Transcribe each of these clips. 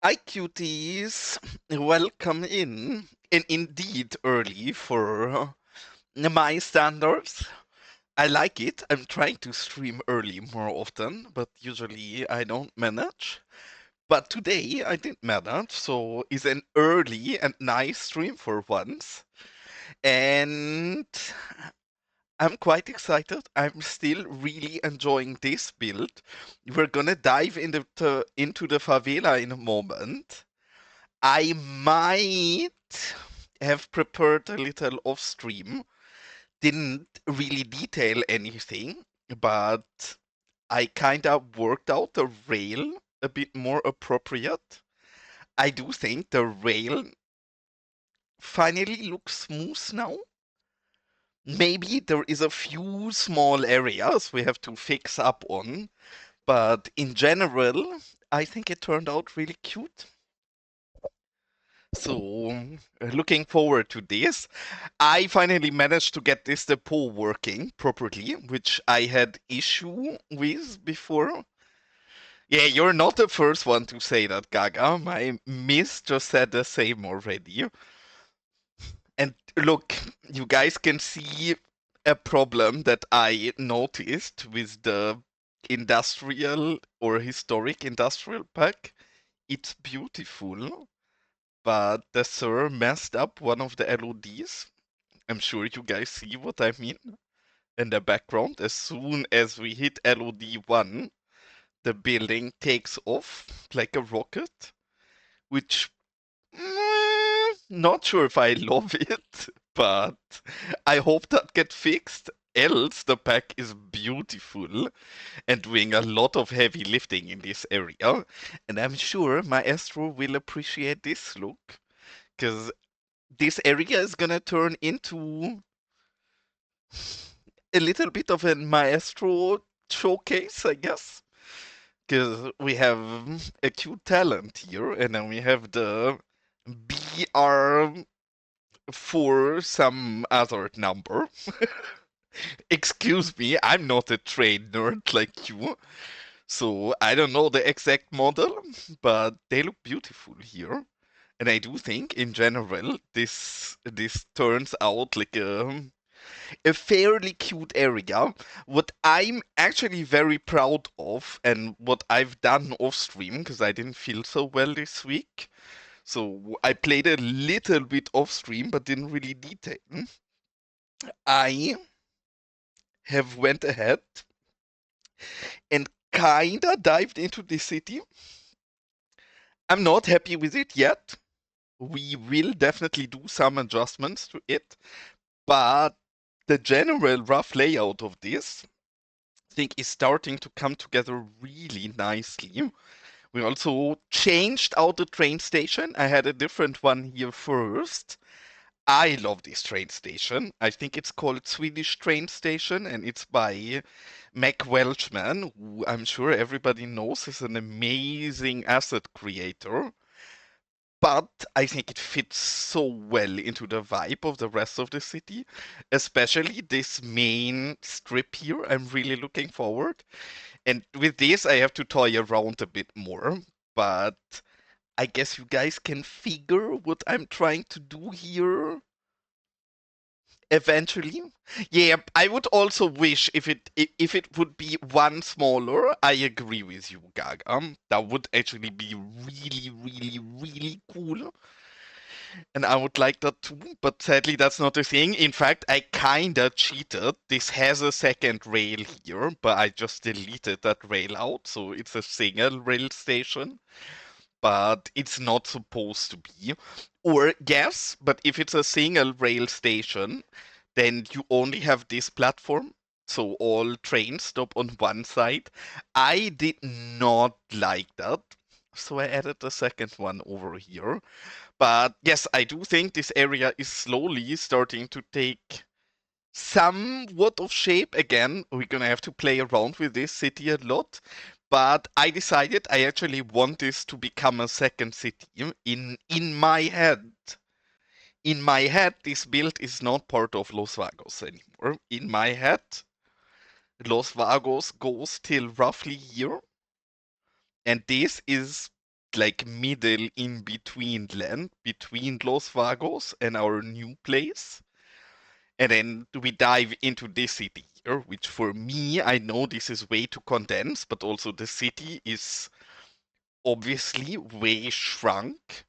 Hi, cuties. Welcome in. And indeed, early for my standards. I like it. I'm trying to stream early more often, but usually I don't manage. But today I did manage, so it's an early and nice stream for once. And I'm quite excited. I'm still really enjoying this build. We're gonna dive into the favela in a moment. I might have prepared a little off stream. Didn't really detail anything, but I kind of worked out the rail a bit more appropriate. I do think the rail finally looks smooth now. Maybe there is a few small areas we have to fix up on, but in general, I think it turned out really cute. So, looking forward to this. I finally managed to get this depot working properly, which I had issue with before. Yeah, you're not the first one to say that, Gaga. My miss just said the same already. And look, you guys can see a problem that I noticed with the industrial or historic industrial pack. It's beautiful, but the sir messed up one of the LODs. I'm sure you guys see what I mean in the background. As soon as we hit LOD 1, the building takes off like a rocket, which not sure if I love it, but I hope that gets fixed. Else, the pack is beautiful and doing a lot of heavy lifting in this area. And I'm sure Maestro will appreciate this look, because this area is gonna turn into a little bit of a Maestro showcase, I guess. Because we have a cute talent here, and then we have the BR for some other number. Excuse me, I'm not a trained nerd like you, so I don't know the exact model, but they look beautiful here. And I do think, in general, this turns out like a fairly cute area. What I'm actually very proud of, and what I've done off stream, because I didn't feel so well this week, so I played a little bit off stream, but didn't really detail. I have went ahead and kinda dived into the city. I'm not happy with it yet. We will definitely do some adjustments to it, but the general rough layout of this think is starting to come together really nicely. We also changed out the train station. I had a different one here first. I love this train station. I think it's called Swedish Train Station, and it's by Mac Welchman, who I'm sure everybody knows is an amazing asset creator. But I think it fits so well into the vibe of the rest of the city, especially this main strip here. I'm really looking forward. And with this, I have to toy around a bit more. But I guess you guys can figure what I'm trying to do here eventually. Yeah, I would also wish if it would be one smaller. I agree with you, Gaga. That would actually be really, really, really cool. And I would like that too, but sadly that's not a thing. In fact, I kinda cheated. This has a second rail here, but I just deleted that rail out, so it's a single rail station. But it's not supposed to be. Or yes, but if it's a single rail station, then you only have this platform. So all trains stop on one side. I did not like that. So I added the second one over here. But yes, I do think this area is slowly starting to take somewhat of shape again. We're gonna have to play around with this city a lot. But I decided I actually want this to become a second city. In my head. In my head, this build is not part of Los Vagos anymore. In my head, Los Vagos goes till roughly here. And this is like middle in between land between Los Vagos and our new place. And then we dive into this city here, which for me, I know this is way too condensed, but also the city is obviously way shrunk.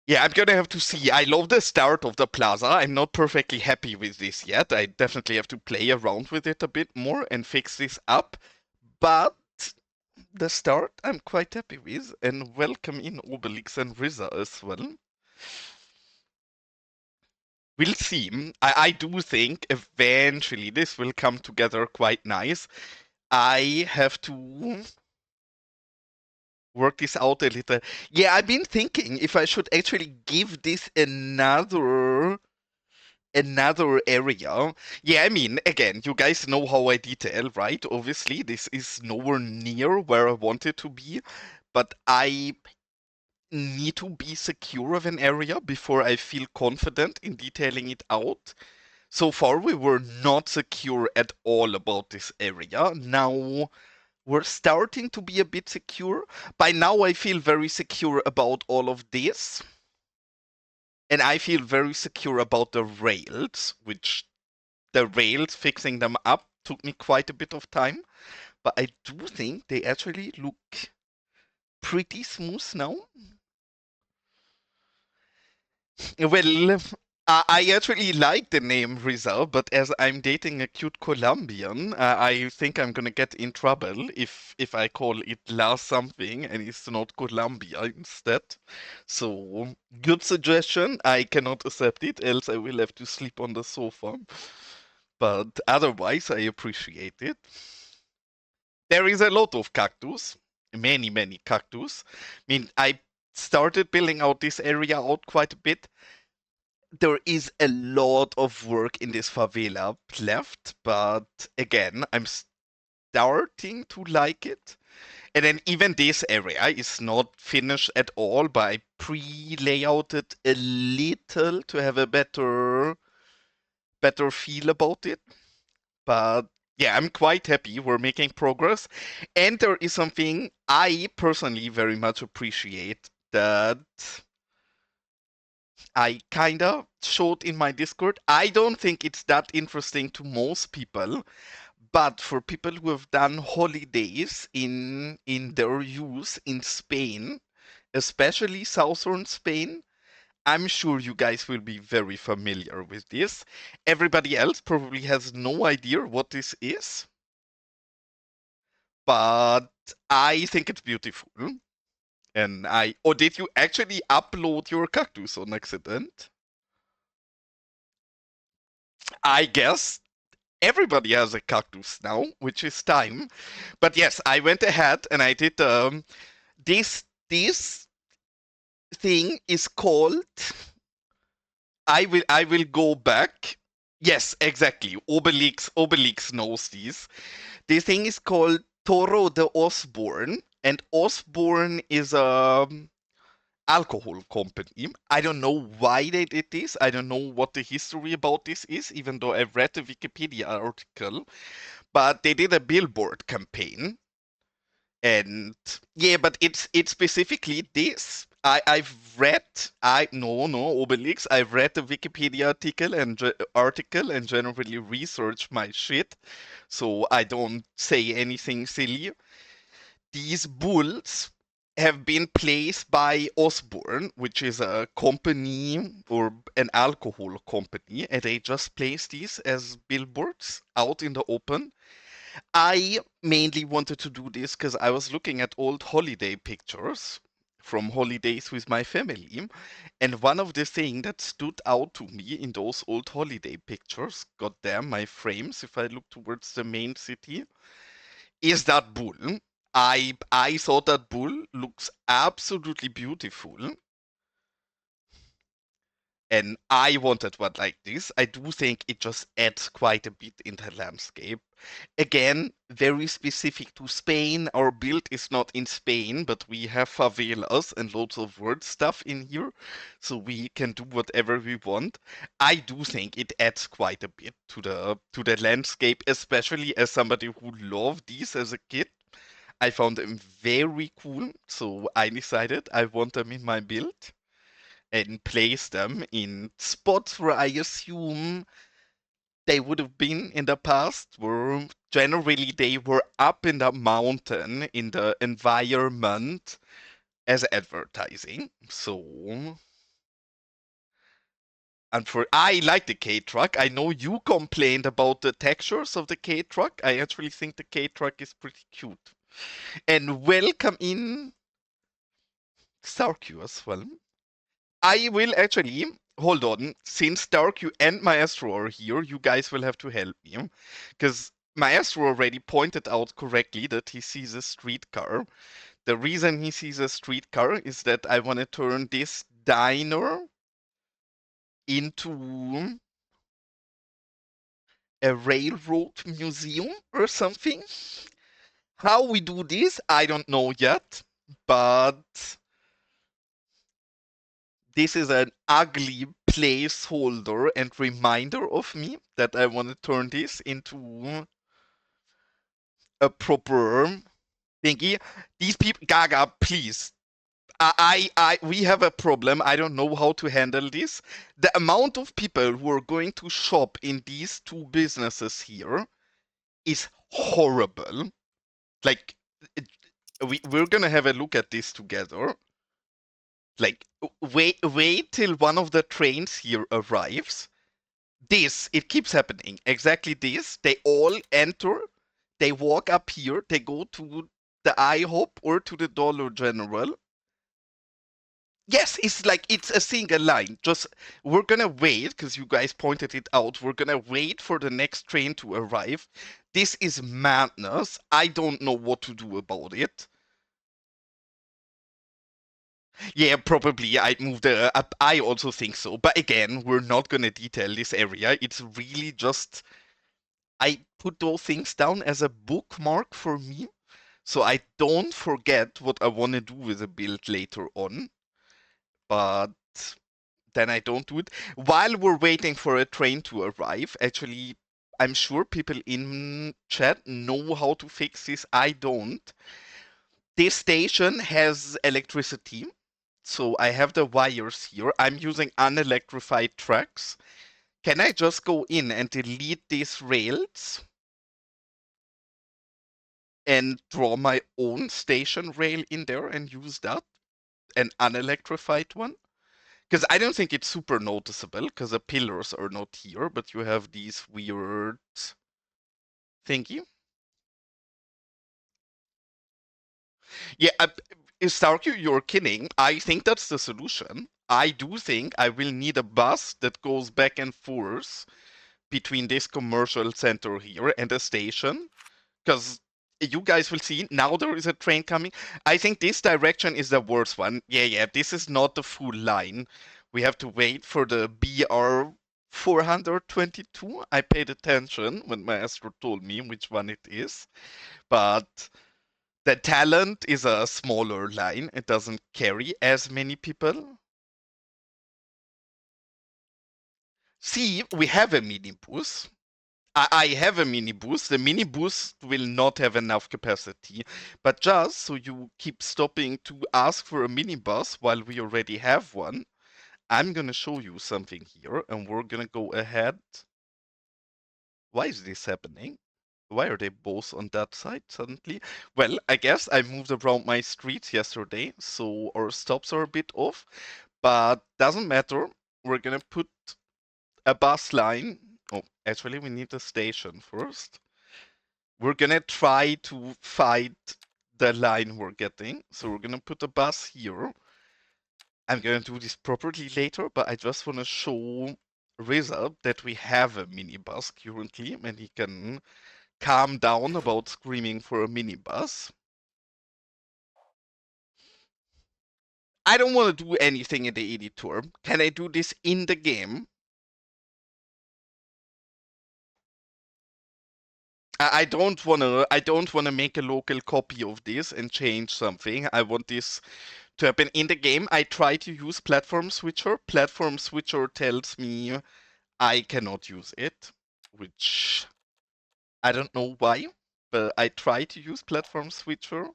Yeah, I'm gonna have to see. I love the start of the plaza. I'm not perfectly happy with this yet. I definitely have to play around with it a bit more and fix this up. But the start I'm quite happy with, and welcome in Obelix and Riza as well. We'll see. I do think eventually this will come together quite nice. I have to work this out a little. Yeah, I've been thinking if I should actually give this another area. Yeah, I mean, again, you guys know how I detail, right? Obviously, this is nowhere near where I want it to be, but I need to be secure of an area before I feel confident in detailing it out. So far, we were not secure at all about this area. Now, we're starting to be a bit secure. By now, I feel very secure about all of this. And I feel very secure about the rails, which the rails, fixing them up took me quite a bit of time. But I do think they actually look pretty smooth now. Well, I actually like the name Rizal, but as I'm dating a cute Colombian, I think I'm gonna get in trouble if I call it La something and it's not Colombia instead. So, good suggestion. I cannot accept it, else I will have to sleep on the sofa. But otherwise, I appreciate it. There is a lot of cactus, many, many cactus. I mean, I started building out this area out quite a bit. There is a lot of work in this favela left, but again, I'm starting to like it. And then even this area is not finished at all, but I pre-layouted a little to have a better feel about it. But yeah, I'm quite happy. We're making progress. And there is something I personally very much appreciate that I kinda showed in my Discord. I don't think it's that interesting to most people, but for people who have done holidays in their use in Spain, especially southern Spain, I'm sure you guys will be very familiar with this. Everybody else probably has no idea what this is, but I think it's beautiful. And or did you actually upload your cactus on accident? I guess everybody has a cactus now, which is time. But yes, I went ahead and I did this thing is called I will go back. Yes, exactly. Obelix knows these. This thing is called Toro de Osborne, and Osborne is a alcohol company. I don't know why they did this. I don't know what the history about this is, even though I've read the Wikipedia article. But they did a billboard campaign, and yeah, but it's specifically this. I've read I no Obelix. I've read the Wikipedia article and generally research my shit, so I don't say anything silly. These bulls have been placed by Osborne, which is a company or an alcohol company, and they just place these as billboards out in the open. I mainly wanted to do this because I was looking at old holiday pictures from holidays with my family, and one of the things that stood out to me in those old holiday pictures, goddamn my frames, if I look towards the main city, is that bull. I thought that bull looks absolutely beautiful, and I wanted one like this. I do think it just adds quite a bit in the landscape. Again, very specific to Spain. Our build is not in Spain, but we have favelas and loads of word stuff in here, so we can do whatever we want. I do think it adds quite a bit to the landscape, especially as somebody who loved these as a kid. I found them very cool, so I decided I want them in my build and place them in spots where I assume they would have been in the past, where generally they were up in the mountain in the environment as advertising. So, and for I like the K truck. I know you complained about the textures of the K truck. I actually think the K truck is pretty cute. And welcome in Starq as well. I will actually hold on. Since Starq and Maestro are here, you guys will have to help me. Because Maestro already pointed out correctly that he sees a streetcar. The reason he sees a streetcar is that I want to turn this diner into a railroad museum or something. How we do this, I don't know yet, but this is an ugly placeholder and reminder of me that I want to turn this into a proper thingy. These people, Gaga, please. We have a problem. I don't know how to handle this. The amount of people who are going to shop in these two businesses here is horrible. Like, we're gonna have a look at this together. Like, wait till one of the trains here arrives. It keeps happening. Exactly this. They all enter, they walk up here, they go to the IHOP or to the Dollar General. Yes, it's like it's a single line. Just we're gonna wait because you guys pointed it out. We're gonna wait for the next train to arrive. This is madness. I don't know what to do about it. Yeah, probably I'd move the up. I also think so. But again, we're not gonna detail this area. It's really just I put those things down as a bookmark for me, so I don't forget what I want to do with the build later on. But then I don't do it. While we're waiting for a train to arrive, actually, I'm sure people in chat know how to fix this. I don't. This station has electricity, so I have the wires here. I'm using unelectrified tracks. Can I just go in and delete these rails and draw my own station rail in there and use that? An unelectrified one? Because I don't think it's super noticeable because the pillars are not here, but you have these weird thingy. Yeah, Starkey, you're kidding. I think that's the solution. I do think I will need a bus that goes back and forth between this commercial center here and a station, because you guys will see now there is a train coming. I think this direction is the worst one. Yeah, this is not the full line. We have to wait for the BR 422. I paid attention when Maestro told me which one it is, but the talent is a smaller line. It doesn't carry as many people. See, we have a minibus. I have a minibus. The minibus will not have enough capacity. But just so you keep stopping to ask for a minibus while we already have one, I'm gonna show you something here and we're gonna go ahead. Why is this happening? Why are they both on that side suddenly? Well, I guess I moved around my streets yesterday, so our stops are a bit off, but doesn't matter. We're gonna put a bus line. Oh, actually, we need the station first. We're gonna try to fight the line we're getting. So we're gonna put a bus here. I'm gonna do this properly later, but I just wanna show Riza that we have a minibus currently, and he can calm down about screaming for a minibus. I don't want to do anything in the editor. Can I do this in the game? I don't wanna. I don't wanna make a local copy of this and change something. I want this to happen in the game. I try to use platform switcher. Platform switcher tells me I cannot use it, which I don't know why. but I try to use platform switcher.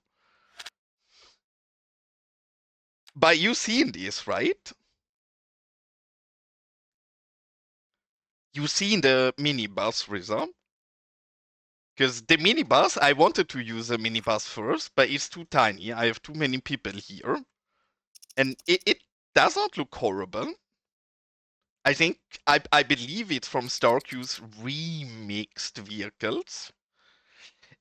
But you seen this, right? You seen the minibus result? Because the minibus, I wanted to use a minibus first, but it's too tiny. I have too many people here. And it does not look horrible. I think, I believe it's from StarQ's remixed vehicles.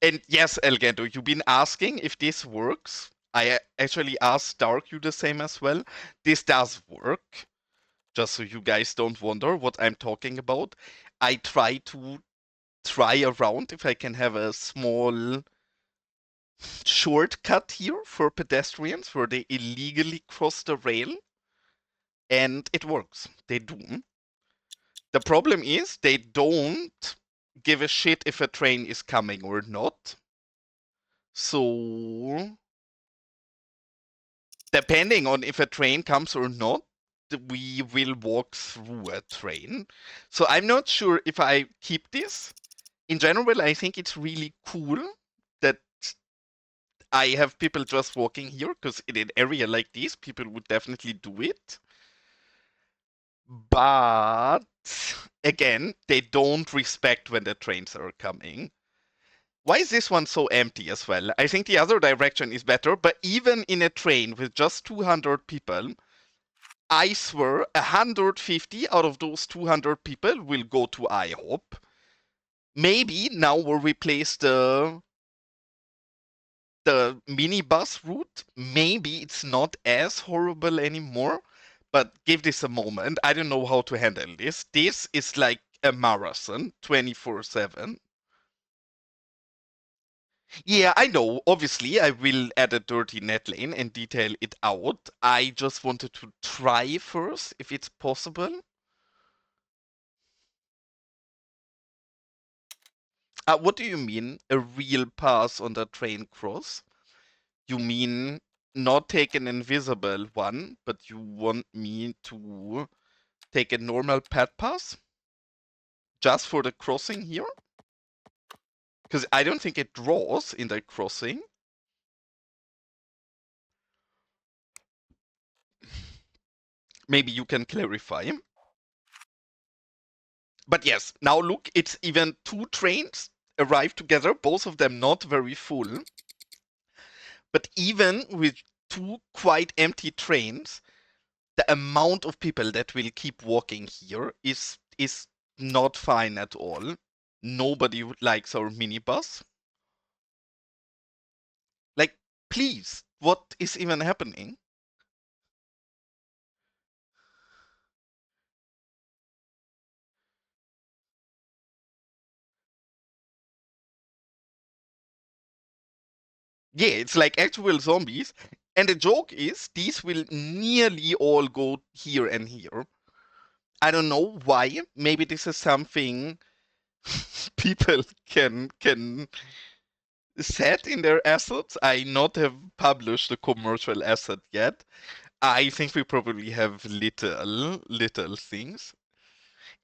And yes, Elgato, you've been asking if this works. I actually asked StarQ the same as well. This does work. Just so you guys don't wonder what I'm talking about. I try around if I can have a small shortcut here for pedestrians where they illegally cross the rail, and it works. They do. The problem is they don't give a shit if a train is coming or not. So, depending on if a train comes or not, we will walk through a train. So I'm not sure if I keep this. In general, I think it's really cool that I have people just walking here, because in an area like this, people would definitely do it. But again, they don't respect when the trains are coming. Why is this one so empty as well? I think the other direction is better, but even in a train with just 200 people, I swear 150 out of those 200 people will go to IHOP. Maybe now we'll replace the minibus route, maybe it's not as horrible anymore, but give this a moment. I don't know how to handle this. This is like a marathon 24/7. Yeah, I know. Obviously, I will add a dirty net lane and detail it out. I just wanted to try first if it's possible. What do you mean, a real pass on the train cross? You mean not take an invisible one, but you want me to take a normal pad pass just for the crossing here? Because I don't think it draws in the crossing. Maybe you can clarify. But yes, now look, it's even two trains arrive together, both of them not very full. But even with two quite empty trains, the amount of people that will keep walking here is not fine at all. Nobody likes our minibus. Like, please, what is even happening? Yeah, it's like actual zombies. And the joke is, these will nearly all go here and here. I don't know why. Maybe this is something people can set in their assets. I not have published a commercial asset yet. I think we probably have little things.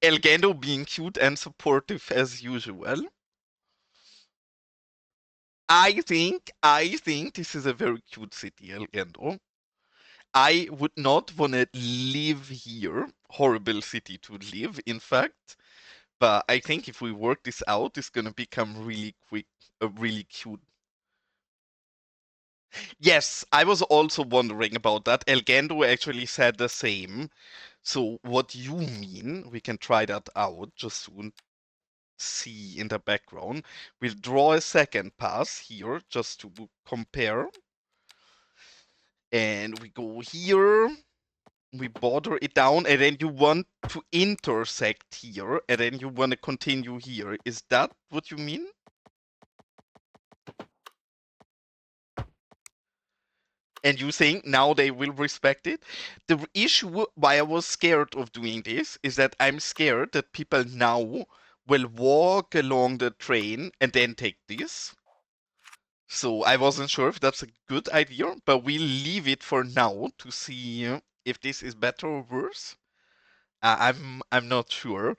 Elgando being cute and supportive as usual. I think this is a very cute city, Elgando. I would not want to live here. Horrible city to live, in fact. But I think if we work this out, it's gonna become really quick, really cute. Yes, I was also wondering about that. Elgando actually said the same. So what you mean, we can try that out just to see in the background. We'll draw a second pass here just to compare. And we go here. We border it down, and then you want to intersect here, and then you want to continue here. Is that what you mean? And you think now they will respect it? The issue why I was scared of doing this is that I'm scared that people now will walk along the train and then take this. So I wasn't sure if that's a good idea, but we'll leave it for now to see if this is better or worse. I'm not sure,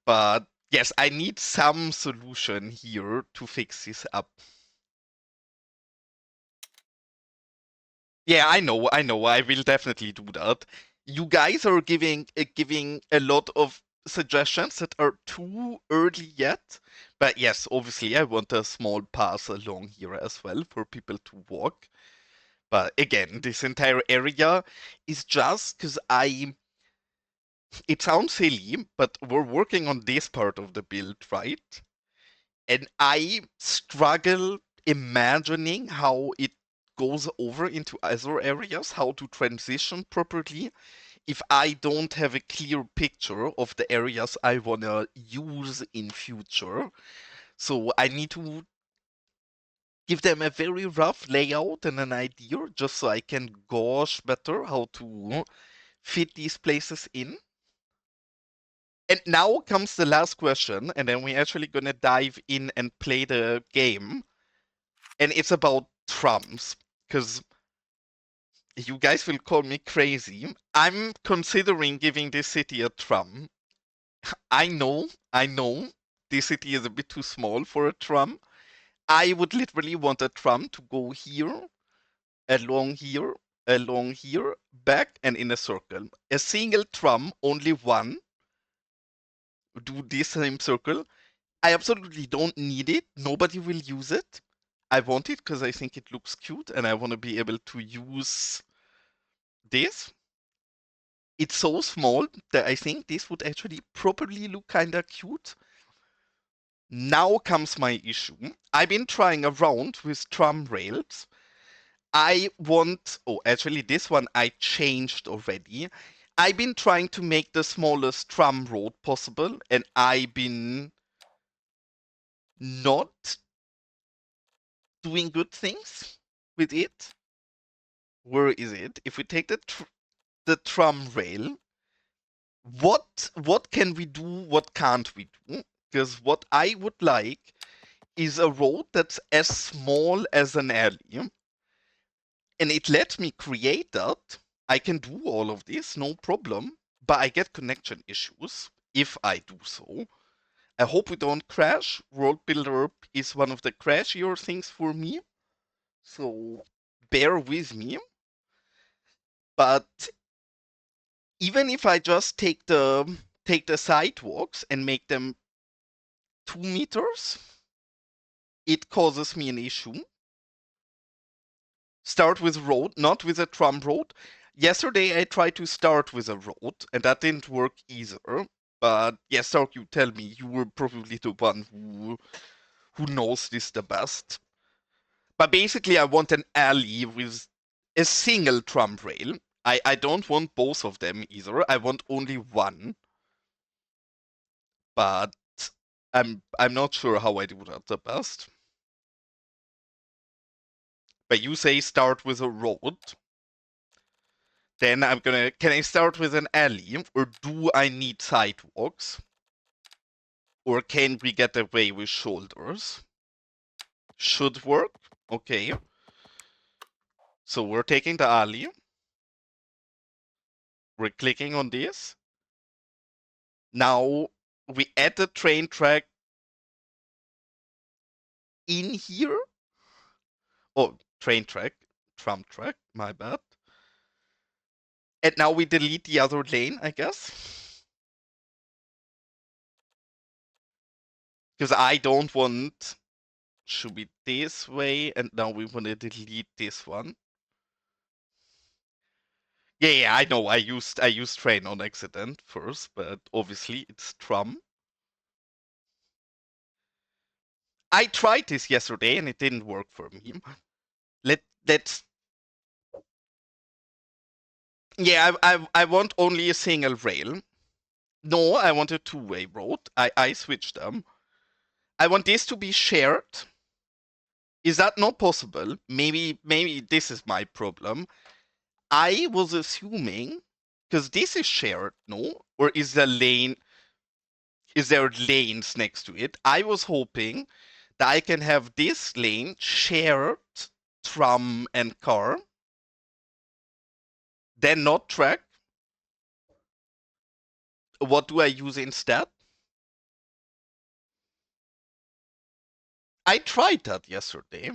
but Yes, I need some solution here to fix this up. Yeah, I know. I will definitely do that. You guys are giving a lot of suggestions that are too early yet. But yes, obviously, I want a small path along here as well for people to walk. But again, this entire area is just because I. It sounds silly, but we're working on this part of the build, right? And I struggle imagining how it goes over into other areas, how to transition properly if I don't have a clear picture of the areas I want to use in future. So I need to give them a very rough layout and an idea just so I can gauge better how to fit these places in. And now comes the last question, and then we're actually gonna dive in and play the game. And it's about trams, because you guys will call me crazy. I'm considering giving this city a tram. I know, this city is a bit too small for a tram. I would literally want a tram to go along here, along here, back, and in a circle. A single tram, only one, do this same circle. I absolutely don't need it. Nobody will use it. I want it because I think it looks cute and I want to be able to use this. It's so small that I think this would actually probably look kinda cute. Now comes my issue. I've been trying around with tram rails. Oh, actually, this one I changed already. I've been trying to make the smallest tram road possible, and I've been not doing good things with it. Where is it? If we take the tram rail, what can we do? What can't we do? Because what I would like is a road that's as small as an alley, and it lets me create that. I can do all of this, no problem, but I get connection issues if I do so. I hope we don't crash. World Builder is one of the crashier things for me, so bear with me. But even if I just take the sidewalks and make them 2 meters, it causes me an issue. Start with road, not with a tram road. Yesterday I tried to start with a road, and that didn't work either. But yes, Stark, you tell me, you were probably the one who knows this the best. But basically, I want an alley with a single tram rail. I don't want both of them either. I want only one. But I'm not sure how I do that the best. But you say start with a road. Then can I start with an alley, or do I need sidewalks? Or can we get away with shoulders? Should work. Okay. So we're taking the alley. We're clicking on this. Now we add the train track in here. Oh, train track. Tram track. My bad. And now we delete the other lane, I guess. Because I don't want should be this way, and now we want to delete this one. Yeah, I know. I used train on accident first, but obviously it's tram. I tried this yesterday and it didn't work for me. Let's. Yeah, I want only a single rail. No, I want a two-way road. I switched them. I want this to be shared. Is that not possible? Maybe this is my problem. I was assuming because this is shared, no? Or is there lanes next to it? I was hoping that I can have this lane shared tram and car, then not track. What do I use instead? I tried that yesterday.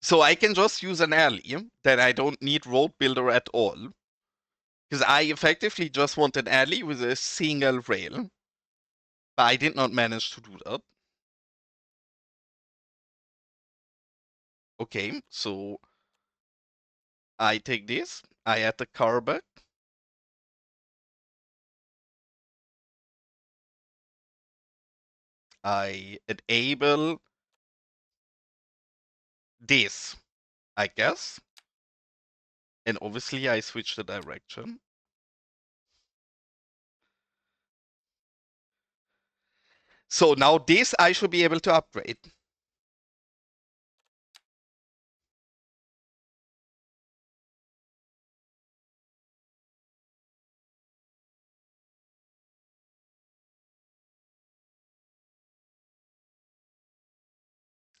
So I can just use an alley, then I don't need road builder at all. Because I effectively just want an alley with a single rail. But I did not manage to do that. Okay, so I take this, I add the car back. I enable this, I guess. And obviously I switch the direction. So now this I should be able to upgrade.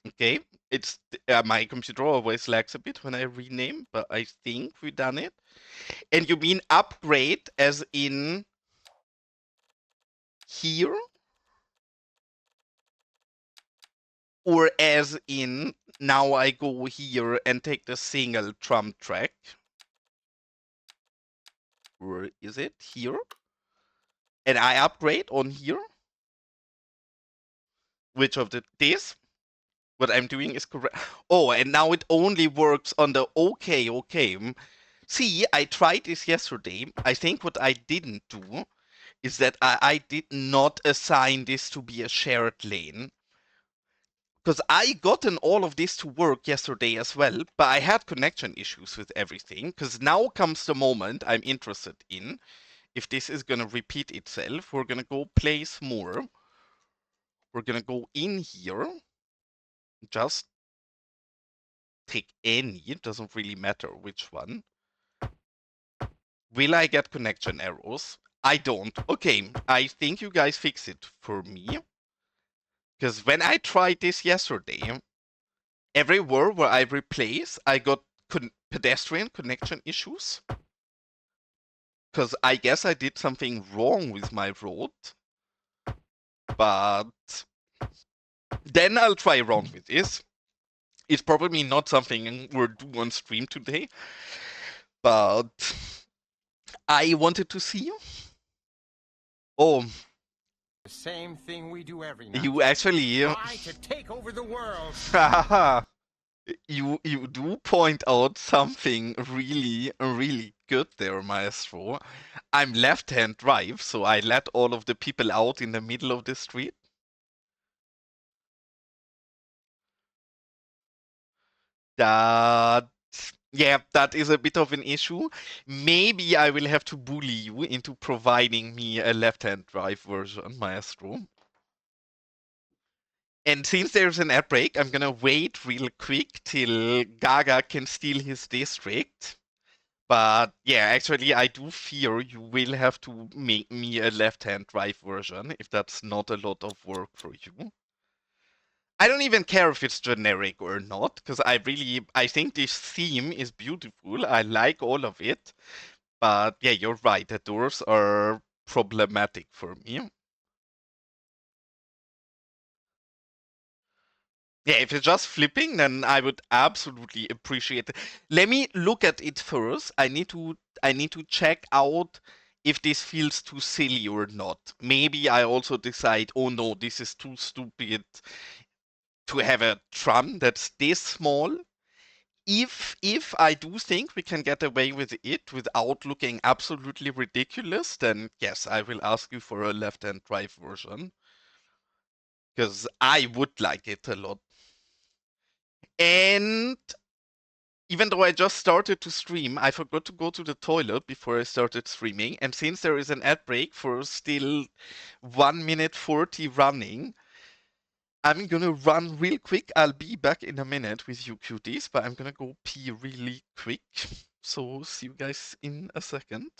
Okay, it's my computer always lags a bit when I rename, but I think we done it. And you mean upgrade as in here? Or as in now I go here and take the single drum track? Or is it here? And I upgrade on here? Which of this? What I'm doing is correct. Oh, and now it only works on the okay. See, I tried this yesterday. I think what I didn't do is that I did not assign this to be a shared lane. Because I gotten all of this to work yesterday as well, but I had connection issues with everything. Because now comes the moment I'm interested in. If this is gonna repeat itself, we're gonna go place more. We're gonna go in here. Just take any, it doesn't really matter which one. Will I get connection errors? I don't. Okay, I think you guys fix it for me. Because when I tried this yesterday, everywhere where I replace, I got pedestrian connection issues. Because I guess I did something wrong with my road. But then I'll try around with this. It's probably not something we'll do on stream today. But I wanted to see. Oh, The same thing we do every night. you actually Try to take over the world. you do point out something really good there, Maestro. I'm left-hand drive, so I let all of the people out in the middle of the street. That yeah, that is a bit of an issue. Maybe I will have to bully you into providing me a left-hand drive version, Maestro. And since there's an ad break, I'm gonna wait real quick till Gaga can steal his district. But yeah, actually, I do fear you will have to make me a left-hand drive version if that's not a lot of work for you. I don't even care if it's generic or not, because I think this theme is beautiful. I like all of it. But yeah, you're right. The doors are problematic for me. Yeah, if it's just flipping, then I would absolutely appreciate it. Let me look at it first. I need to check out if this feels too silly or not. Maybe I also decide, oh no, this is too stupid to have a tram that's this small. If I do think we can get away with it without looking absolutely ridiculous, then yes, I will ask you for a left-hand drive version. Because I would like it a lot. And even though I just started to stream, I forgot to go to the toilet before I started streaming. And since there is an ad break for still 1 minute 40 running, I'm gonna run real quick. I'll be back in a minute with you cuties, but I'm gonna go pee really quick. So see you guys in a second.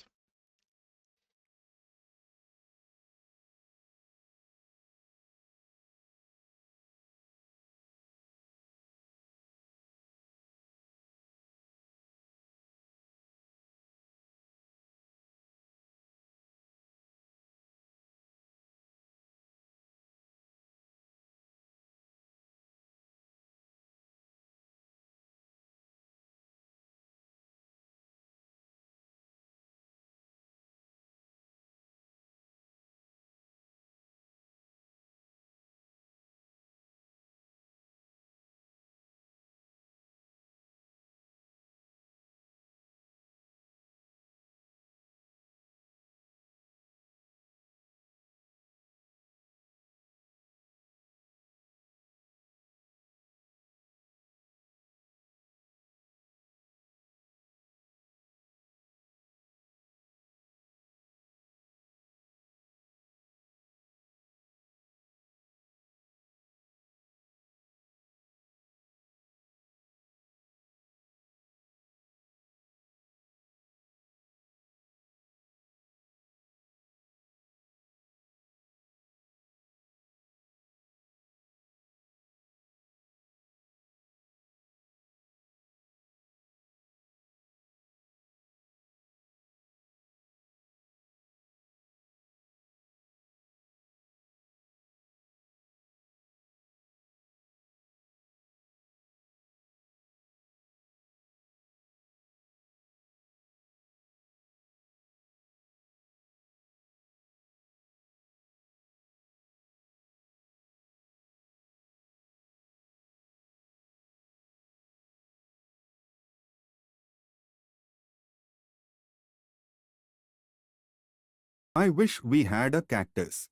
I wish we had a cactus.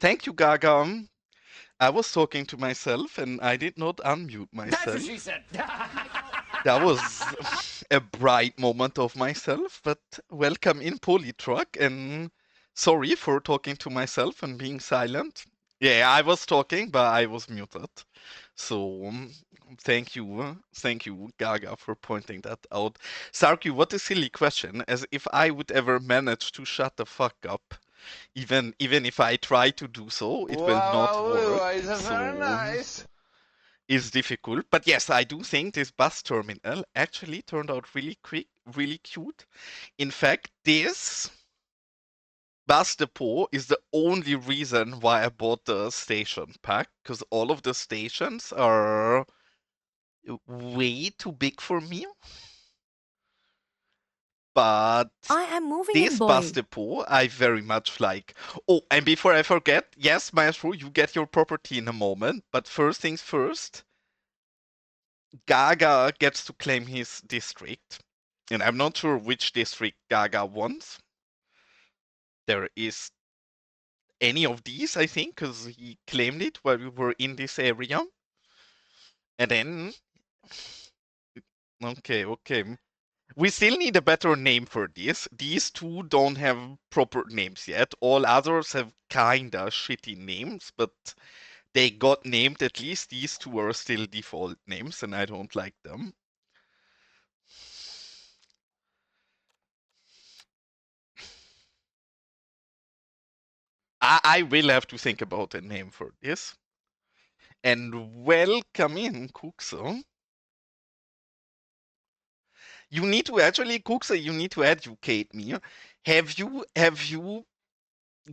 Thank you, Gaga. I was talking to myself and I did not unmute That's what she myself. said. That was a bright moment of myself, but welcome in Polytruck and sorry for talking to myself and being silent. Yeah, I was talking, but I was muted. So thank you, Gaga, for pointing that out. Sarky, what a silly question, as if I would ever manage to shut the fuck up. Even if I try to do so, it will not Wow, work. it's very So nice. it's difficult. But yes, I do think this bus terminal actually turned out really quick, really cute. In fact, this bus depot is the only reason why I bought the station pack, because all of the stations are way too big for me. But I am moving this in, bus boy. depot I very much like. Oh, and before I forget, yes, Maestro, you get your property in a moment. But first things first, Gaga gets to claim his district. And I'm not sure which district Gaga wants. There is any of these, I think, because he claimed it while we were in this area. And then, okay. We still need a better name for this. These two don't have proper names yet. All others have kinda shitty names, but they got named. At least these two are still default names, and I don't like them. I will have to think about a name for this. And welcome in, Kuxo. You need to actually, Kuxa, you need to educate me. Have you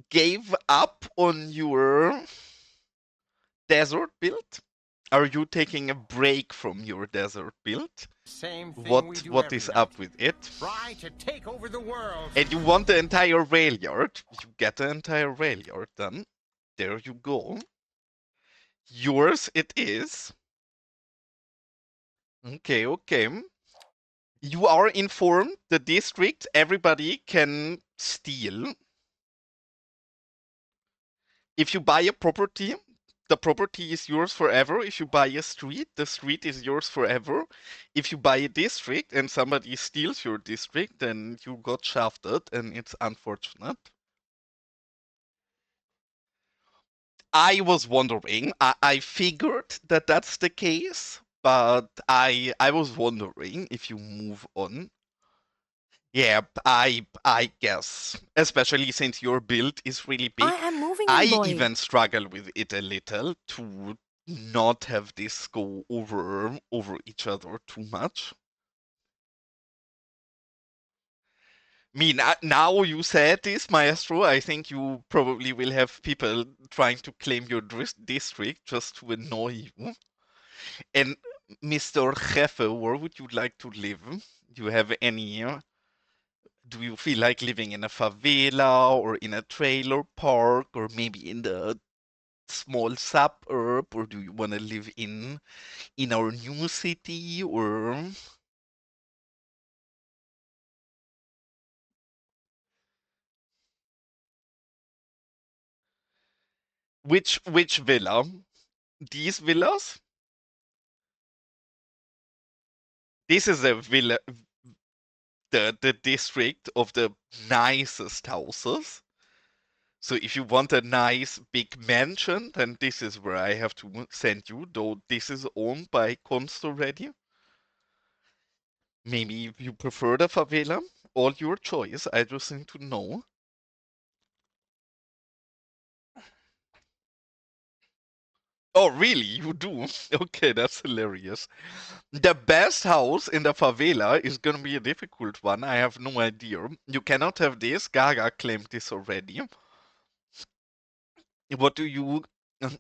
gave up on your desert build? Are you taking a break from your desert build? Same thing we What do what every is night. up with it? Try to take over the world. And you want the entire rail yard? You get the entire rail yard then. There you go. Yours it is. Okay. You are informed the district everybody can steal. If you buy a property, the property is yours forever. If you buy a street, the street is yours forever. If you buy a district and somebody steals your district, then you got shafted and it's unfortunate. I was wondering, I figured that that's the case, but I was wondering if you move on. Yeah, I guess, especially since your build is really I big. am moving I in, boy. even struggle with it a little to not have this go over each other too much. I mean, now you said this, Maestro, I think you probably will have people trying to claim your district just to annoy you. And Mr. Jefe, where would you like to live? Do you have any do you feel like living in a favela or in a trailer park or maybe in the small suburb, or do you want to live in our new city, or which villa? These villas? This is a villa, the district of the nicest houses. So if you want a nice big mansion, then this is where I have to send you, though this is owned by Const already. Maybe you prefer the favela. All your choice. I just need to know. Oh, really? You do? Okay, that's hilarious. The best house in the favela is gonna be a difficult one. I have no idea. You cannot have this. Gaga claimed this already. What do you?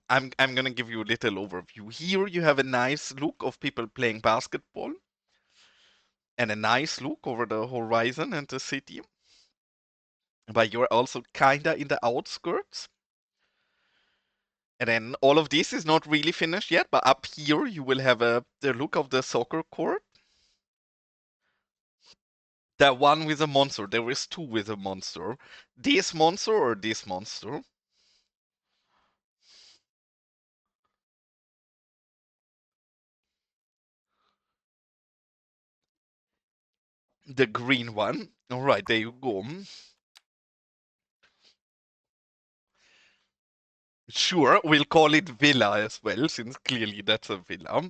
I'm gonna give you a little overview. Here you have a nice look of people playing basketball, and a nice look over the horizon and the city. But you're also kinda in the outskirts. And then all of this is not really finished yet, but up here you will have the look of the soccer court. The one with a monster. There is two with a monster. This monster or this monster? The green one. Alright, there you go. Sure, we'll call it villa as well, since clearly that's a villa.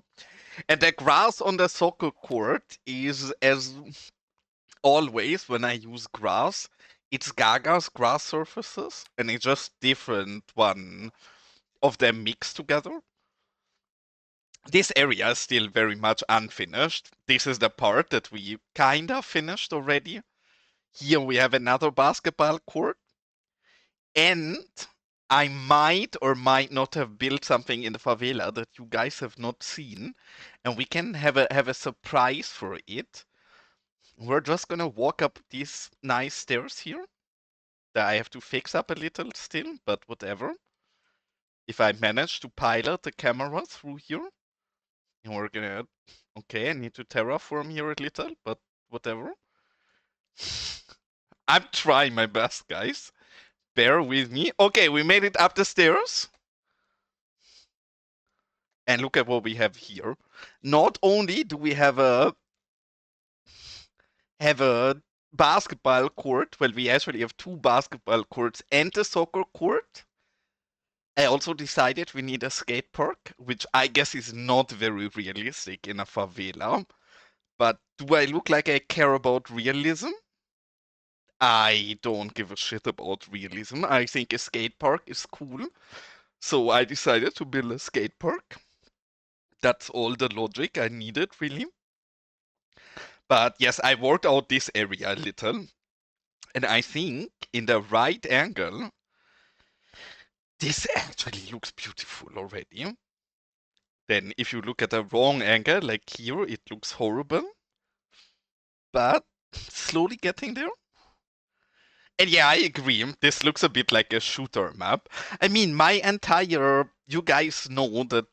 And the grass on the soccer court is, as always when I use grass, it's Gaga's grass surfaces, and it's just different one of them mixed together. This area is still very much unfinished. This is the part that we kinda finished already. Here we have another basketball court, and I might or might not have built something in the favela that you guys have not seen, and we can have a surprise for it. We're just gonna walk up these nice stairs here that I have to fix up a little still, but whatever. If I manage to pilot the camera through here, and we're gonna... Okay, I need to terraform here a little, but whatever. I'm trying my best, guys. Bear with me. Okay, we made it up the stairs. And look at what we have here. Not only do we have a basketball court, well, we actually have two basketball courts and a soccer court. I also decided we need a skate park, which I guess is not very realistic in a favela. But do I look like I care about realism? I don't give a shit about realism. I think a skate park is cool. So I decided to build a skate park. That's all the logic I needed, really. But yes, I worked out this area a little. And I think in the right angle, this actually looks beautiful already. Then if you look at the wrong angle, like here, it looks horrible. But slowly getting there. And yeah, I agree. This looks a bit like a shooter map. I mean, you guys know that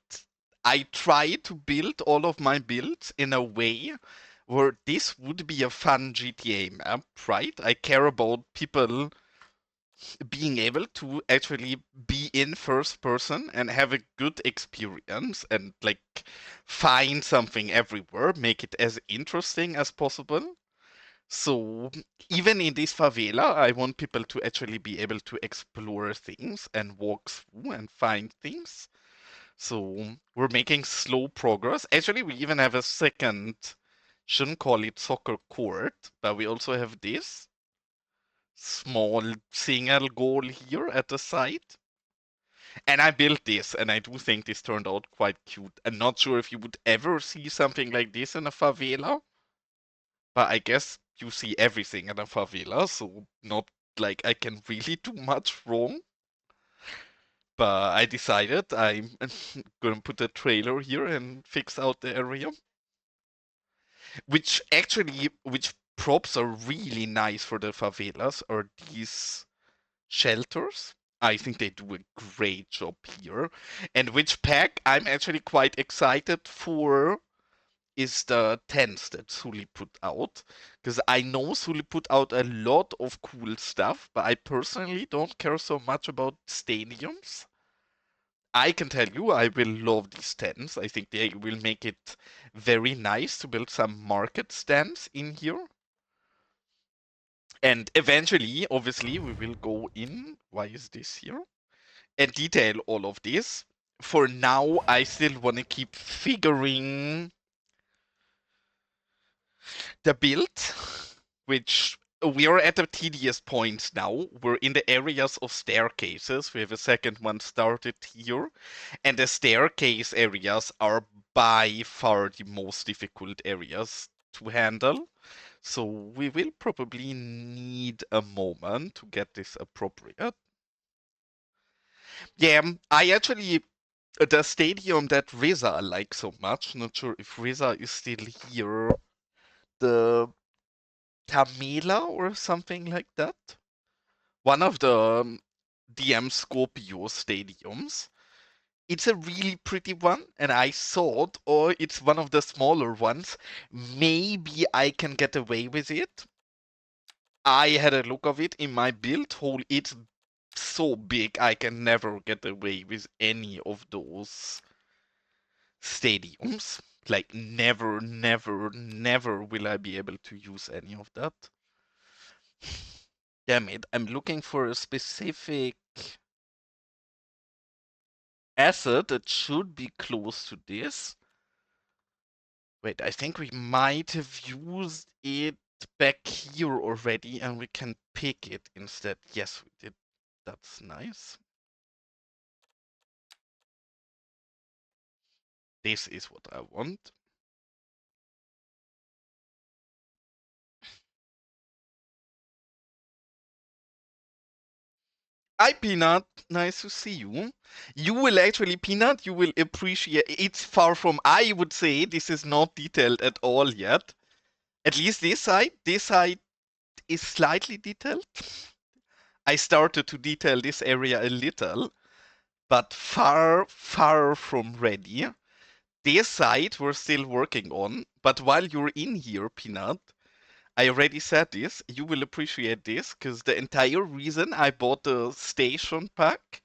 I try to build all of my builds in a way where this would be a fun GTA map, right? I care about people being able to actually be in first person and have a good experience and like find something everywhere, make it as interesting as possible. So even in this favela, I want people to actually be able to explore things and walk through and find things. So we're making slow progress. Actually, we even have a second, shouldn't call it soccer court, but we also have this small single goal here at the side. And I built this, and I do think this turned out quite cute. I'm not sure if you would ever see something like this in a favela, but I guess you see everything in a favela, so not like I can really do much wrong. But I decided I'm gonna put a trailer here and fix out the area. Which props are really nice for the favelas are these shelters. I think they do a great job here. And which pack I'm actually quite excited for is the tents that Sully put out. Because I know Sully put out a lot of cool stuff, but I personally don't care so much about stadiums. I can tell you, I will love these tents. I think they will make it very nice to build some market stands in here. And eventually, obviously, we will go in. Why is this here? And detail all of this. For now, I still want to keep figuring the build, which we are at a tedious point now. We're in the areas of staircases. We have a second one started here. And the staircase areas are by far the most difficult areas to handle. So we will probably need a moment to get this appropriate. Yeah, I actually the stadium that Reza likes so much. Not sure if Reza is still here. the Tamela or something like that. One of the DM Scorpio stadiums. It's a really pretty one, and I thought, oh, it's one of the smaller ones. Maybe I can get away with it. I had a look of it in my build hole. It's so big, I can never get away with any of those stadiums. Like, never, never, never will I be able to use any of that. Damn it, I'm looking for a specific asset that should be close to this. Wait, I think we might have used it back here already and we can pick it instead. Yes, we did. That's nice. This is what I want. Hi, Peanut. Nice to see you. You will actually, Peanut, you will appreciate. It's far from, I would say, this is not detailed at all yet. At least this side. This side is slightly detailed. I started to detail this area a little, but far, far from ready. This side we're still working on, but while you're in here, Peanut, I already said this, you will appreciate this, because the entire reason I bought the station pack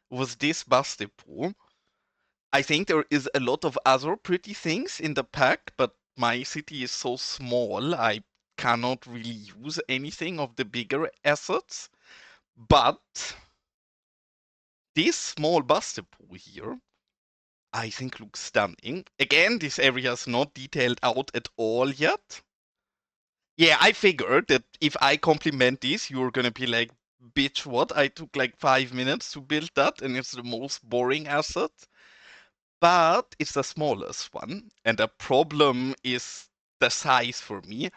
was this bus depot. I think there is a lot of other pretty things in the pack, but my city is so small, I cannot really use anything of the bigger assets. But this small bus depot here, I think looks stunning. Again, this area is not detailed out at all yet. Yeah, I figured that if I compliment this, you're gonna be like, bitch, what? I took like 5 minutes to build that, and it's the most boring asset. But it's the smallest one, and the problem is the size for me.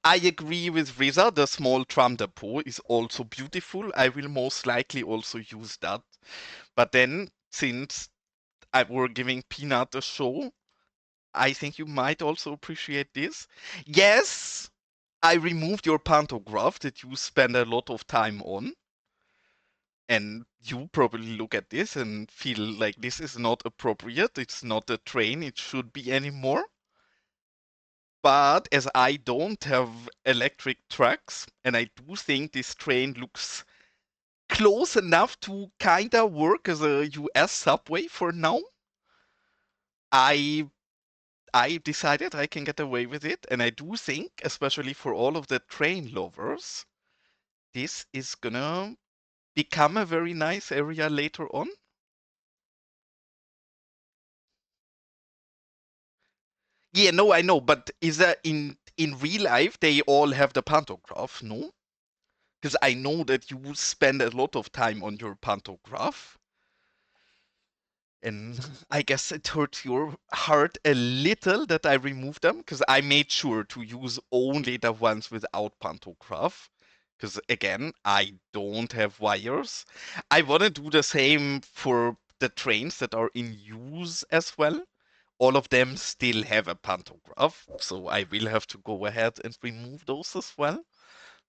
I agree with Riza, the small tram depot is also beautiful. I will most likely also use that. But then, since we're giving Peanut a show, I think you might also appreciate this. Yes, I removed your pantograph that you spend a lot of time on. And you probably look at this and feel like this is not appropriate. It's not a train it should be anymore. But as I don't have electric tracks, and I do think this train looks close enough to kinda work as a US subway for now, I I decided I can get away with it, and I do think, especially for all of the train lovers, this is gonna become a very nice area later on. Yeah, no, I know, but is that in real life they all have the pantograph, no? Because I know that you spend a lot of time on your pantograph. And I guess it hurts your heart a little that I removed them, because I made sure to use only the ones without pantograph. Because again, I don't have wires. I want to do the same for the trains that are in use as well. All of them still have a pantograph, so I will have to go ahead and remove those as well.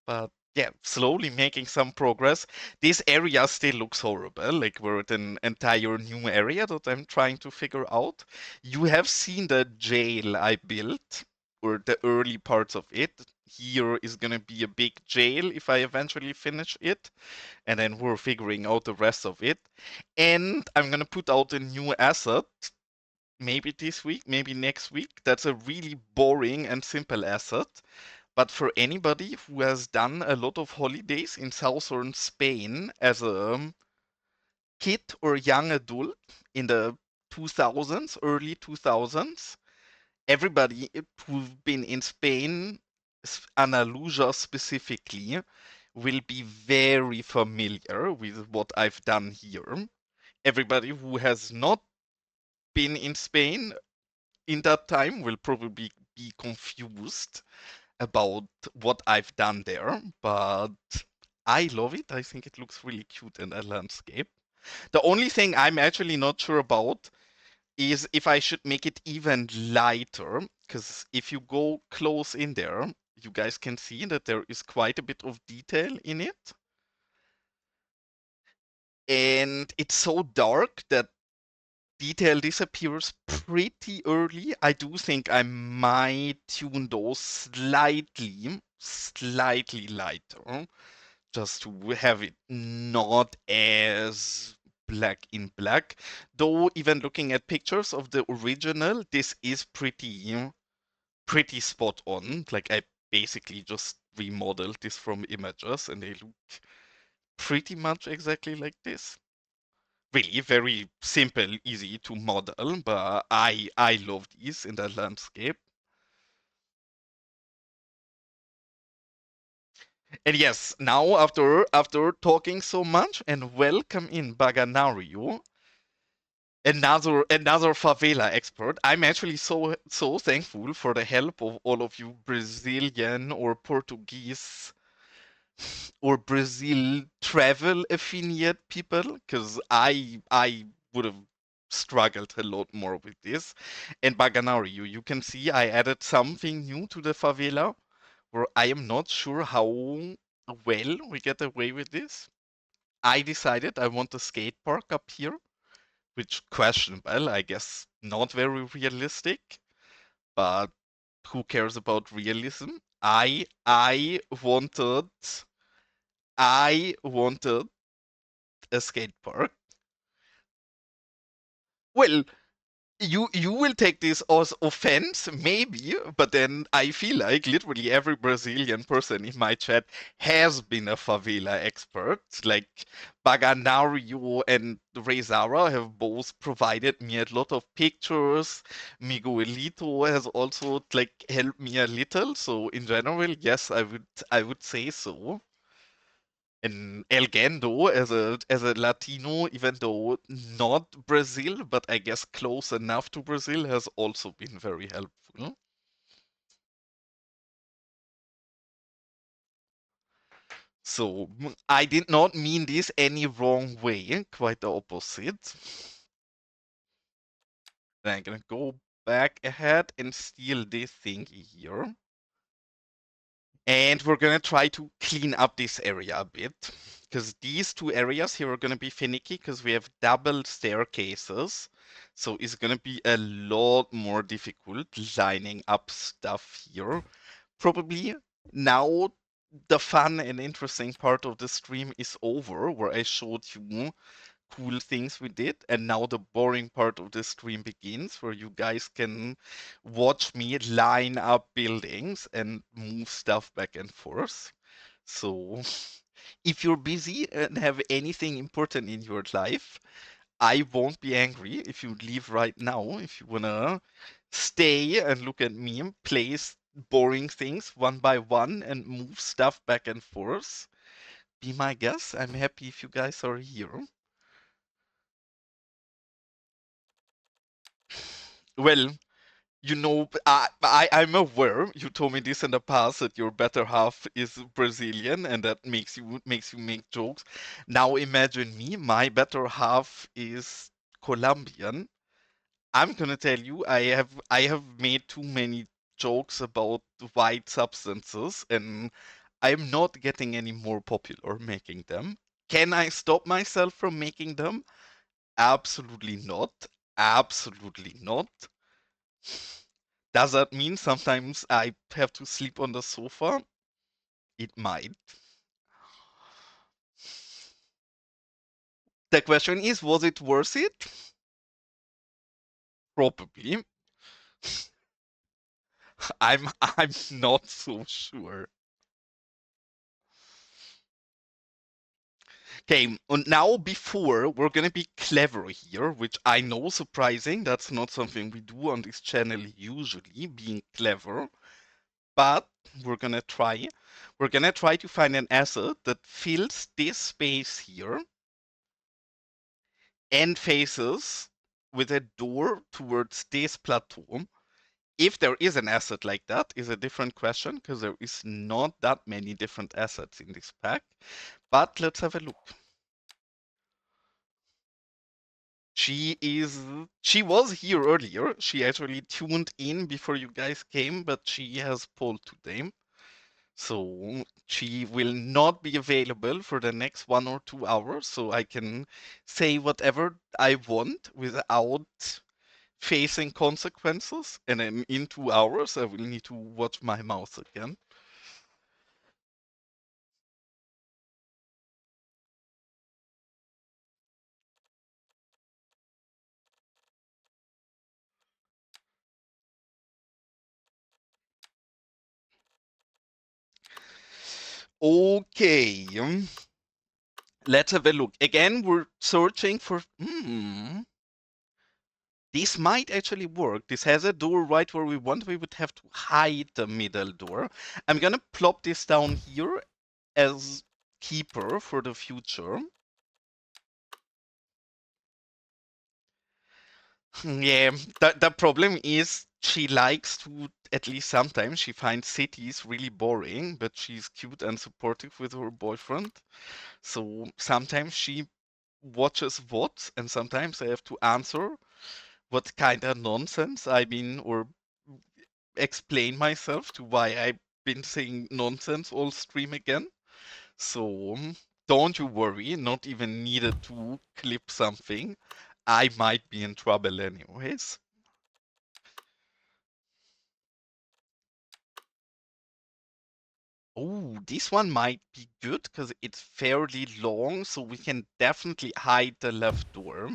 But yeah, slowly making some progress. This area still looks horrible, like we're at an entire new area that I'm trying to figure out. You have seen the jail I built, or the early parts of it. Here is gonna be a big jail if I eventually finish it, and then we're figuring out the rest of it. And I'm gonna put out a new asset, maybe this week, maybe next week. That's a really boring and simple asset. But for anybody who has done a lot of holidays in southern Spain as a kid or young adult in the 2000s, early 2000s, everybody who's been in Spain, Andalusia specifically, will be very familiar with what I've done here. Everybody who has not been in Spain in that time will probably be confused about what I've done there, but I love it. I think it looks really cute in that landscape. The only thing I'm actually not sure about is if I should make it even lighter, because if you go close in there, you guys can see that there is quite a bit of detail in it. And it's so dark that detail disappears pretty early. I do think I might tune those slightly lighter, just to have it not as black in black. Though even looking at pictures of the original, this is pretty spot on. Like I basically just remodeled this from images and they look pretty much exactly like this. Really very simple, easy to model, but I love these in the landscape. And yes, now after talking so much, and welcome in Baganario, another favela expert. I'm actually so thankful for the help of all of you Brazilian or Portuguese or Brazil travel affiliate people, because I would have struggled a lot more with this. And Baganari, you can see I added something new to the favela, where I am not sure how well we get away with this. I decided I want a skate park up here, which questionable, I guess not very realistic, but who cares about realism? I wanted a skate park. Well, you will take this as offense, maybe, but then I feel like literally every Brazilian person in my chat has been a favela expert. Like Baganario and Rezara have both provided me a lot of pictures. Miguelito has also like helped me a little. So in general, yes, I would say so. And El Gendo as a Latino, even though not Brazil, but I guess close enough to Brazil, has also been very helpful. So I did not mean this any wrong way, quite the opposite. Then I'm gonna go back ahead and steal this thing here. And we're gonna try to clean up this area a bit. Because these two areas here are gonna be finicky because we have double staircases. So it's gonna be a lot more difficult lining up stuff here. Probably now the fun and interesting part of the stream is over, where I showed you cool things we did. And now the boring part of the stream begins, where you guys can watch me line up buildings and move stuff back and forth. So if you're busy and have anything important in your life, I won't be angry if you leave right now. If you wanna stay and look at me place boring things one by one and move stuff back and forth, be my guest. I'm happy if you guys are here. Well, I'm aware you told me this in the past that your better half is Brazilian and that makes you make jokes. Now imagine me, my better half is Colombian. I'm gonna tell you, I have made too many jokes about white substances and I'm not getting any more popular making them. Can I stop myself from making them? Absolutely not. Absolutely not. Does that mean sometimes I have to sleep on the sofa? It might. The question is, was it worth it? Probably. I'm not so sure. Okay, and now before we're gonna be clever here, which I know surprising, that's not something we do on this channel usually, being clever, but we're gonna try. We're gonna try to find an asset that fills this space here and faces with a door towards this plateau. If there is an asset like that is a different question because there is not that many different assets in this pack. But let's have a look. she was here earlier. She actually tuned in before you guys came, but she has pulled today. So she will not be available for the next 1 or 2 hours, so I can say whatever I want without facing consequences. And then in 2 hours, I will need to watch my mouth again. Okay, let's have a look. Again, we're searching for. This might actually work. This has a door right where we want. We would have to hide the middle door. I'm gonna plop this down here as keeper for the future. Yeah, the problem is she likes to, at least sometimes, she finds cities really boring, but she's cute and supportive with her boyfriend. So sometimes she watches VODs, and sometimes I have to answer what kind of nonsense I mean, or explain myself to why I've been saying nonsense all stream again. So don't you worry, not even needed to clip something. I might be in trouble anyways. Oh, this one might be good because it's fairly long, so we can definitely hide the left door.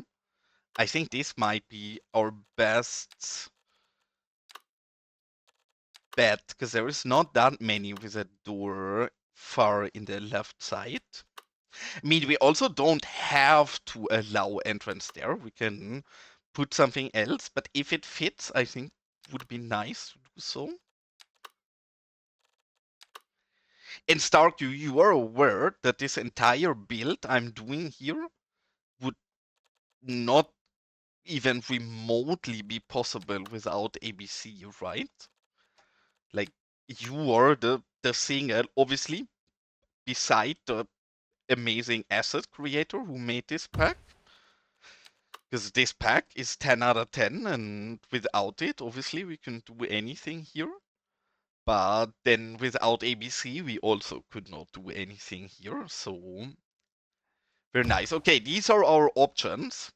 I think this might be our best bet because there is not that many with a door far in the left side. I mean, we also don't have to allow entrance there. We can put something else, but if it fits, I think it would be nice to do so. And Stark, you are aware that this entire build I'm doing here would not even remotely be possible without ABC, right? Like, you are the singer, obviously, beside the amazing asset creator who made this pack. Because this pack is 10 out of 10, and without it, obviously, we can do anything here. But then without ABC, we also could not do anything here. So, very nice. Okay, these are our options.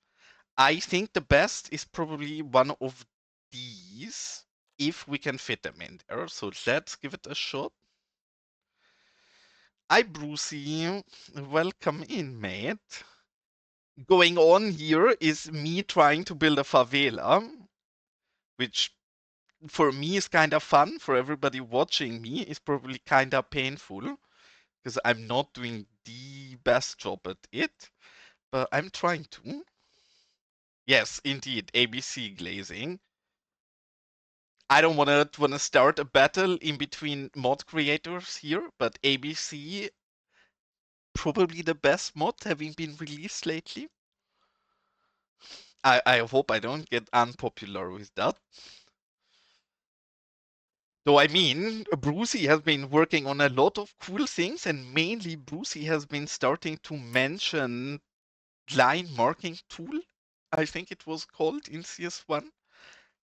I think the best is probably one of these, if we can fit them in there. So let's give it a shot. Hi, Brucey. Welcome in, mate. Going on here is me trying to build a favela, which for me is kind of fun. For everybody watching me is probably kind of painful because I'm not doing the best job at it, but I'm trying to. Yes, indeed, ABC glazing. I don't wanna start a battle in between mod creators here, but ABC probably the best mod having been released lately. I hope I don't get unpopular with that. Though I mean, Brucey has been working on a lot of cool things, and mainly Brucey has been starting to mention line marking tool. I think it was called in CS1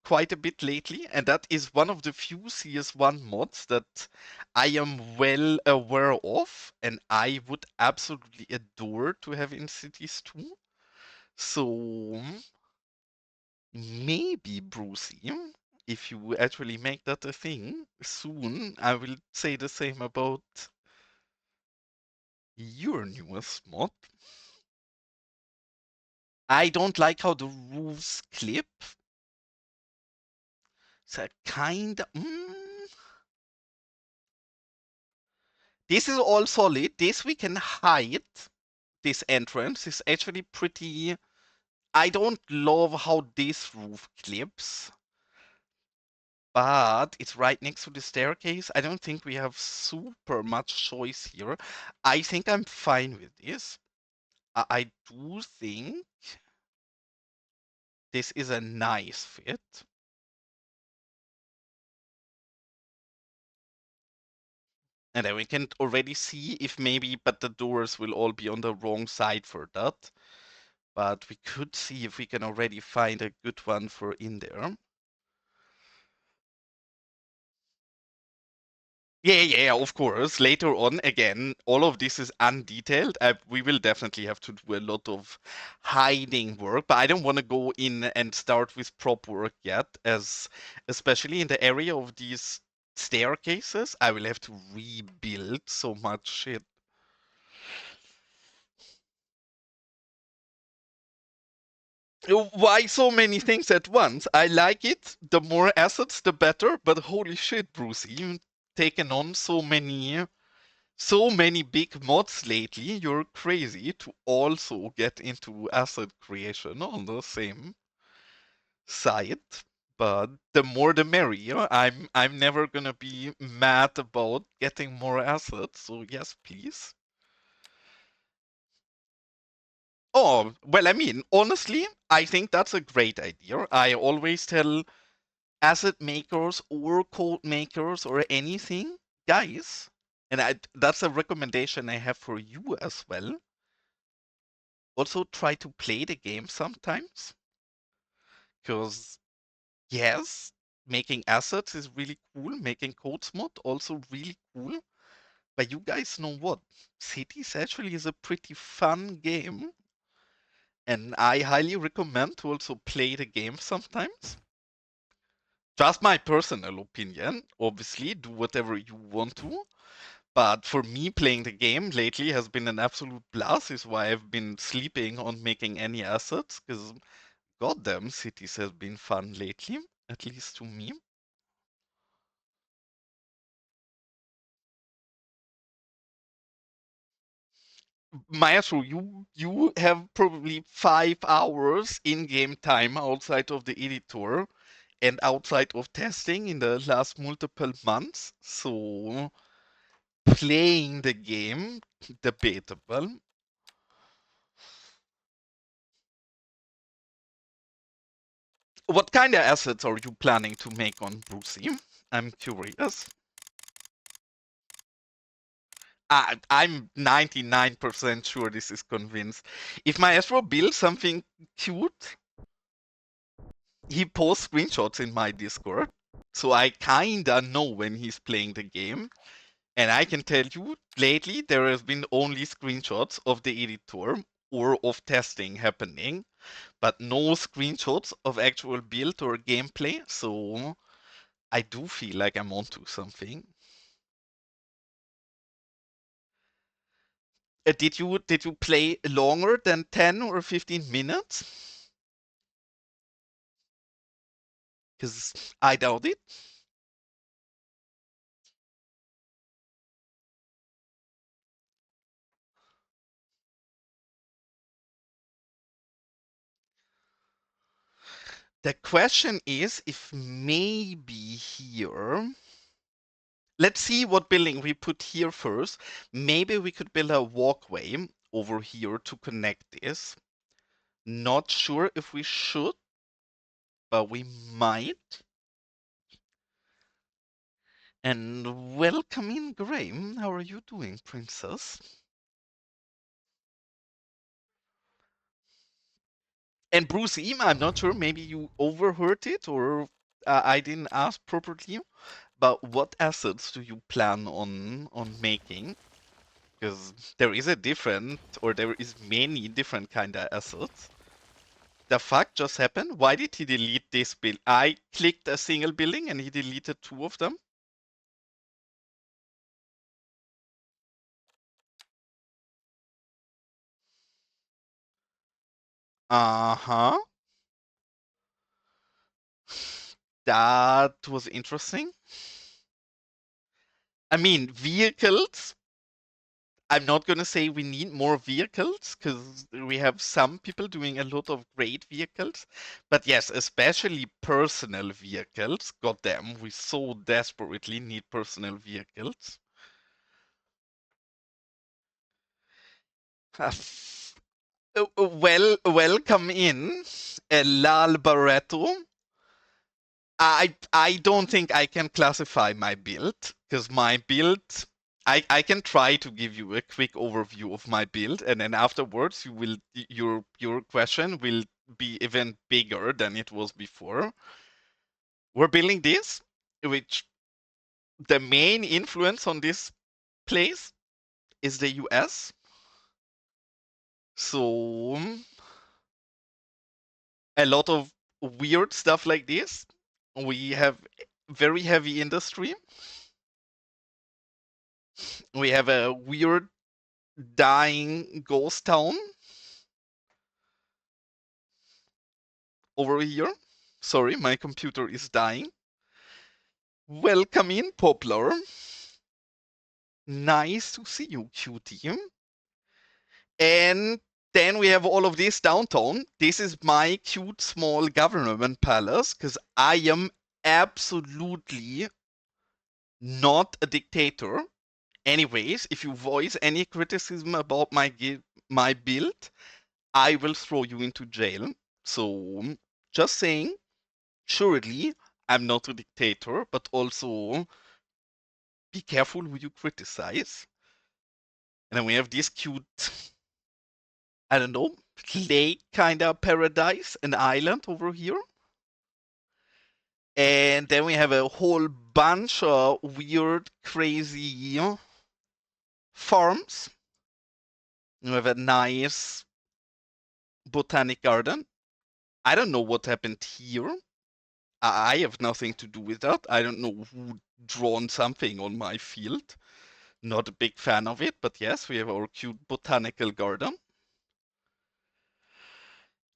quite a bit lately, and that is one of the few CS1 mods that I am well aware of, and I would absolutely adore to have in Cities 2. So maybe, Brucey, if you actually make that a thing soon, I will say the same about your newest mod. I don't like how the roofs clip. So kind of. This is all solid. This we can hide. This entrance is actually pretty. I don't love how this roof clips, but it's right next to the staircase. I don't think we have super much choice here. I think I'm fine with this. I do think this is a nice fit. And then we can already see if maybe, but the doors will all be on the wrong side for that. but we could see if we can already find a good one for in there. Yeah, of course. Later on, again, all of this is undetailed. We will definitely have to do a lot of hiding work, but I don't want to go in and start with prop work yet, as especially in the area of these staircases, I will have to rebuild so much shit. Why so many things at once? I like it. The more assets, the better. But holy shit, Brucey, you've taken on so many big mods lately. You're crazy to also get into asset creation on the same site. But the more the merrier. I'm never gonna be mad about getting more assets. So yes, please. Oh, well, I mean, honestly, I think that's a great idea. I always tell asset makers or code makers or anything, guys, and that's a recommendation I have for you as well. Also, try to play the game sometimes, because yes, making assets is really cool. Making codes mod also really cool. But you guys know what? Cities actually is a pretty fun game, and I highly recommend to also play the game sometimes. Just my personal opinion. Obviously, do whatever you want to. But for me, playing the game lately has been an absolute blast. Is why I've been sleeping on making any assets. Because goddamn, cities has been fun lately, at least to me. Maestro, you have probably 5 hours in-game time outside of the editor and outside of testing in the last multiple months. So playing the game, debatable. What kind of assets are you planning to make on Brucey? I'm curious. I'm 99% sure this is convinced. If Maestro builds something cute, he posts screenshots in my Discord. So I kinda know when he's playing the game. And I can tell you, lately there has been only screenshots of the editor or of testing happening, but no screenshots of actual build or gameplay. So I do feel like I'm onto something. Did you play longer than 10 or 15 minutes? Because I doubt it. The question is if maybe here. Let's see what building we put here first. Maybe we could build a walkway over here to connect this. Not sure if we should, but we might. And welcome in, Graham. How are you doing, princess? And Bruce Eam, I'm not sure, maybe you overheard it or I didn't ask properly, but what assets do you plan on making? Because there is a different, or there is many different kind of assets. The fuck just happened? Why did he delete this build? I clicked a single building and he deleted 2 of them. Uh-huh. That was interesting. I mean, vehicles. I'm not gonna say we need more vehicles because we have some people doing a lot of great vehicles. But yes, especially personal vehicles. Goddamn, we so desperately need personal vehicles. Welcome in, Lal Barreto. I don't think I can classify my build because my build I can try to give you a quick overview of my build, and then afterwards your question will be even bigger than it was before. We're building this, which the main influence on this place is the US. So a lot of weird stuff like this. We have very heavy industry. We have a weird dying ghost town over here. Sorry, my computer is dying. Welcome in, Poplar. Nice to see you, cutie. And then we have all of this downtown. This is my cute small government palace because I am absolutely not a dictator. Anyways, if you voice any criticism about my build, I will throw you into jail. So, just saying, surely I'm not a dictator, but also be careful who you criticize. And then we have this cute, I don't know, lake kind of paradise, an island over here. And then we have a whole bunch of weird, crazy farms. We have a nice botanic garden. I don't know what happened here. I have nothing to do with that. I don't know who drawn something on my field. Not a big fan of it, but yes, we have our cute botanical garden.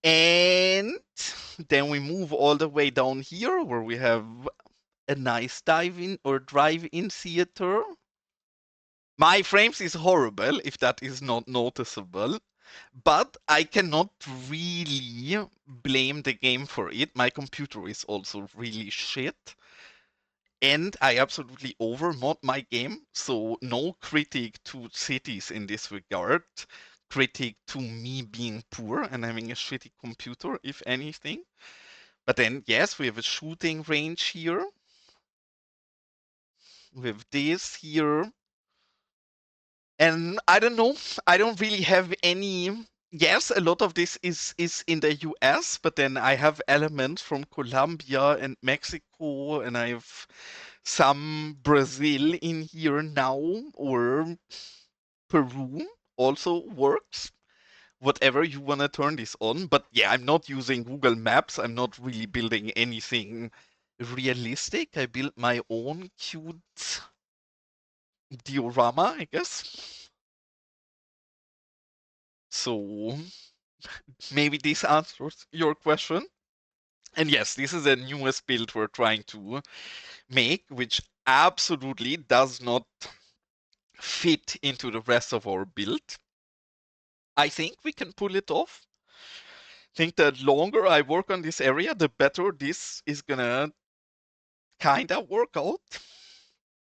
And then we move all the way down here where we have a nice dive-in or drive-in theater. My frames is horrible if that is not noticeable, but I cannot really blame the game for it. My computer is also really shit. And I absolutely overmod my game, so no critique to cities in this regard. Critique to me being poor and having a shitty computer, if anything. But then, yes, we have a shooting range here. We have this here. And I don't know, I don't really have any. Yes, a lot of this is in the US, but then I have elements from Colombia and Mexico, and I have some Brazil in here now, or Peru also works. Whatever you want to turn this on. But yeah, I'm not using Google Maps. I'm not really building anything realistic. I built my own cute diorama, I guess. So maybe this answers your question. And yes, this is the newest build we're trying to make, which absolutely does not fit into the rest of our build. I think we can pull it off. I think the longer I work on this area, the better this is gonna kinda work out.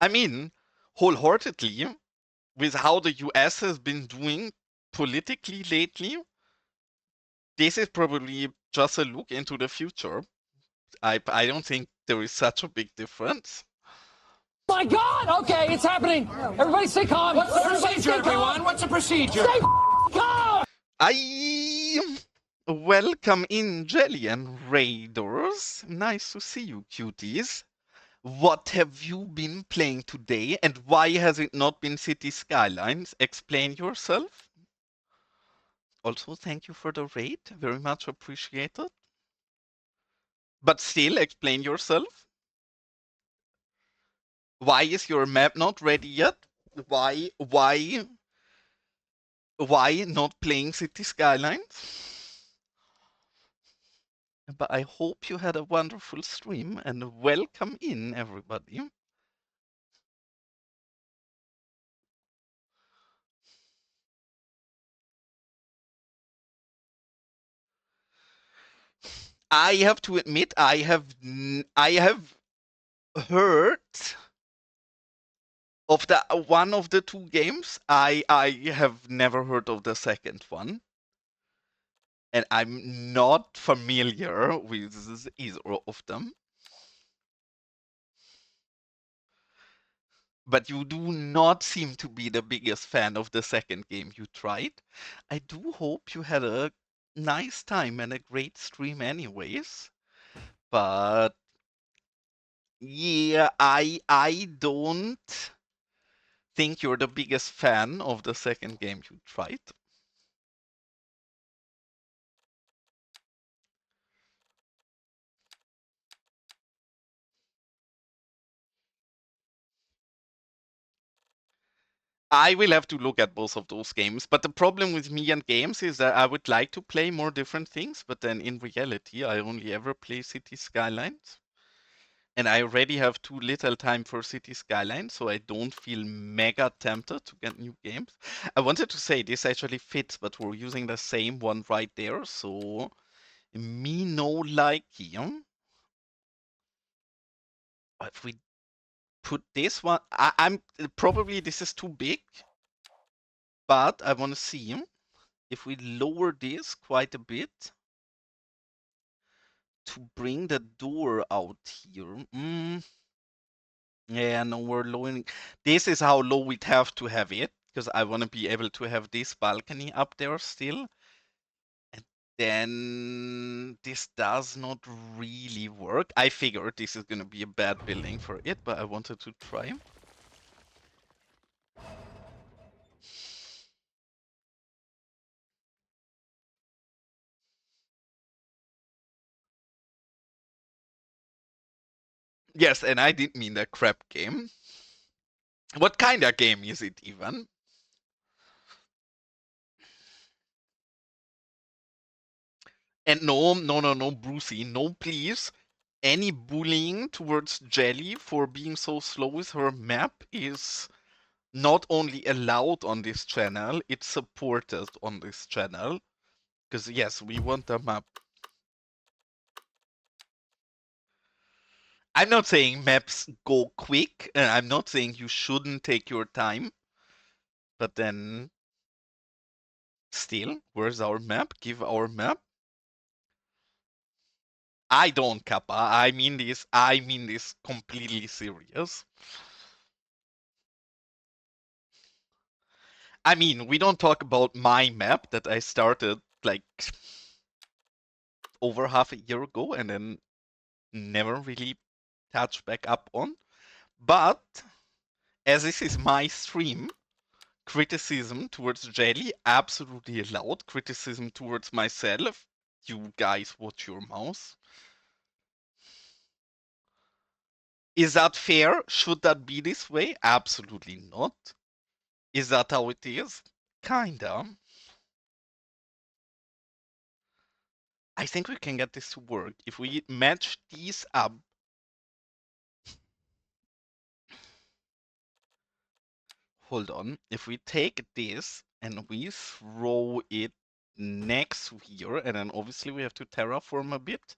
I mean, wholeheartedly, with how the US has been doing politically lately, this is probably just a look into the future. I don't think there is such a big difference. My God! Okay, it's happening. Everybody stay calm. What's the Everybody procedure, stay calm. everyone? What's the procedure? Stay calm. I welcome in Jelly and Raiders. Nice to see you, cuties. What have you been playing today, and why has it not been Cities Skylines? Explain yourself. Also, thank you for the raid. Very much appreciated. But still, explain yourself. Why is your map not ready yet? Why not playing City Skylines? But I hope you had a wonderful stream and welcome in everybody. I have to admit I have heard of the one of the two games. I have never heard of the second one. And I'm not familiar with either of them. But you do not seem to be the biggest fan of the second game you tried. I do hope you had a nice time and a great stream anyways. But yeah, I don't think you're the biggest fan of the second game you tried. I will have to look at both of those games. But the problem with me and games is that I would like to play more different things, but then in reality, I only ever play Cities Skylines. And I already have too little time for Cities Skylines, so I don't feel mega tempted to get new games. I wanted to say this actually fits, but we're using the same one right there, so me no like here. If we put this one, I'm probably this is too big, but I want to see if we lower this quite a bit to bring the door out here. Yeah, no, we're lowering. This is how low we'd have to have it, because I want to be able to have this balcony up there still. And then this does not really work. I figured this is going to be a bad building for it, but I wanted to try. Yes, and I didn't mean a crap game. What kind of game is it even? And no, Brucey, no, please. Any bullying towards Jelly for being so slow with her map is not only allowed on this channel, it's supported on this channel. Because yes, we want the map. I'm not saying maps go quick, and I'm not saying you shouldn't take your time. But then, still, where's our map? Give our map. I don't, Kappa. I mean this completely serious. I mean, we don't talk about my map that I started like over half a year ago and then never really touched back up on. But as this is my stream, criticism towards Jelly absolutely allowed. Criticism towards myself, you guys watch your mouse. Is that fair? Should that be this way? Absolutely not. Is that how it is? Kinda. I think we can get this to work. If we match these up. Hold on. If we take this and we throw it next to here, and then obviously we have to terraform a bit.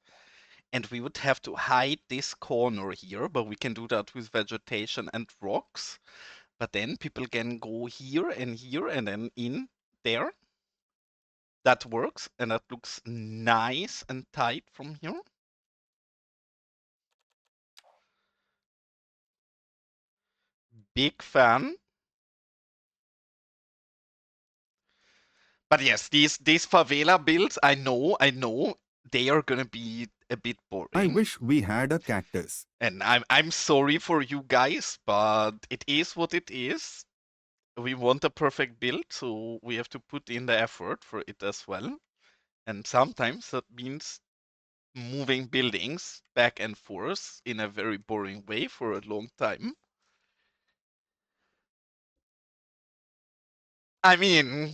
And we would have to hide this corner here, but we can do that with vegetation and rocks. But then people can go here and then in there. That works, and that looks nice and tight from here. Big fan. But yes, these favela builds, I know, they are gonna be a bit boring. I wish we had a cactus. And I'm sorry for you guys, but it is what it is. We want a perfect build, so we have to put in the effort for it as well. And sometimes that means moving buildings back and forth in a very boring way for a long time. I mean,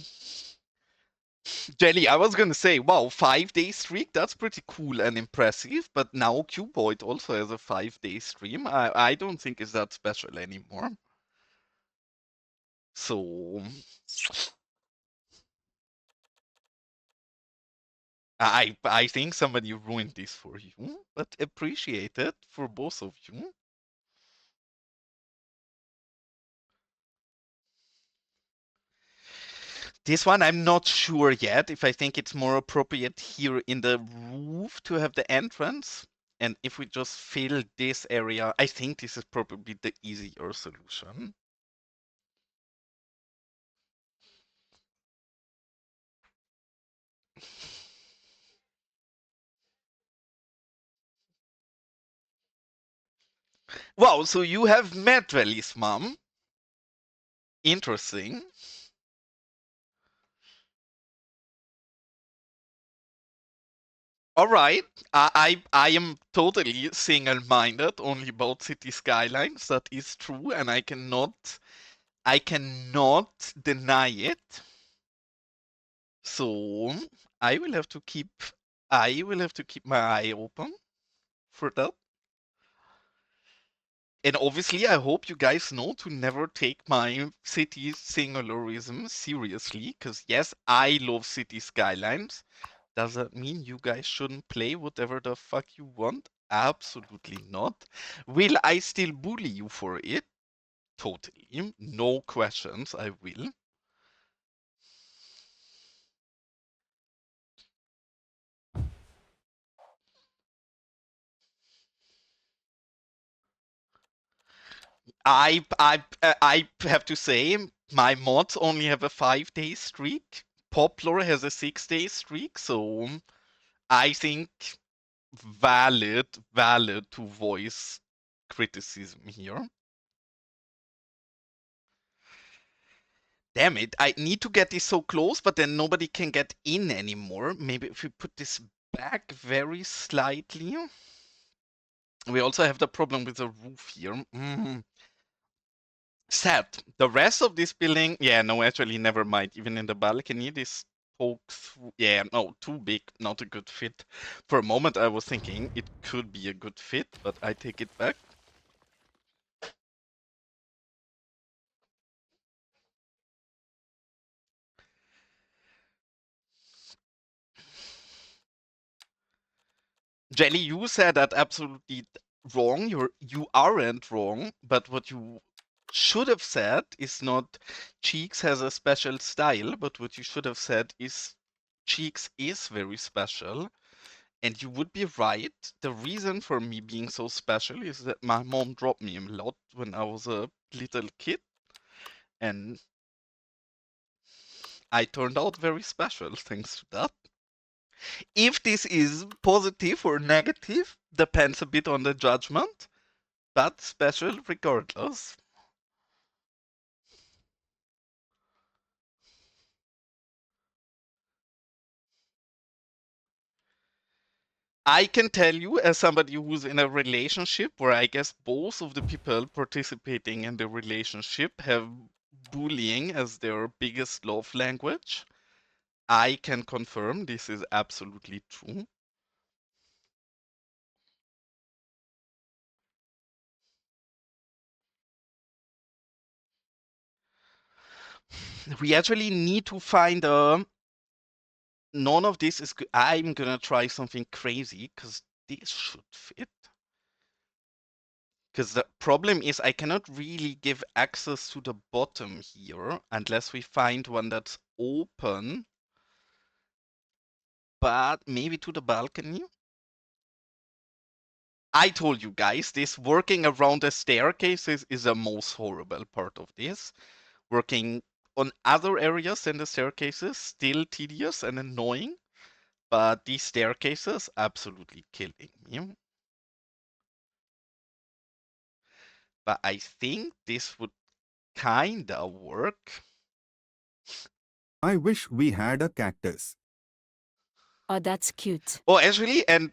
Jelly, I was gonna say, wow, 5 day streak, that's pretty cool and impressive, but now Cuboid also has a 5 day stream. I don't think it's that special anymore. So I think somebody ruined this for you, but appreciate it for both of you. This one I'm not sure yet if I think it's more appropriate here in the roof to have the entrance and if we just fill this area, I think this is probably the easier solution. Wow, so you have met Veli's mom. Interesting. All right, I am totally single-minded only about City Skylines. That is true, and I cannot deny it. So I will have to keep my eye open for that. And obviously, I hope you guys know to never take my city singularism seriously, because yes, I love City Skylines. Does that mean you guys shouldn't play whatever the fuck you want? Absolutely not. Will I still bully you for it? Totally. No questions, I will. I have to say, my mods only have a 5-day streak. Poplar has a 6-day streak, so I think valid to voice criticism here. Damn it, I need to get this so close, but then nobody can get in anymore. Maybe if we put this back very slightly. We also have the problem with the roof here. Sad. The rest of this building, yeah, no, actually, never mind. Even in the balcony, this pokes through. Yeah, no, too big, not a good fit. For a moment, I was thinking it could be a good fit, but I take it back. Jelly, you said that absolutely wrong. You aren't wrong, but what you should have said is not Cheeks has a special style, but what you should have said is Cheeks is very special. And you would be right. The reason for me being so special is that my mom dropped me a lot when I was a little kid, and I turned out very special thanks to that. If this is positive or negative depends a bit on the judgment, but special regardless. I can tell you, as somebody who's in a relationship where I guess both of the people participating in the relationship have bullying as their biggest love language, I can confirm this is absolutely true. We actually need to find a. None of this is. I'm gonna try something crazy because this should fit. Because the problem is I cannot really give access to the bottom here unless we find one that's open. But maybe to the balcony. I told you guys, this working around the staircases is the most horrible part of this. Working on other areas than the staircases, still tedious and annoying. But these staircases, absolutely killing me. But I think this would kinda work. I wish we had a cactus. Oh, that's cute. Oh, actually, and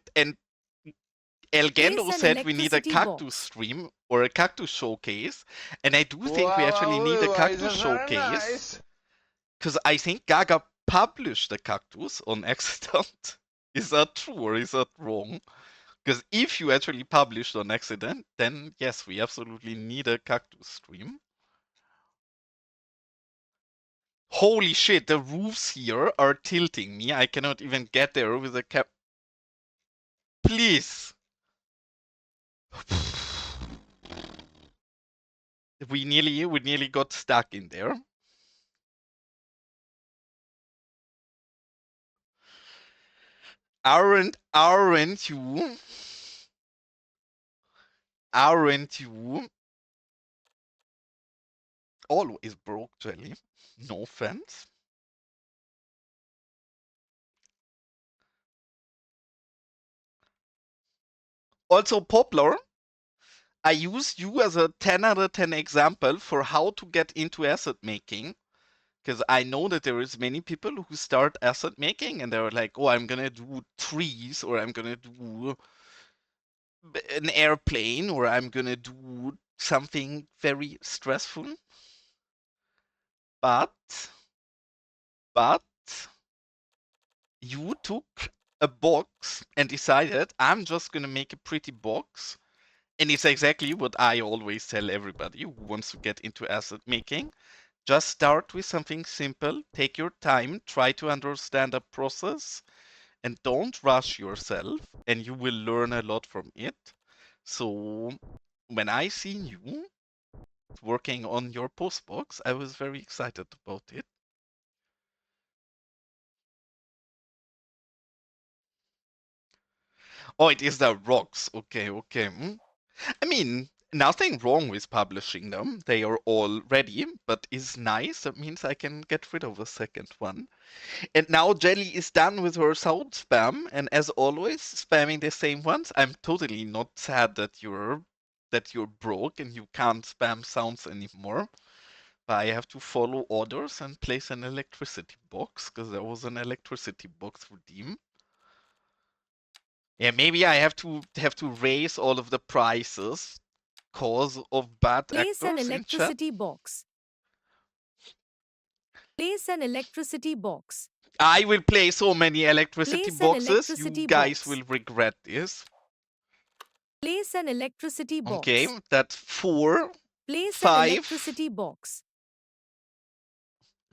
Elgendo Here's an said we need a electricity cactus box. stream or a cactus showcase, and I do think we actually need a cactus showcase because I think Gaga published the cactus on accident. Is that true or is that wrong? Because if you actually published on accident, then yes, we absolutely need a cactus stream. Holy shit, the roofs here are tilting me. I cannot even get there with a cap. Please. We nearly got stuck in there. Aren't you? Aren't you always broke, Jelly? No offense. Also, Poplar, I use you as a 10 out of 10 example for how to get into asset making. Because I know that there is many people who start asset making and they're like, oh, I'm gonna do trees, or I'm gonna do an airplane, or I'm gonna do something very stressful. But you took a box and decided, I'm just gonna make a pretty box. And it's exactly what I always tell everybody who wants to get into asset making. Just start with something simple, take your time, try to understand the process, and don't rush yourself, and you will learn a lot from it. So when I seen you working on your postbox, I was very excited about it. Oh, it is the rocks. Okay, okay. I mean, nothing wrong with publishing them. They are all ready, but is nice. That means I can get rid of a second one. And now Jelly is done with her sound spam, and as always, spamming the same ones. I'm totally not sad that you're broke and you can't spam sounds anymore. But I have to follow orders and place an electricity box, because there was an electricity box redeem. Yeah, maybe I have to raise all of the prices cause of bad Place an actors in chat. electricity box. Place an electricity box. I will play so many electricity Place an boxes. electricity You guys box. will regret this. Place an electricity box. Okay, that's 4, Place an 5. electricity box.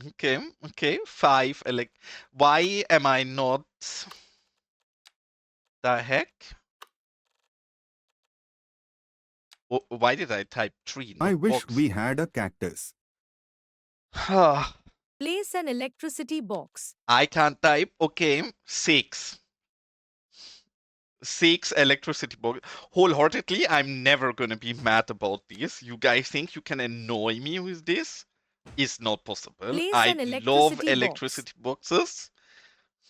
Okay, okay, 5 Why am I not? The heck? Why did I type 3, not I wish box? we had a cactus. Place an electricity box. I can't type. Okay, 6. 6 electricity box. Wholeheartedly, I'm never gonna be mad about this. You guys think you can annoy me with this? It's not possible. Place I an love electricity electricity boxes.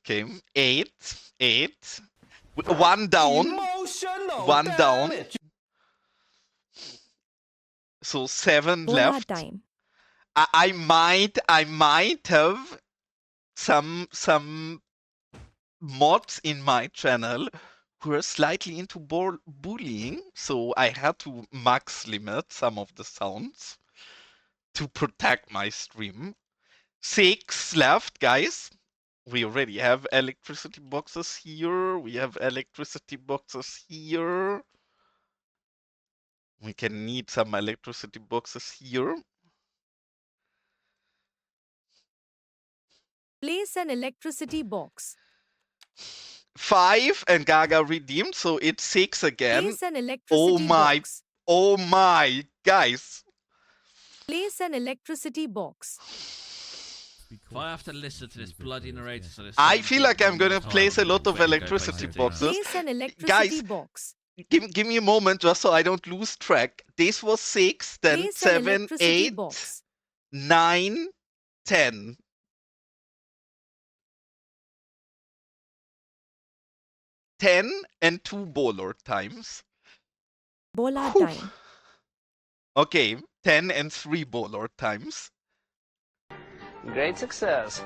Okay, 8, 8. 1 down. Emotional 1 down. damage. So 7 Bola left. time. I might have some mods in my channel who are slightly into bullying, so I had to max limit some of the sounds to protect my stream. 6 left, guys. We already have electricity boxes here. We have electricity boxes here. We can need some electricity boxes here. Place an electricity box. 5 and Gaga redeemed, so it's 6 again. Place an electricity box. Oh my, guys. Place an electricity box. If I have to listen to this bloody narrator for this, I feel like I'm gonna place a lot of electricity boxes. Place an electricity Guys, box. give me a moment just so I don't lose track. This was 6, then Place an 7, electricity 8, box. 9, 10. And 2 bowler times. Bola Whew. time. Okay, 10 and 3 bowler times. Great success.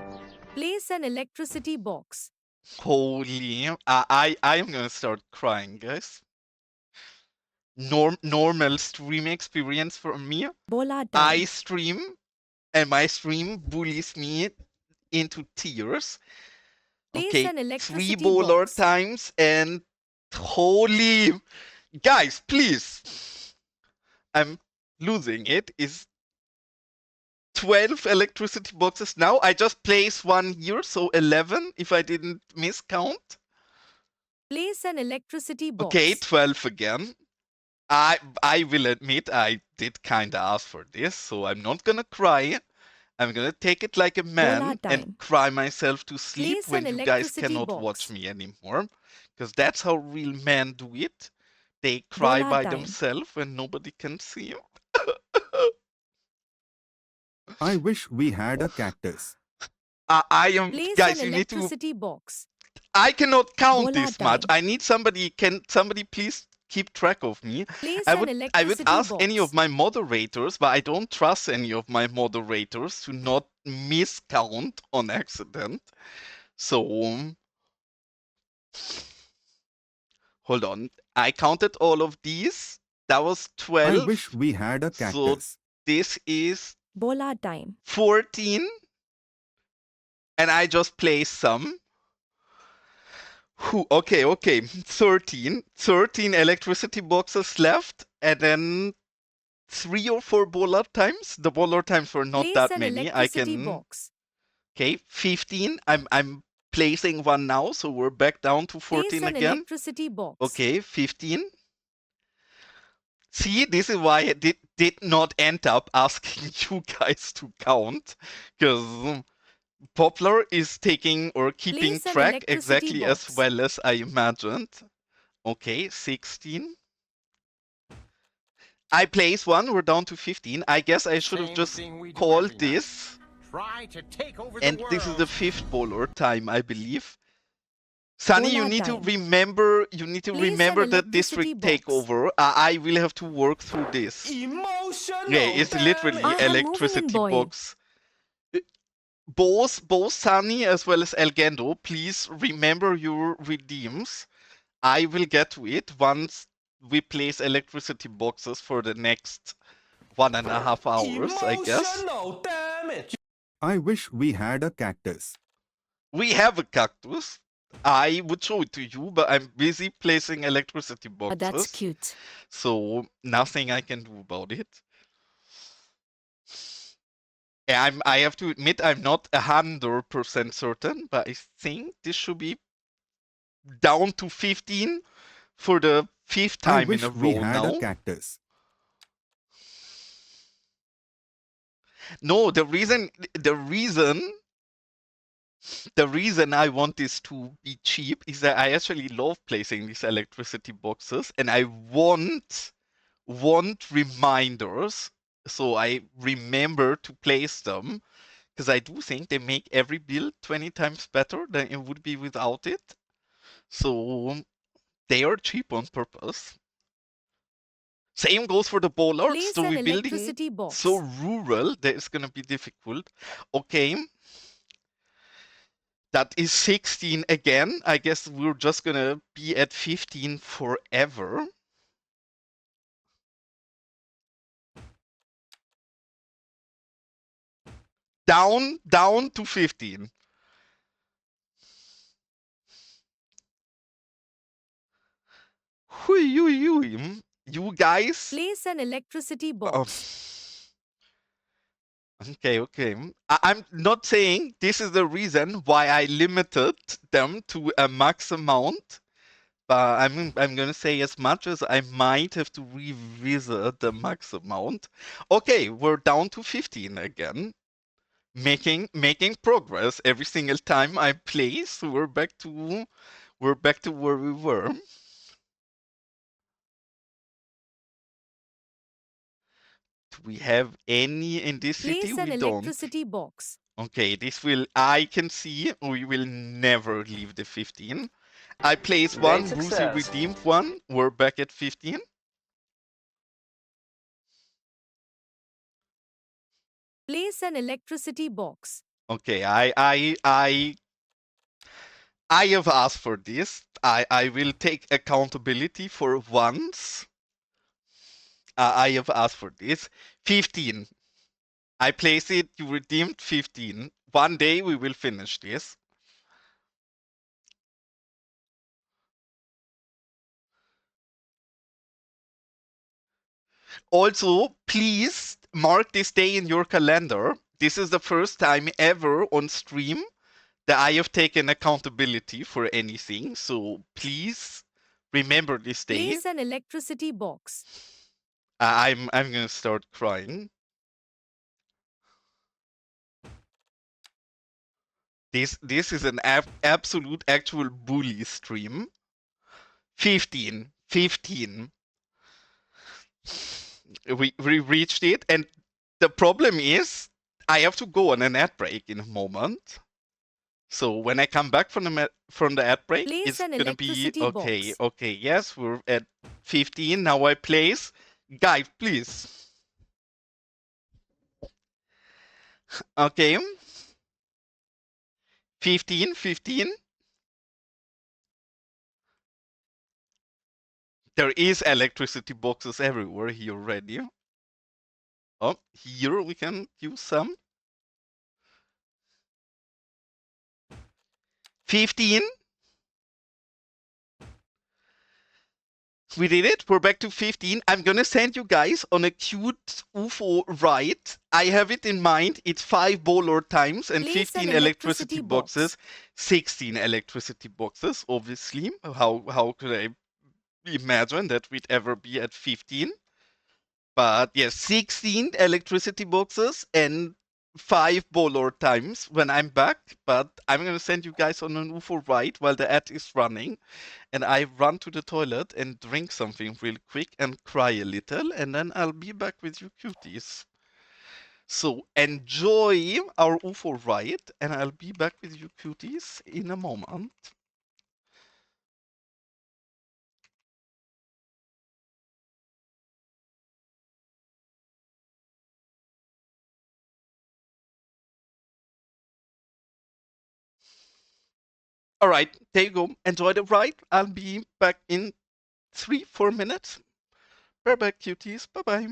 Place an electricity box. Holy, I'm gonna start crying, guys. Normal stream experience for me. Bola I time. stream, and my stream bullies me into tears. Place Okay, an 3 electricity bowler box. times, and holy, guys, please. I'm losing it. Is 12 electricity boxes now. I just placed one here, so 11 if I didn't miscount. Place an electricity box. Okay, 12 again. I will admit I did kinda ask for this, so I'm not gonna cry. I'm gonna take it like a man and time. cry myself to sleep Place when an you guys electricity cannot box. watch me anymore. Because that's how real men do it. they cry Bola by time. themselves when nobody can see them. I wish we had a cactus. I am, Place guys, an you need to, electricity box. I cannot count Bola this much. time. I need somebody, can somebody please keep track of me? Place I an would electricity ask any of box. my moderators, but I don't trust any of my moderators to not miscount on accident. So, hold on. I counted all of these. That was I 12. wish we had a So cactus. this is Bola time. 14. And I just placed some. Okay, okay. 13. 13 electricity boxes left. And then 3 or 4 bollard times. The bollard times were not Place that an many. I electricity can. box. Okay, 15. I'm placing one now, so we're back down to Place 14 an again. electricity box. Okay, 15. See, this is why I did not end up asking you guys to count, because Poplar is taking or keeping Place an track electricity exactly as box. well as I imagined. Okay, 16. I place one, we're down to 15. I guess I should have Same just thing we do called every night. this. Try to take over the And this is the world. 5th bowler time, I believe. Sunny, you Bola need to time. remember Place an the electricity district box. takeover. I will have to work through this. Emotional. Yeah, it's literally I am moving in, electricity boy. box. Both Sunny as well as Elgendo, please remember your redeems. I will get to it once we place electricity boxes for the next 1.5 hours, I guess. Damage. I wish we had a cactus. We have a cactus. I would show it to you, but I'm busy placing electricity boxes. That's cute. So nothing I can do about it. I have to admit I'm not 100% certain, but I think this should be down to 15 for the 5th I time in a wish we row had a now. cactus. No, the reason I want this to be cheap is that I actually love placing these electricity boxes, and I want reminders so I remember to place them, because I do think they make every build 20 times better than it would be without it. So they are cheap on purpose. Same goes for the bollards. Place So an we're building electricity box. so rural that it's gonna be difficult. Okay. That is 16 again. I guess we're just gonna be at 15 forever. Down to 15. You guys. Place an electricity box. Okay. I'm not saying this is the reason why I limited them to a max amount, but I'm gonna say as much as I might have to revisit the max amount. Okay, we're down to 15 again. Making progress every single time I place. We're back to where we were. Do we have any in this city? Place an We don't. electricity box. Okay, this will, I can see we will never leave the 15. I placed one, Brucey redeemed one, we're back at 15. Place an electricity box. Okay, I have asked for this. I will take accountability for once. I have asked for this. 15. I place it, you redeemed 15. One day we will finish this. Also, please mark this day in your calendar. This is the first time ever on stream that I have taken accountability for anything. So please remember this day. Place an electricity box. I'm gonna start crying. This is an absolute actual bully stream. 15. 15. We reached it, and the problem is I have to go on an ad break in a moment. So when I come back from the ad break, Place it's an gonna be electricity okay. box. Okay, yes, we're at 15. Now I place. Guys, please. Okay. 15, 15. There is electricity boxes everywhere here already. Oh, here we can use some. 15. We did it. We're back to 15. I'm gonna send you guys on a cute UFO ride. I have it in mind. It's 5 bowler times and Place an 15 electricity electricity box. boxes. 16 electricity boxes, obviously. How could I imagine that we'd ever be at 15? But yes, 16 electricity boxes and 5 bowler times when I'm back. But I'm gonna send you guys on an UFO ride while the ad is running. And I run to the toilet and drink something real quick and cry a little, and then I'll be back with you cuties. So enjoy our UFO ride, and I'll be back with you cuties in a moment. All right, there you go. Enjoy the ride. I'll be back in 3-4 minutes. Bye bye, cuties. Bye bye.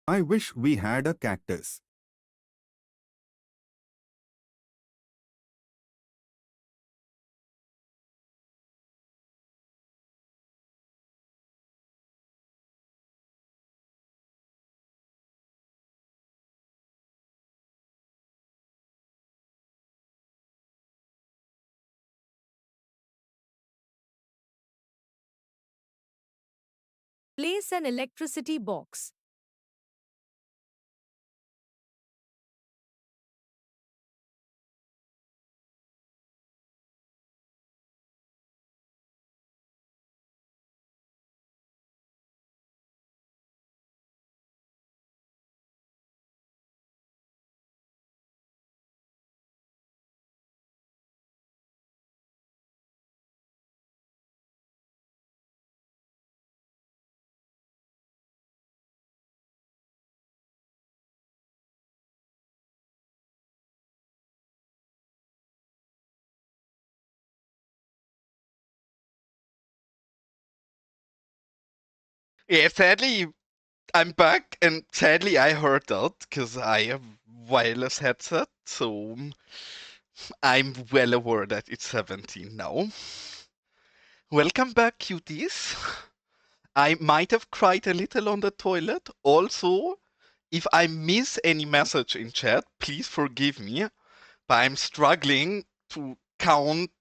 I wish we had a cactus. Place an electricity box. Yeah, sadly, I'm back, and sadly I heard that because I have wireless headset, so I'm well aware that it's 17 now. Welcome back, cuties. I might have cried a little on the toilet. Also, if I miss any message in chat, please forgive me, but I'm struggling to count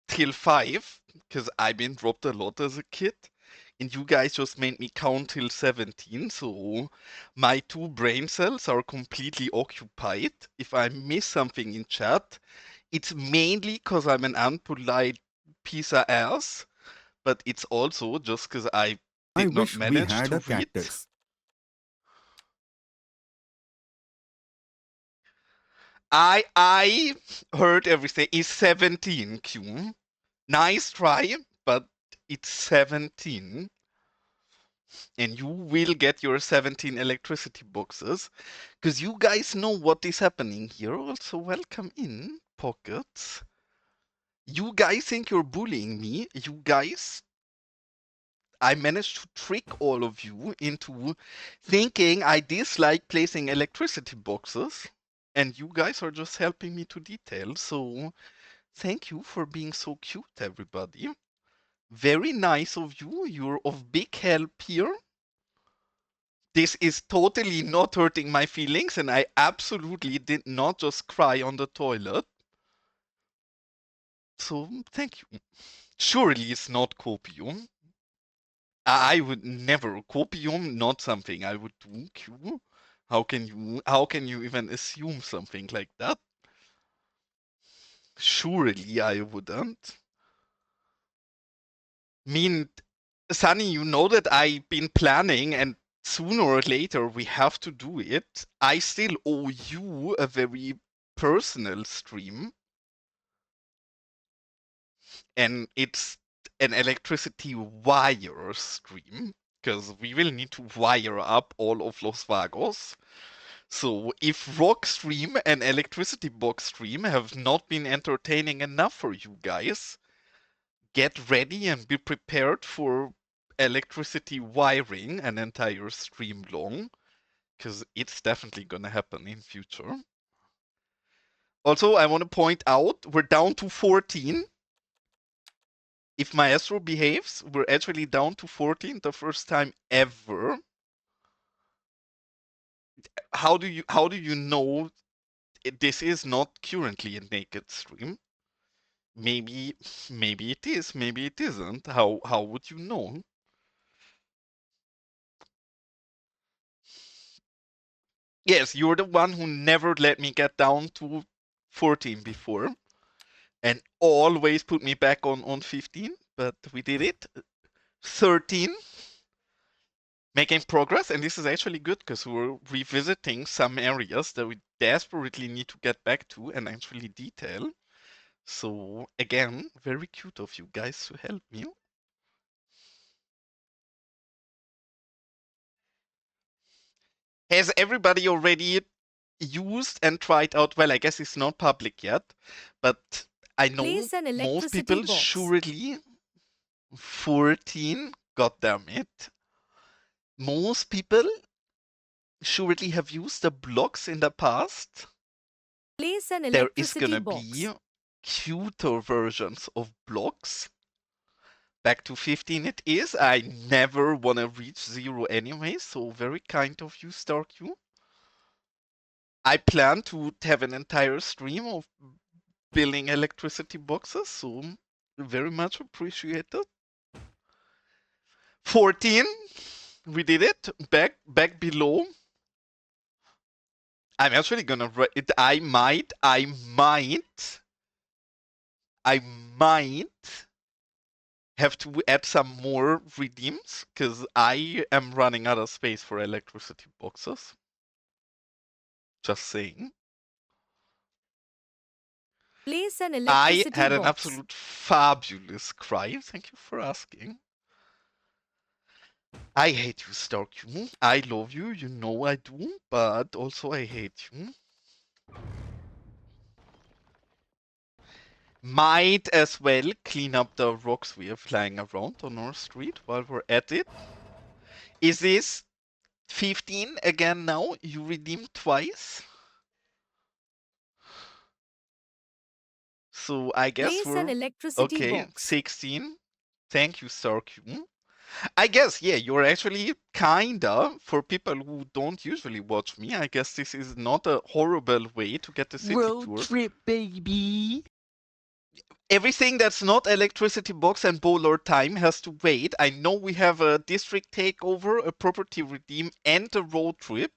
till 5 because I've been dropped a lot as a kid. And you guys just made me count till 17, so my 2 brain cells are completely occupied. If I miss something in chat, it's mainly because I'm an unpolite piece of ass, but it's also just because I I did not wish we manage had to a read. cactus. I heard everything. It's 17, Q. Nice try, but it's 17. And you will get your 17 electricity boxes, because you guys know what is happening here. Also, welcome in, Pockets. You guys think you're bullying me. You guys, I managed to trick all of you into thinking I dislike placing electricity boxes, and you guys are just helping me to detail. So, thank you for being so cute, everybody. Very nice of you. You're of big help here. This is totally not hurting my feelings, and I absolutely did not just cry on the toilet. So, thank you. Surely it's not copium. I would never copium, not something I would do. Q. How can you even assume something like that? Surely I wouldn't. Mean, Sunny, you know that I've been planning, and sooner or later we have to do it. I still owe you a very personal stream, and it's an electricity wire stream, because we will need to wire up all of Los Vagos. So if Rock Stream and Electricity Box Stream have not been entertaining enough for you guys, get ready and be prepared for electricity wiring an entire stream long, because it's definitely gonna happen in future. Also, I want to point out we're down to 14. If Maestro behaves, we're actually down to 14, the first time ever. How do you know this is not currently a naked stream? Maybe it is, maybe it isn't. How would you know? Yes, you're the one who never let me get down to 14 before, and always put me back on 15, but we did it. 13. Making progress, and this is actually good because we're revisiting some areas that we desperately need to get back to and actually detail. So again, very cute of you guys to help me. Has everybody already used and tried out? Well, I guess it's not public yet, but I know Place an most electricity people box. surely 14. God damn it. Most people surely have used the blocks in the past. Place an There is electricity gonna box. be cuter versions of blocks. Back to 15 it is. I never wanna reach 0 anyway, so very kind of you, StarQ. I plan to have an entire stream of building electricity boxes, so very much appreciated. 14, we did it. Back below. I'm actually gonna write it. I might have to add some more redeems, because I am running out of space for electricity boxes. Just saying. Place an I electricity had an box. absolute fabulous cry. Thank you for asking. I hate you, StarQ. I love you, you know I do, but also I hate you. Might as well clean up the rocks we are flying around on our street while we're at it. Is this 15 again now. You redeemed twice. So I guess Place an we're electricity okay. box. 16. Thank you, StarQ. I guess, yeah, you're actually kinda, for people who don't usually watch me, I guess this is not a horrible way to get the city tour. trip, baby. Everything that's not electricity box and bowler time has to wait. I know we have a district takeover, a property redeem, and a road trip,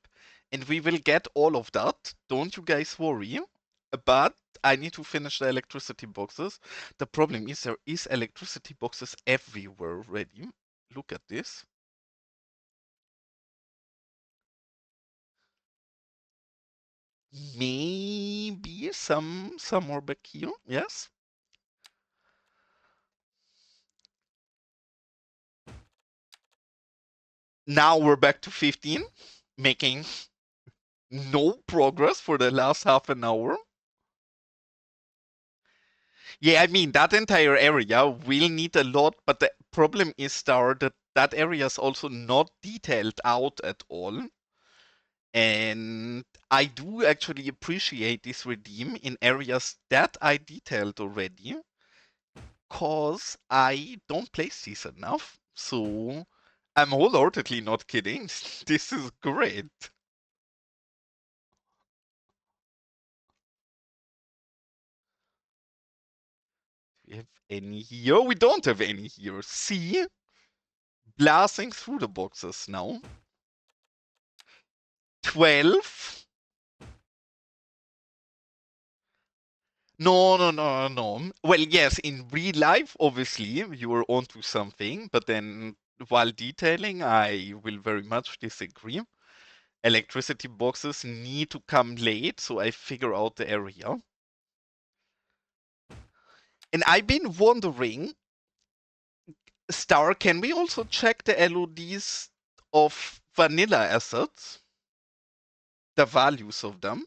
and we will get all of that. Don't you guys worry. But I need to finish the electricity boxes. The problem is there is electricity boxes everywhere already. Look at this. Maybe some more back here. Yes. Now we're back to 15, making no progress for the last half an hour. Yeah, I mean, that entire area will need a lot, but the problem is, Star, that that area is also not detailed out at all. And I do actually appreciate this redeem in areas that I detailed already, because I don't place these enough. So I'm wholeheartedly not kidding. This is great. Do we have any here? We don't have any here. See? Blasting through the boxes now. 12. No. Well, yes, in real life, obviously, you are onto something, but then while detailing, I will very much disagree. Electricity boxes need to come late, so I figure out the area. And I've been wondering, Star, can we also check the LODs of vanilla assets? The values of them?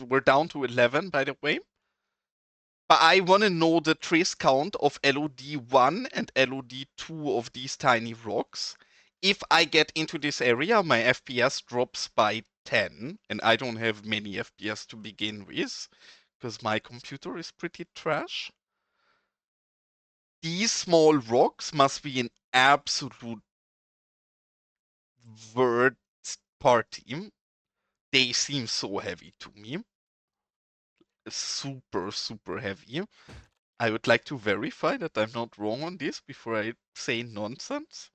We're down to 11, by the way. But I want to know the trace count of LOD1 and LOD2 of these tiny rocks. If I get into this area, my FPS drops by 10, and I don't have many FPS to begin with, because my computer is pretty trash. These small rocks must be an absolute worst party. They seem so heavy to me. Super heavy. I would like to verify that I'm not wrong on this before I say nonsense,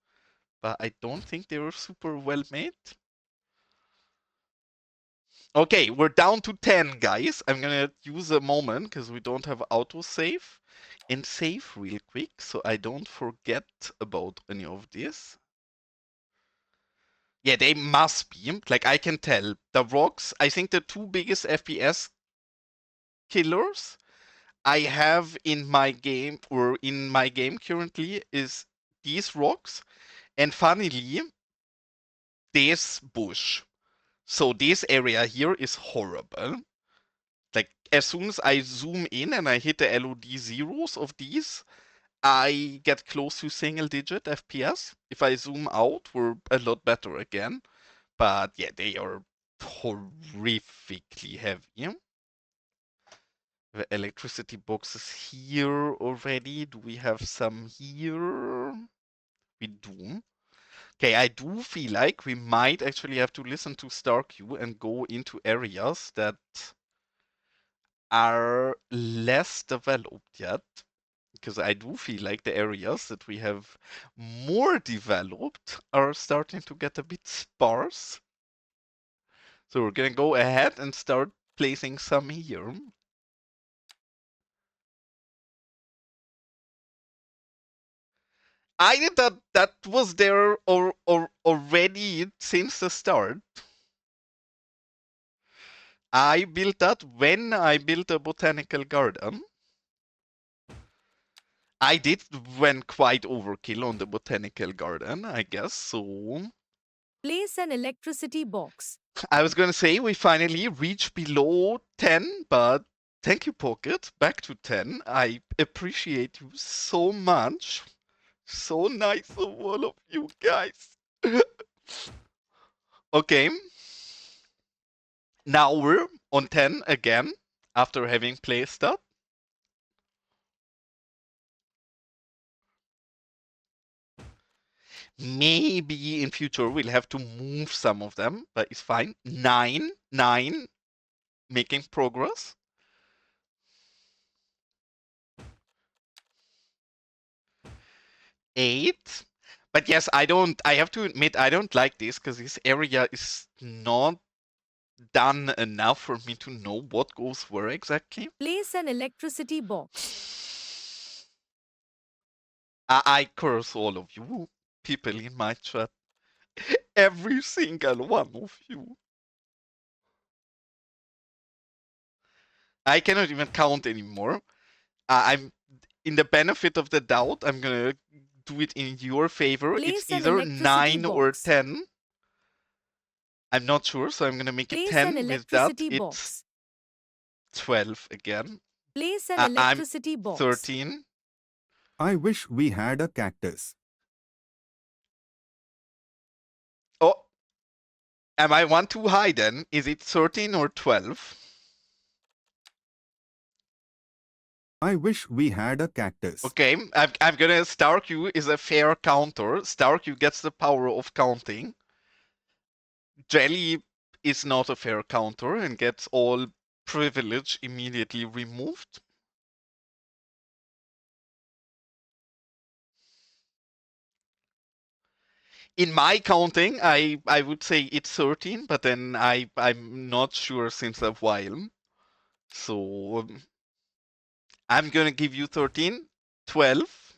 but I don't think they were super well made. Okay, we're down to 10, guys. I'm gonna use a moment because we don't have autosave and save real quick so I don't forget about any of this. Yeah, they must be. Like, I can tell. The rocks, I think the two biggest FPS killers I have in my game, or in my game currently, is these rocks, and funnily, this bush. So this area here is horrible. Like, as soon as I zoom in and I hit the LOD zeros of these, I get close to single digit FPS. If I zoom out, we're a lot better again. But yeah, they are horrifically heavy. The electricity boxes here already. Do we have some here? We do. Okay, I do feel like we might actually have to listen to StarQ and go into areas that are less developed yet. Because I do feel like the areas that we have more developed are starting to get a bit sparse. So we're gonna go ahead and start placing some here. I did that was there already since the start. I built that when I built a botanical garden. I did went quite overkill on the botanical garden, I guess, so... Place an electricity box. I was gonna say we finally reached below 10, but thank you, Pocket. Back to 10. I appreciate you so much. So nice of all of you guys. Okay. Now we're on 10 again after having placed that. Maybe in future we'll have to move some of them, but it's fine. 9, 9, making progress. 8. But yes, I have to admit, I don't like this because this area is not done enough for me to know what goes where exactly. Place an electricity box. I curse all of you, people in my chat. Every single one of you. I cannot even count anymore. I'm in the benefit of the doubt, I'm gonna do it in your favor. It's Place an either electricity 9 or box. 10. I'm not sure, so I'm gonna make it Place an 10. With that, electricity it's box. 12 again. Place an I'm electricity box. 13. I wish we had a cactus. Oh, am I one too high then? Is it 13 or 12? I wish we had a cactus. Okay, I'm gonna Starq is a fair counter. Starq gets the power of counting. Jelly is not a fair counter and gets all privilege immediately removed. In my counting, I would say it's 13, but then I'm not sure since a while. So I'm gonna give you 13, 12,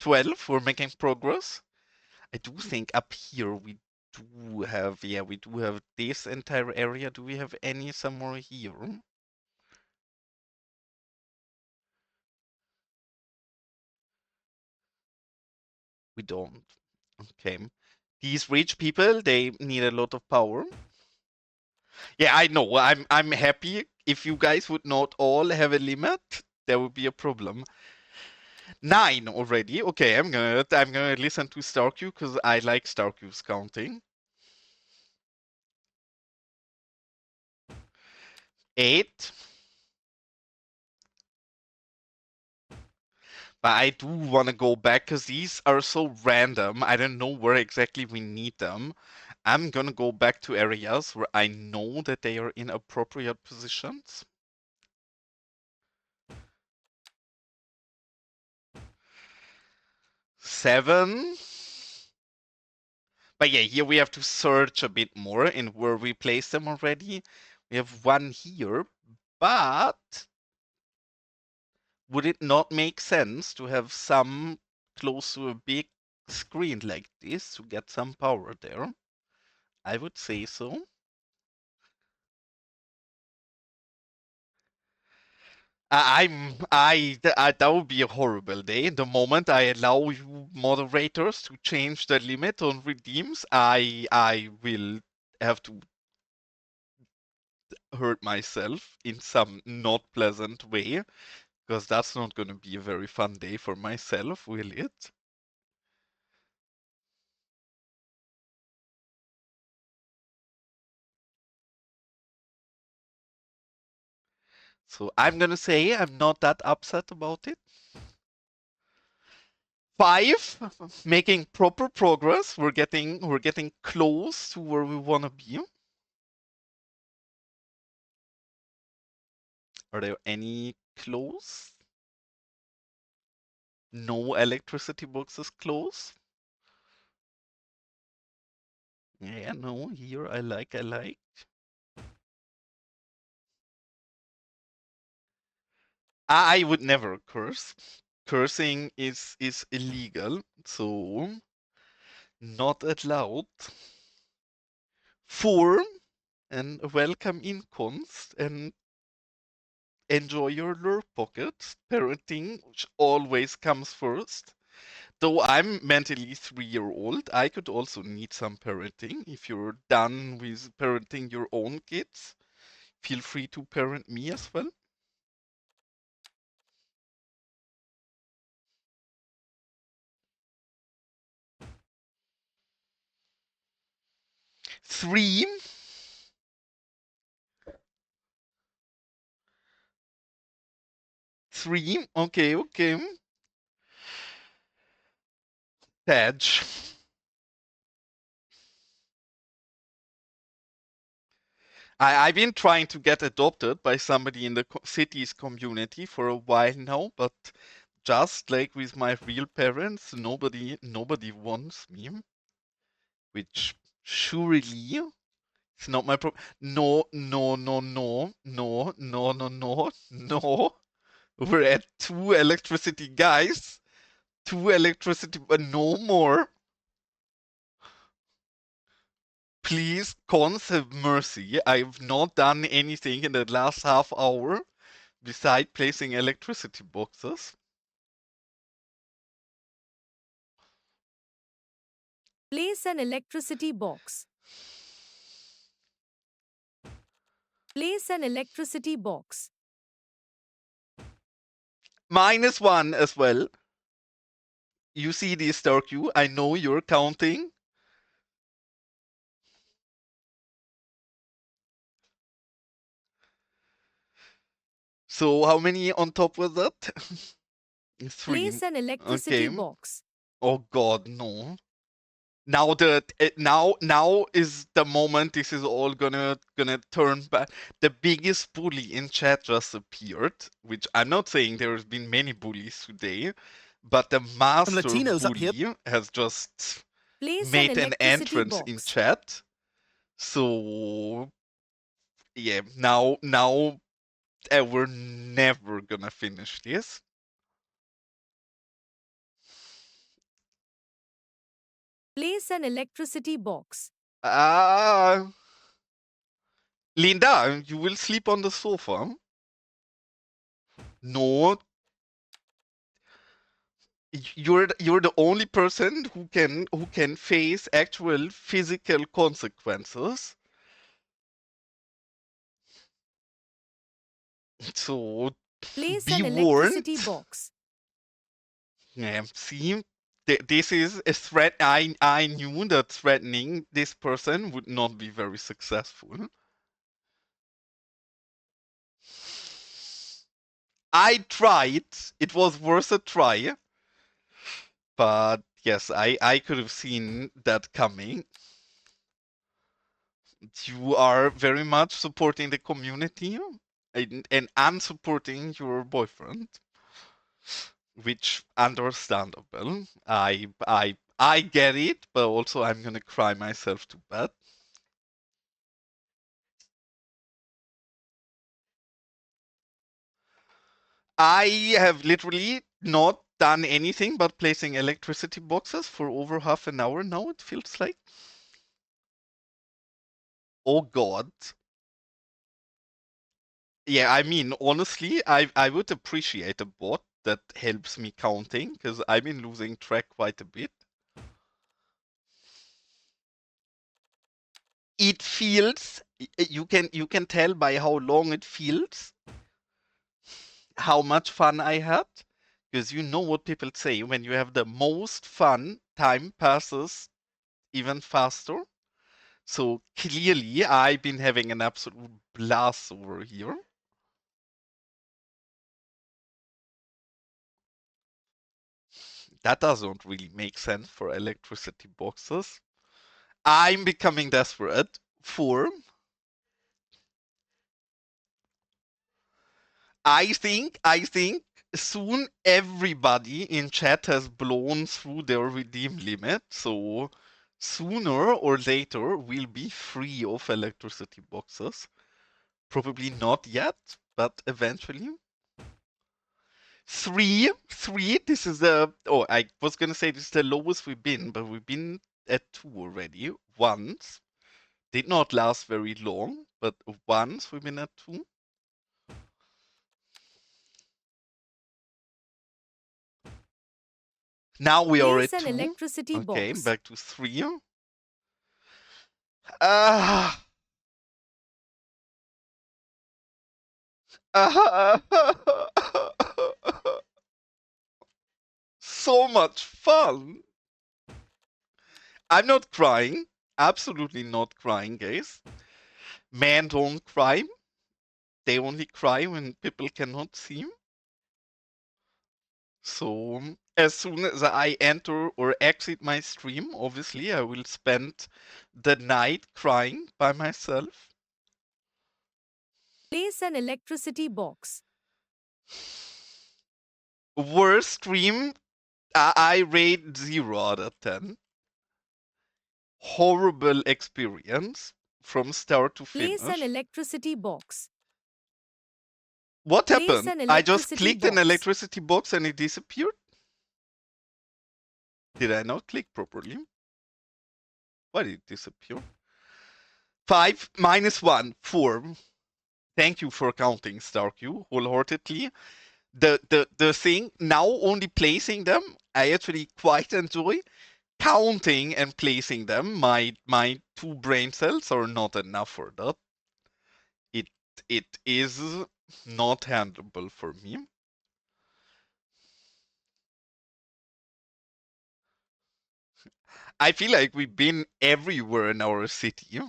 12. We're making progress. I do think up here we do have this entire area. Do we have any somewhere here? We don't. Okay. These rich people, they need a lot of power. Yeah, I know. I'm happy. If you guys would not all have a limit, there would be a problem. 9 already. Okay, I'm gonna listen to Starq because I like Starq's counting. 8. But I do want to go back because these are so random. I don't know where exactly we need them. I'm gonna go back to areas where I know that they are in appropriate positions. 7. But yeah, here we have to search a bit more in where we place them already. We have one here, but would it not make sense to have some close to a big screen like this to get some power there? I would say so. That would be a horrible day. The moment I allow you moderators to change the limit on redeems, I will have to hurt myself in some not pleasant way, because that's not going to be a very fun day for myself, will it? So I'm going to say I'm not that upset about it. 5, making proper progress. We're getting close to where we want to be. Are there any close? No electricity boxes close. Yeah, no, here I like. I would never curse. Cursing is illegal, so not allowed. 4, and welcome in Kunst, and enjoy your lure pockets. Parenting, which always comes first. Though I'm mentally 3-year-old, I could also need some parenting. If you're done with parenting your own kids, feel free to parent me as well. 3. Three. Okay, okay. Taj. I've been trying to get adopted by somebody in the cities community for a while now, but just like with my real parents, nobody wants me. Which surely it's not my problem. No, no, no, no, no, no, no, no, no. We're at 2 electricity, guys. 2 electricity, but no more. Please, cons, have mercy. I've not done anything in the last half hour besides placing electricity boxes. Place an electricity box. Place an electricity box. -1 as well. You see the star queue. I know you're counting. So how many on top was that? 3. Place an electricity Okay. box. Oh God, no. Now is the moment this is all gonna turn back. The biggest bully in chat just appeared, which I'm not saying there's been many bullies today, but the master Latinos up here. bully has just Place an made an electricity entrance in box. chat. So yeah, now we're never gonna finish this. Place an electricity box. Linda, you will sleep on the sofa. No, you're the only person who can face actual physical consequences. So Place be an warned. electricity box. Yeah, see, this is a threat. I knew that threatening this person would not be very successful. I tried. It was worth a try. But yes, I could have seen that coming. You are very much supporting the community and unsupporting your boyfriend, which understandable. I get it, but also I'm gonna cry myself to bed. I have literally not done anything but placing electricity boxes for over half an hour now, it feels like. Oh God. Yeah, I mean, honestly, I would appreciate a bot that helps me counting, because I've been losing track quite a bit. It feels, you can tell by how long it feels how much fun I had, because you know what people say, when you have the most fun, time passes even faster. So clearly, I've been having an absolute blast over here. That doesn't really make sense for electricity boxes. I'm becoming desperate for. I think soon everybody in chat has blown through their redeem limit, so sooner or later we'll be free of electricity boxes. Probably not yet, but eventually. Three. This is the. Oh, I was gonna say this is the lowest we've been, but we've been at 2 already. Once. Did not last very long, but once we've been at 2. Now we are Place at an 2. electricity Okay, box. back to 3. Ah. So much fun. I'm not crying. absolutely not crying, guys. Men don't cry. They only cry when people cannot see. So as soon as I enter or exit my stream, obviously I will spend the night crying by myself. Place an electricity box. Worst stream, I rate 0 out of 10. Horrible experience from start to Place an finish. electricity box. What Place happened? an I just electricity clicked an box. electricity box and it disappeared? Did I not click properly? Why did it disappear? 5 minus 1, 4. Thank you for counting, StarQ, wholeheartedly. The thing, now only placing them, I actually quite enjoy. Counting and placing them, my 2 brain cells are not enough for that. It is not handleable for me. I feel like we've been everywhere in our city.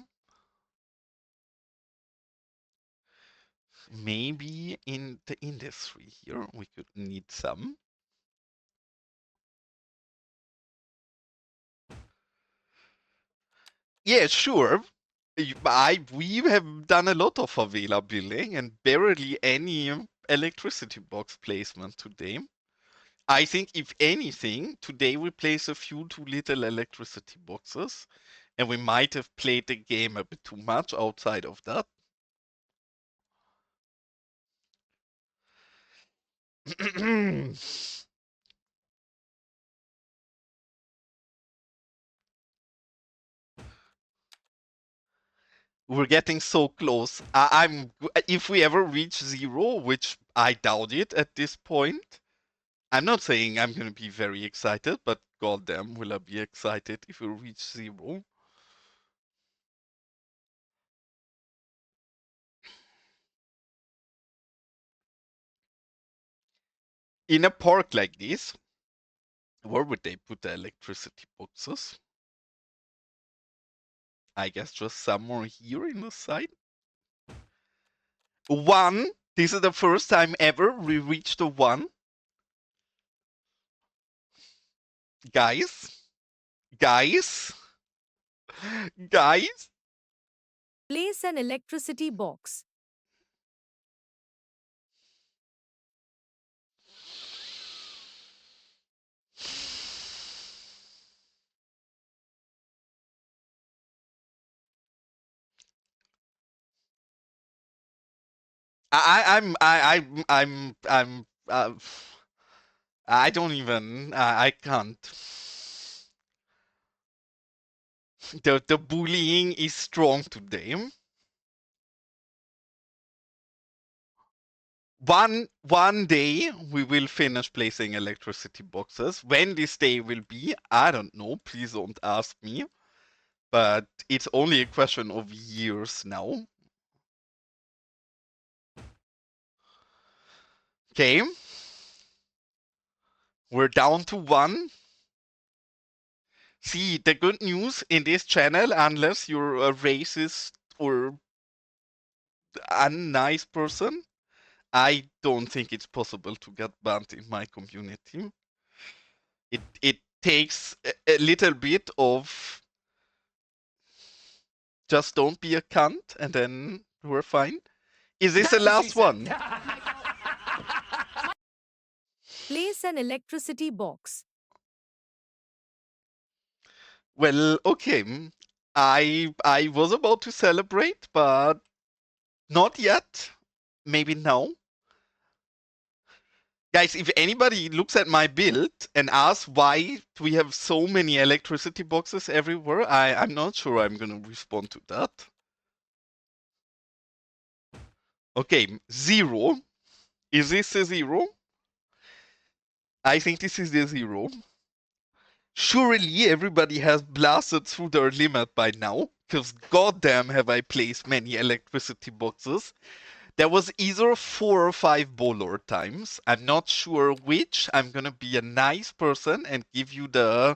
Maybe in the industry here, we could need some. Yeah, sure. We have done a lot of favela building and barely any electricity box placement today. I think if anything, today we place a few too little electricity boxes, and we might have played the game a bit too much outside of that. We're getting so close. If we ever reach 0, which I doubt it at this point, I'm not saying I'm going to be very excited, but goddamn, will I be excited if we reach 0. In a park like this, where would they put the electricity boxes? I guess just somewhere here in the side. 1. This is the first time ever we reached a 1. Guys. Guys. Guys. Place an electricity box. I don't even, I can't. The bullying is strong today. One day we will finish placing electricity boxes. When this day will be, I don't know. Please don't ask me. But it's only a question of years now. Okay. We're down to 1. See, the good news in this channel, unless you're a racist or unnice person, I don't think it's possible to get banned in my community. It takes a little bit of just don't be a cunt and then we're fine. Is this the last one? Place an electricity box. Well, okay. I was about to celebrate, but not yet. Maybe now. Guys, if anybody looks at my build and asks why we have so many electricity boxes everywhere, I'm not sure I'm gonna respond to that. Okay, 0. Is this a 0? I think this is the 0. Surely everybody has blasted through their limit by now, because goddamn have I placed many electricity boxes. There was either 4 or 5 bowler times. I'm not sure which. I'm gonna be a nice person and give you the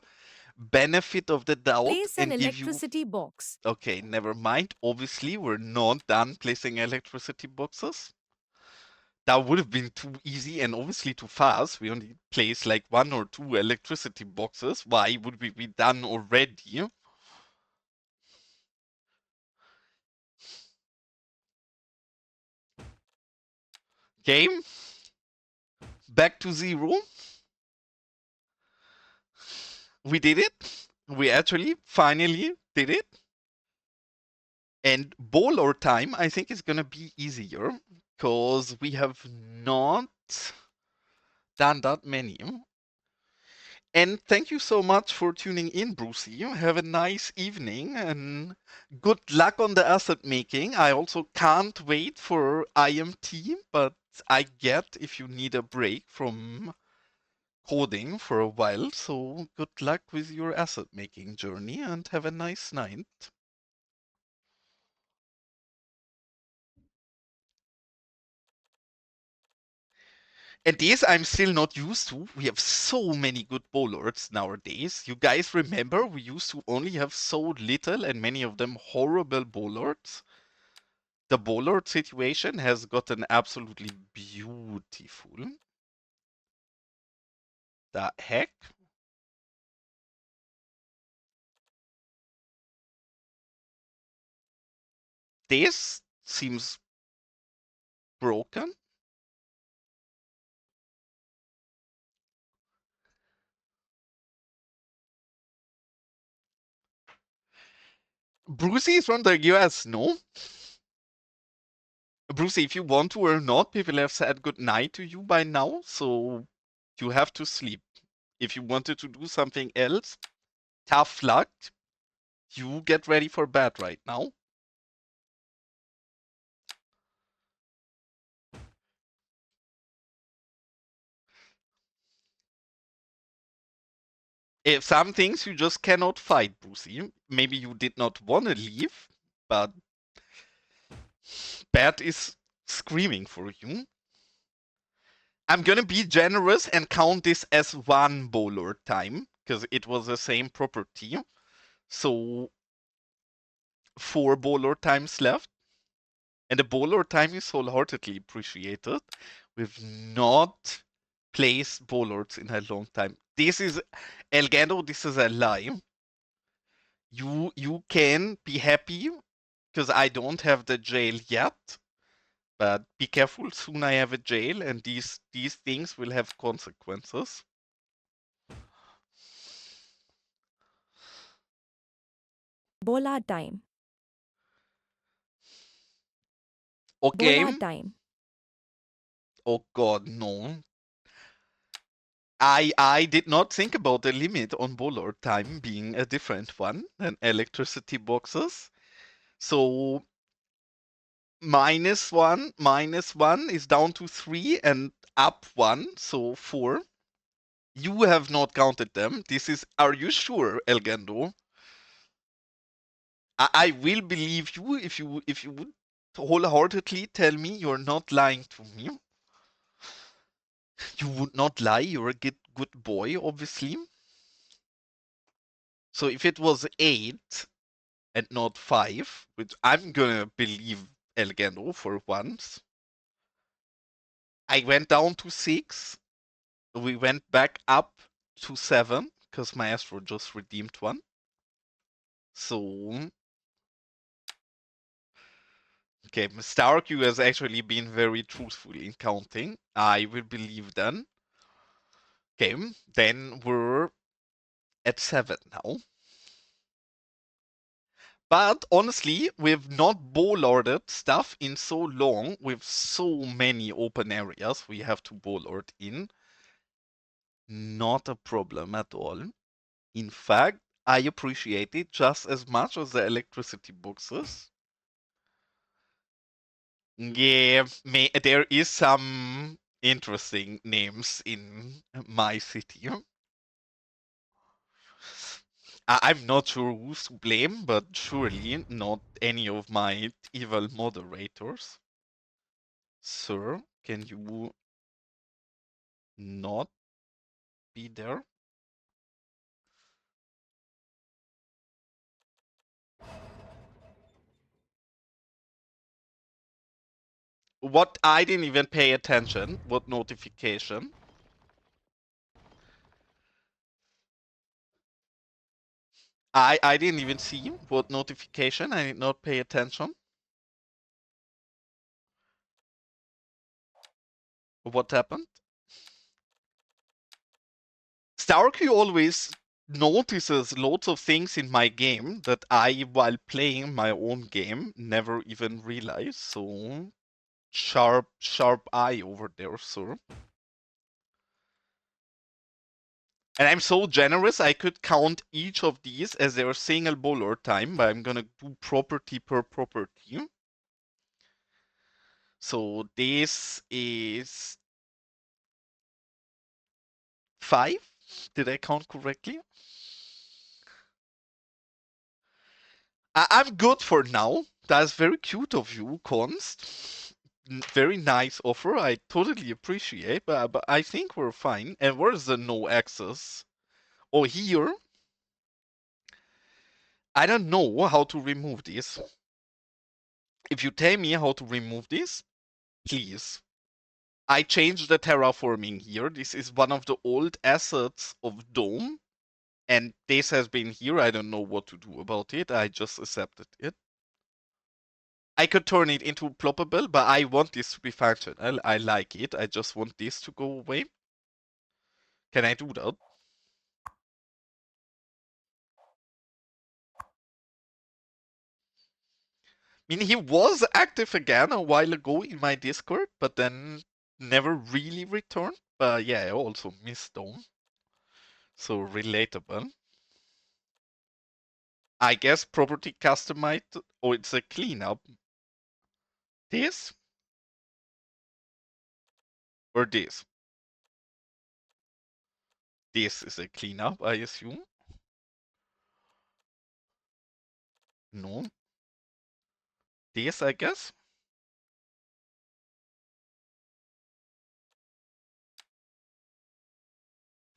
benefit of the doubt Place an and give you... electricity box. Okay, never mind. Obviously, we're not done placing electricity boxes. That would have been too easy and obviously too fast. We only placed like 1 or 2 electricity boxes. Why would we be done already? Game. Back to 0. We did it. We actually finally did it. And bowler time, I think, is going to be easier because we have not done that many. And thank you so much for tuning in, Brucey. Have a nice evening and good luck on the asset making. I also can't wait for IMT, but I get if you need a break from coding for a while. So good luck with your asset making journey and have a nice night. And this I'm still not used to. We have so many good bowlers nowadays. You guys remember we used to only have so little and many of them horrible bowlers. The bowler situation has gotten absolutely beautiful. The heck? This seems broken. Brucey is from the US, no? Brucey, if you want to or not, people have said good night to you by now, so you have to sleep. If you wanted to do something else, tough luck. You get ready for bed right now. If some things you just cannot fight, Brucey. Maybe you did not want to leave, but bed is screaming for you. I'm gonna be generous and count this as 1 bowler time, because it was the same property. So 4 bowler times left. And the bowler time is wholeheartedly appreciated. We've not placed bowlers in a long time. This is Elgado, this is a lie. You can be happy because I don't have the jail yet. But be careful, soon I have a jail and these things will have consequences. Bola time. Okay. Bola time. Oh god, no. I did not think about the limit on bowler time being a different one than electricity boxes. So -1 is down to 3 and up 1, so 4. You have not counted them. This is... Are you sure, Elgando? I will believe you if you would wholeheartedly tell me you're not lying to me. You would not lie. You're a good boy, obviously. So if it was 8 and not 5, which I'm gonna believe Elgando for once, I went down to 6. We went back up to 7 because Maestro just redeemed 1. So okay, Stark, has actually been very truthful in counting. I will believe then. Okay, then we're at 7 now. But honestly, we've not bollarded stuff in so long with so many open areas we have to bollard in. Not a problem at all. In fact, I appreciate it just as much as the electricity boxes. Yeah, there is some interesting names in my city. I'm not sure who's to blame, but surely not any of my evil moderators. Sir, can you not be there? What I didn't even pay attention. What notification? I didn't even see what notification. I did not pay attention. What happened? Starkey always notices lots of things in my game that I, while playing my own game, never even realized. So sharp eye over there, sir. And I'm so generous, I could count each of these as their single bollard time, but I'm gonna do property per property. So this is 5. Did I count correctly? I'm good for now. That's very cute of you, Const. Very nice offer. I totally appreciate, but I think we're fine. And where's the no access? Oh, here. I don't know how to remove this. If you tell me how to remove this, please. I changed the terraforming here. This is one of the old assets of Dome. And this has been here. I don't know what to do about it. I just accepted it. I could turn it into ploppable, but I want this to be functional. I like it. I just want this to go away. Can I do that? I mean, he was active again a while ago in my Discord, but then never really returned. But yeah, I also missed Dome. So relatable. I guess property customized, or it's a cleanup. This? Or this? This is a cleanup, I assume. No. This, I guess.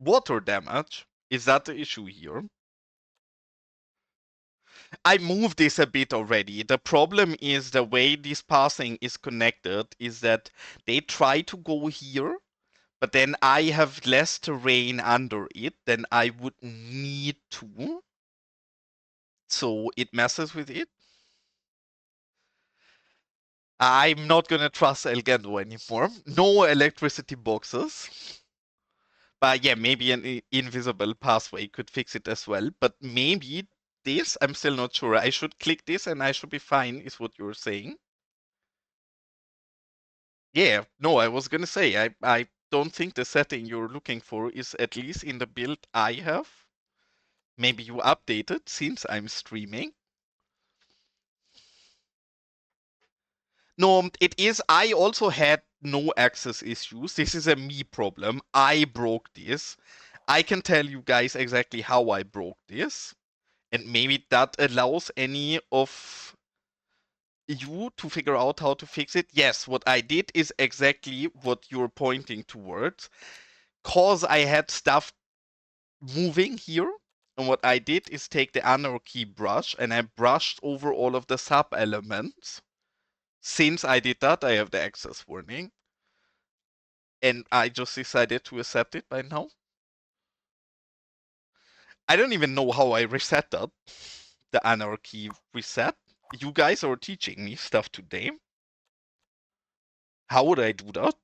Water damage. Is that the issue here? I moved this a bit already. The problem is the way this passing is connected is that they try to go here, but then I have less terrain under it than I would need to. So it messes with it. I'm not gonna trust Elgando anymore. No electricity boxes. But yeah, maybe an invisible pathway could fix it as well. But maybe this, I'm still not sure. I should click this and I should be fine, is what you're saying. Yeah, no, I was gonna say, I don't think the setting you're looking for is at least in the build I have. Maybe you updated since I'm streaming. No, it is. I also had no access issues. This is a me problem. I broke this. I can tell you guys exactly how I broke this. And maybe that allows any of you to figure out how to fix it. Yes, what I did is exactly what you're pointing towards. Cause I had stuff moving here. And what I did is take the anarchy brush and I brushed over all of the sub elements. Since I did that, I have the access warning. And I just decided to accept it by now. I don't even know how I reset that. The anarchy reset. You guys are teaching me stuff today. How would I do that?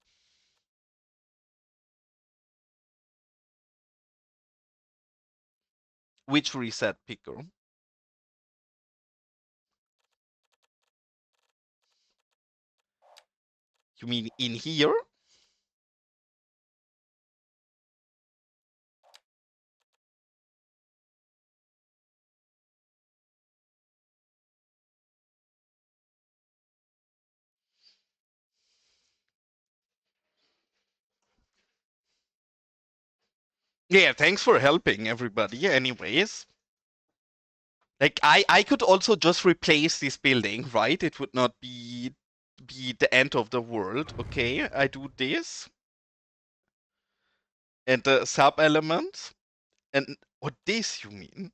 Which reset picker? You mean in here? Yeah, thanks for helping everybody. Anyways, like I could also just replace this building, right? It would not be the end of the world. Okay, I do this and the sub elements and what this you mean?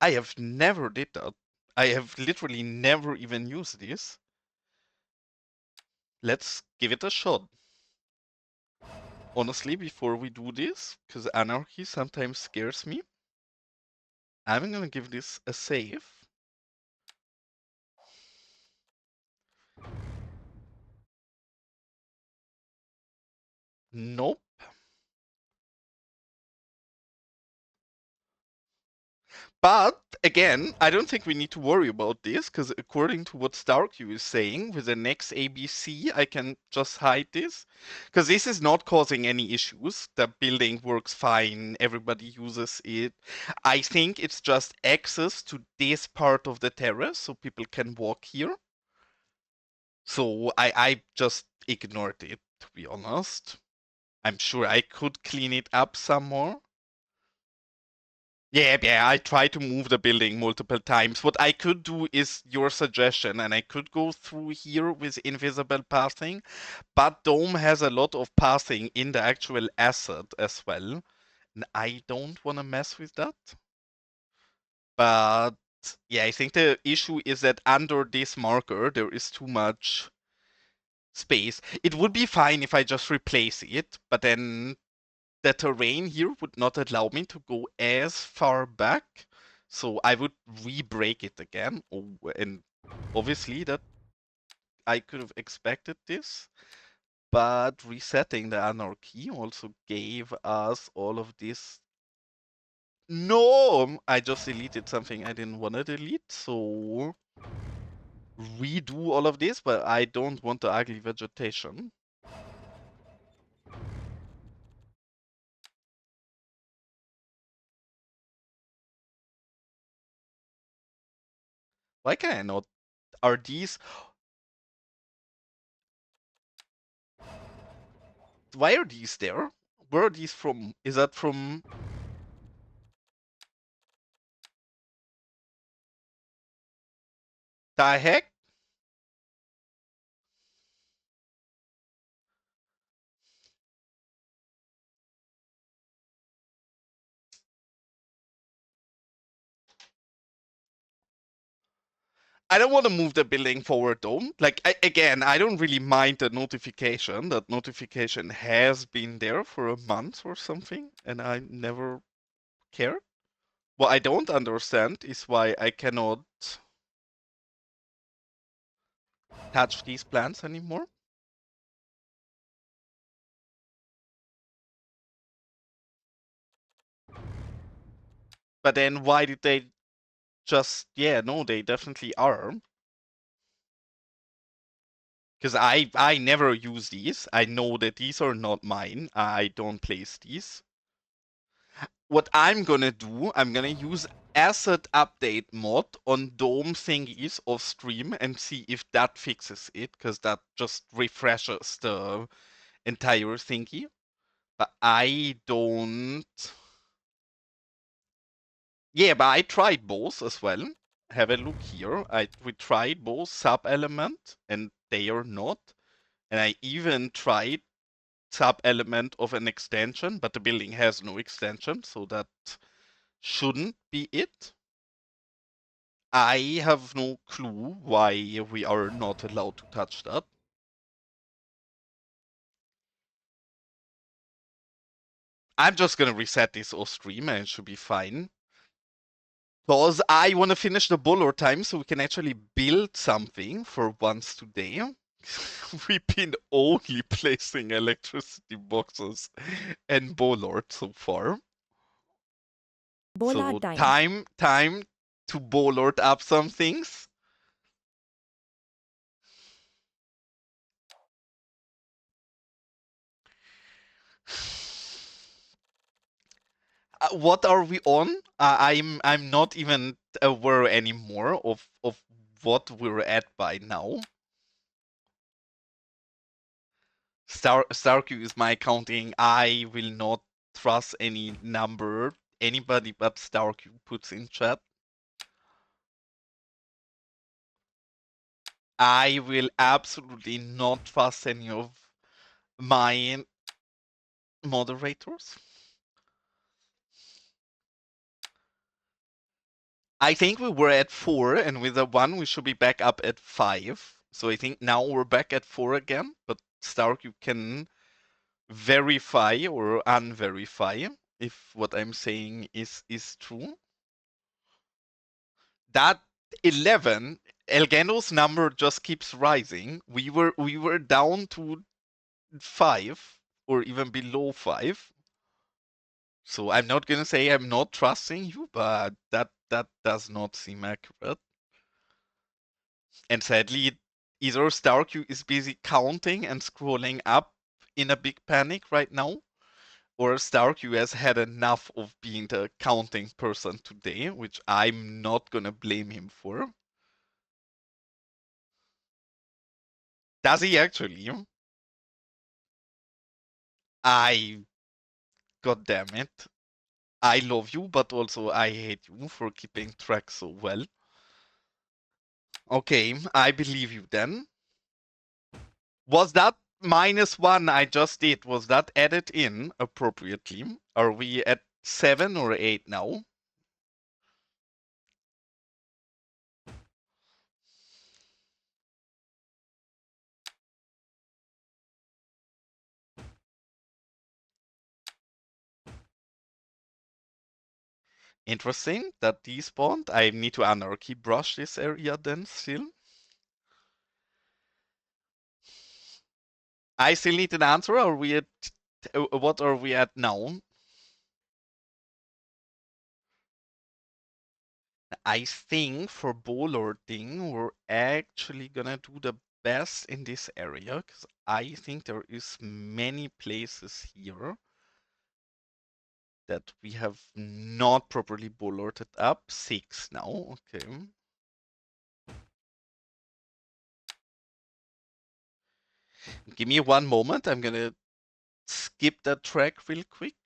I have never did that. I have literally never even used this. let's give it a shot. Honestly, before we do this, because anarchy sometimes scares me, I'm gonna give this a save. Nope. But again, I don't think we need to worry about this, because according to what StarQ is saying, with the next ABC, I can just hide this. Because this is not causing any issues. The building works fine, everybody uses it. I think it's just access to this part of the terrace, so people can walk here. So I just ignored it, to be honest. I'm sure I could clean it up some more. Yeah, I tried to move the building multiple times. What I could do is your suggestion, and I could go through here with invisible pathing, but Dome has a lot of pathing in the actual asset as well, and I don't want to mess with that. But yeah, I think the issue is that under this marker, there is too much space. It would be fine if I just replace it, but then the terrain here would not allow me to go as far back, so I would re-break it again. Oh, and obviously that I could have expected this, but resetting the anarchy also gave us all of this. No, I just deleted something I didn't want to delete, so redo all of this, but I don't want the ugly vegetation. Why can I not? Are these? Why are these there? Where are these from? Is that from? The heck? I don't want to move the building forward though. Like, again, I don't really mind the notification. That notification has been there for a month or something, and I never cared. What I don't understand is why I cannot touch these plants anymore. But then why did they just, yeah, no, they definitely are. Because I never use these. I know that these are not mine. I don't place these. What I'm gonna do, I'm gonna use asset update mod on dome thingies off stream and see if that fixes it, because that just refreshes the entire thingy. But I don't. Yeah, but I tried both as well. Have a look here. We tried both sub-element and they are not. And I even tried sub-element of an extension, but the building has no extension, so that shouldn't be it. I have no clue why we are not allowed to touch that. I'm just gonna reset this off stream and it should be fine. Because I want to finish the bollard time so we can actually build something for once today. We've been only placing electricity boxes and bollard so far. Bola So time. time to bollard up some things. What are we on? I'm not even aware anymore of what we're at by now. StarQ is my counting. I will not trust any number anybody but StarQ puts in chat. I will absolutely not trust any of my moderators. I think we were at 4, and with a 1 we should be back up at 5. So I think now we're back at 4 again, but Stark, you can verify or unverify if what I'm saying is true. That 11, Elgendo's number just keeps rising. We were down to 5 or even below 5. So I'm not gonna say I'm not trusting you, but that does not seem accurate. And sadly, either Stark is busy counting and scrolling up in a big panic right now, or Stark has had enough of being the counting person today, which I'm not gonna blame him for. Does he actually? God damn it. I love you, but also I hate you for keeping track so well. Okay, I believe you then. Was that -1 I just did, was that added in appropriately? Are we at 7 or 8 now? Interesting that despawned. I need to anarchy brush this area then still. I still need an answer. Are we at what are we at now? I think for bollarding, we're actually gonna do the best in this area because I think there is many places here that we have not properly bollarded up. 6 now, okay. Give me one moment. I'm gonna skip that track real quick.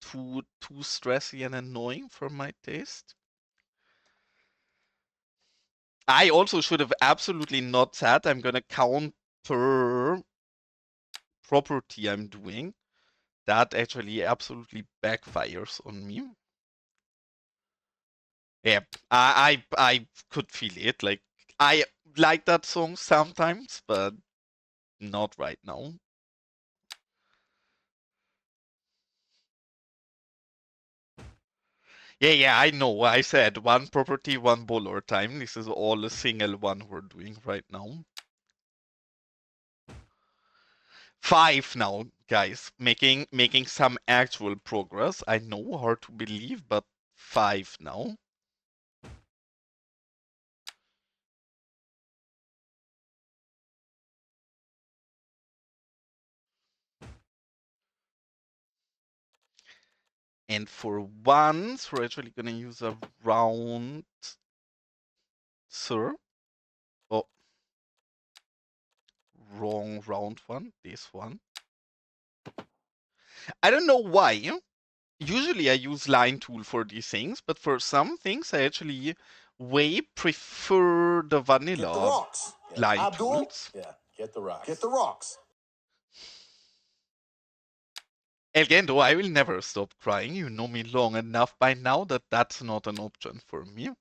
Too stressy and annoying for my taste. I also should have absolutely not said I'm gonna count per property I'm doing. That actually absolutely backfires on me. Yeah, I could feel it. Like I like that song sometimes, but not right now. Yeah, I know. I said one property, one bowler time. This is all a single one we're doing right now. 5 now, guys. Making some actual progress. I know, hard to believe, but 5 now. And for once, we're actually gonna use a round, sir. Oh, wrong round one. This one. I don't know why. Usually I use line tool for these things, but for some things I actually way prefer the vanilla line tools. Yeah, get the rocks. Get the rocks. Again, though, I will never stop crying. You know me long enough by now that that's not an option for me.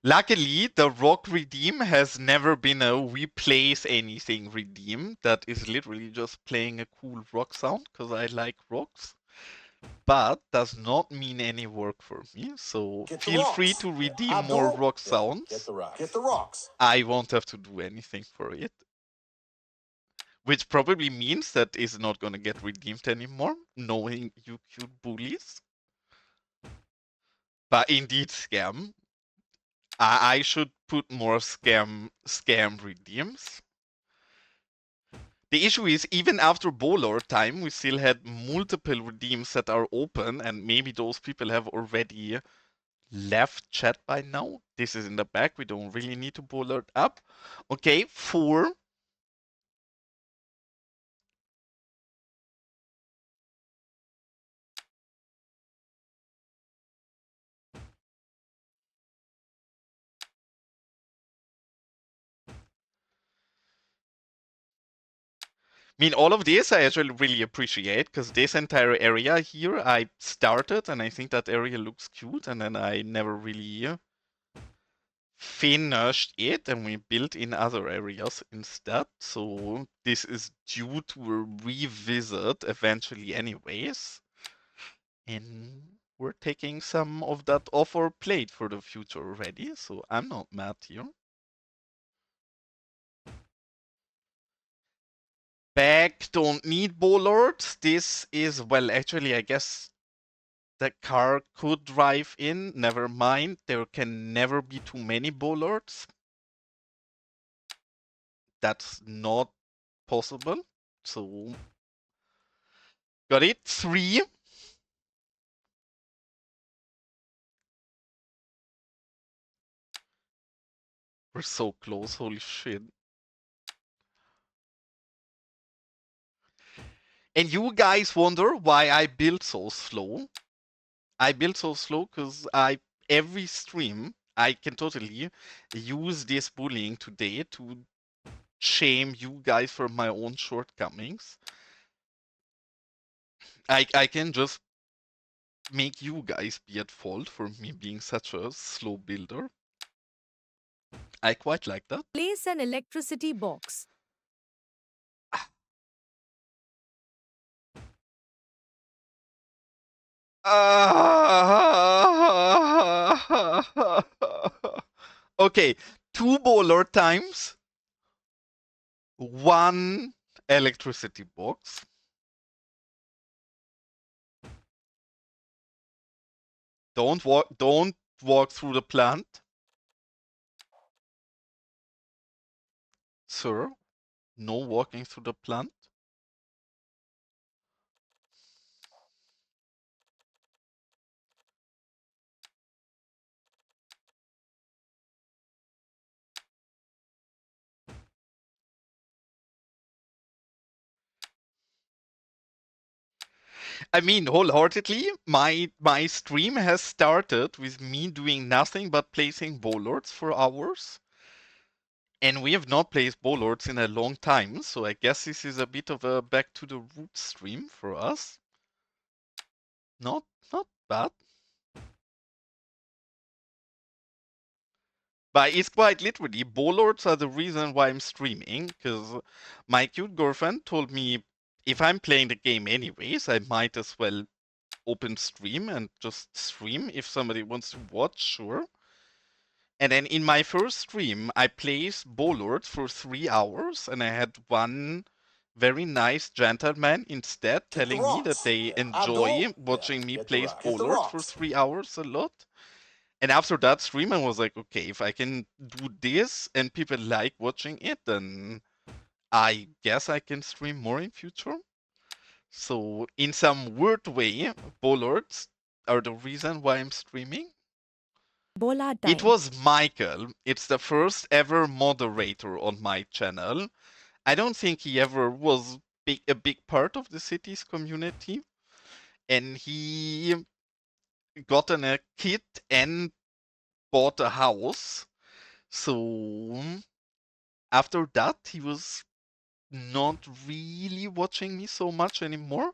Luckily, the rock redeem has never been a replace anything redeem. That is literally just playing a cool rock sound because I like rocks. But does not mean any work for me. So feel free to redeem more rock sounds. Get the rocks. Get the rocks. I won't have to do anything for it. Which probably means that is not gonna get redeemed anymore, knowing you cute bullies. But indeed, scam. I should put more scam redeems. The issue is, even after bowler time, we still had multiple redeems that are open, and maybe those people have already left chat by now. This is in the back. We don't really need to bollard up. Okay, 4. mean, all of this I actually really appreciate, because this entire area here I started, and I think that area looks cute, and then I never really finished it, and we built in other areas instead. So this is due to a revisit eventually anyways. And we're taking some of that off our plate for the future already, so I'm not mad here. Back don't need bollards. This is, well, actually, I guess the car could drive in. Never mind. There can never be too many bollards. That's not possible. So, got it. 3. We're so close. Holy shit. And you guys wonder why I build so slow. I build so slow because every stream I can totally use this bullying today to shame you guys for my own shortcomings. I can just make you guys be at fault for me being such a slow builder. I quite like that. Place an electricity box. Okay, 2 bowler times, 1 electricity box. Don't walk through the plant. Sir, no walking through the plant. I mean, wholeheartedly, my stream has started with me doing nothing but placing bollards for hours. And we have not placed bollards in a long time, so I guess this is a bit of a back to the roots stream for us. Not bad. But it's quite literally, bollards are the reason why I'm streaming, because my cute girlfriend told me if I'm playing the game anyways, I might as well open stream and just stream. If somebody wants to watch, sure. And then in my first stream, I placed bollards for 3 hours, and I had one very nice gentleman instead Hit the telling me that rocks. they Abdul? enjoy watching me Hit the place rock. Hit the bollards for rocks. 3 hours a lot. And after that stream, I was like, okay, if I can do this and people like watching it, then I guess I can stream more in future. So in some weird way, bollards are the reason why I'm streaming. Bola It time. was Michael. It's the first ever moderator on my channel. I don't think he ever was a big part of the cities community. And he gotten a kid and bought a house. So after that, he was not really watching me so much anymore.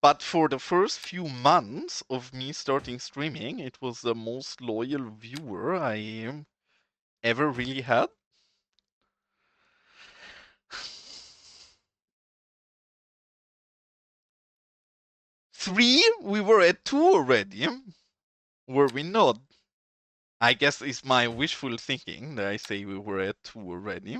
But for the first few months of me starting streaming, it was the most loyal viewer I ever really had. 3? We were at 2 already. Were we not? I guess it's my wishful thinking that I say we were at 2 already.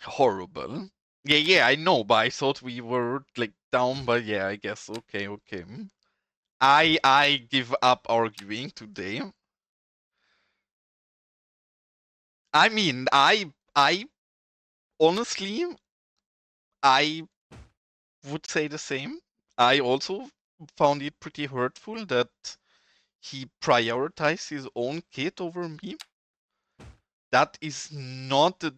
Horrible. Yeah, I know, but I thought we were like down, but yeah, I guess okay. I give up arguing today. I mean, I honestly I would say the same. I also found it pretty hurtful that he prioritized his own kid over me. That is not the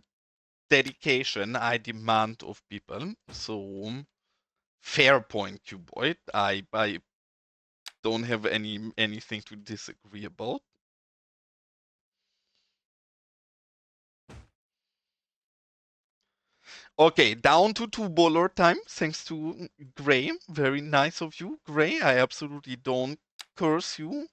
dedication I demand of people. So fair point, Q-Boy. I don't have anything to disagree about. Okay, down to 2 bowler time, thanks to Gray. Very nice of you, Gray. I absolutely don't curse you.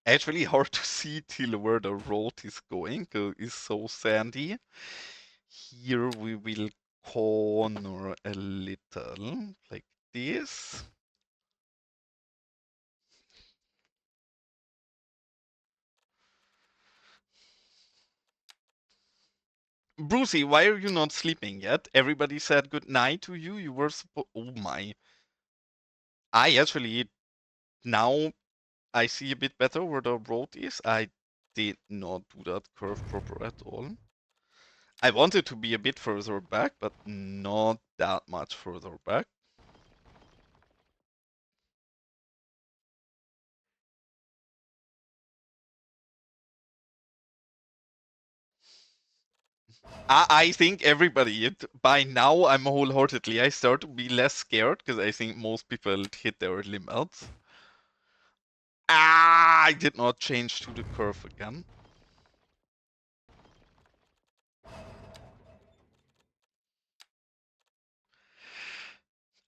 Actually hard to see till where the road is going, 'cause it's so sandy. Here we will corner a little, like this. Brucey, why are you not sleeping yet? Everybody said good night to you. You were oh my. I actually, now I see a bit better where the road is. I did not do that curve proper at all. I wanted to be a bit further back, but not that much further back. I think everybody, by now I'm wholeheartedly, I start to be less scared because I think most people hit their limits. I did not change to the curve again.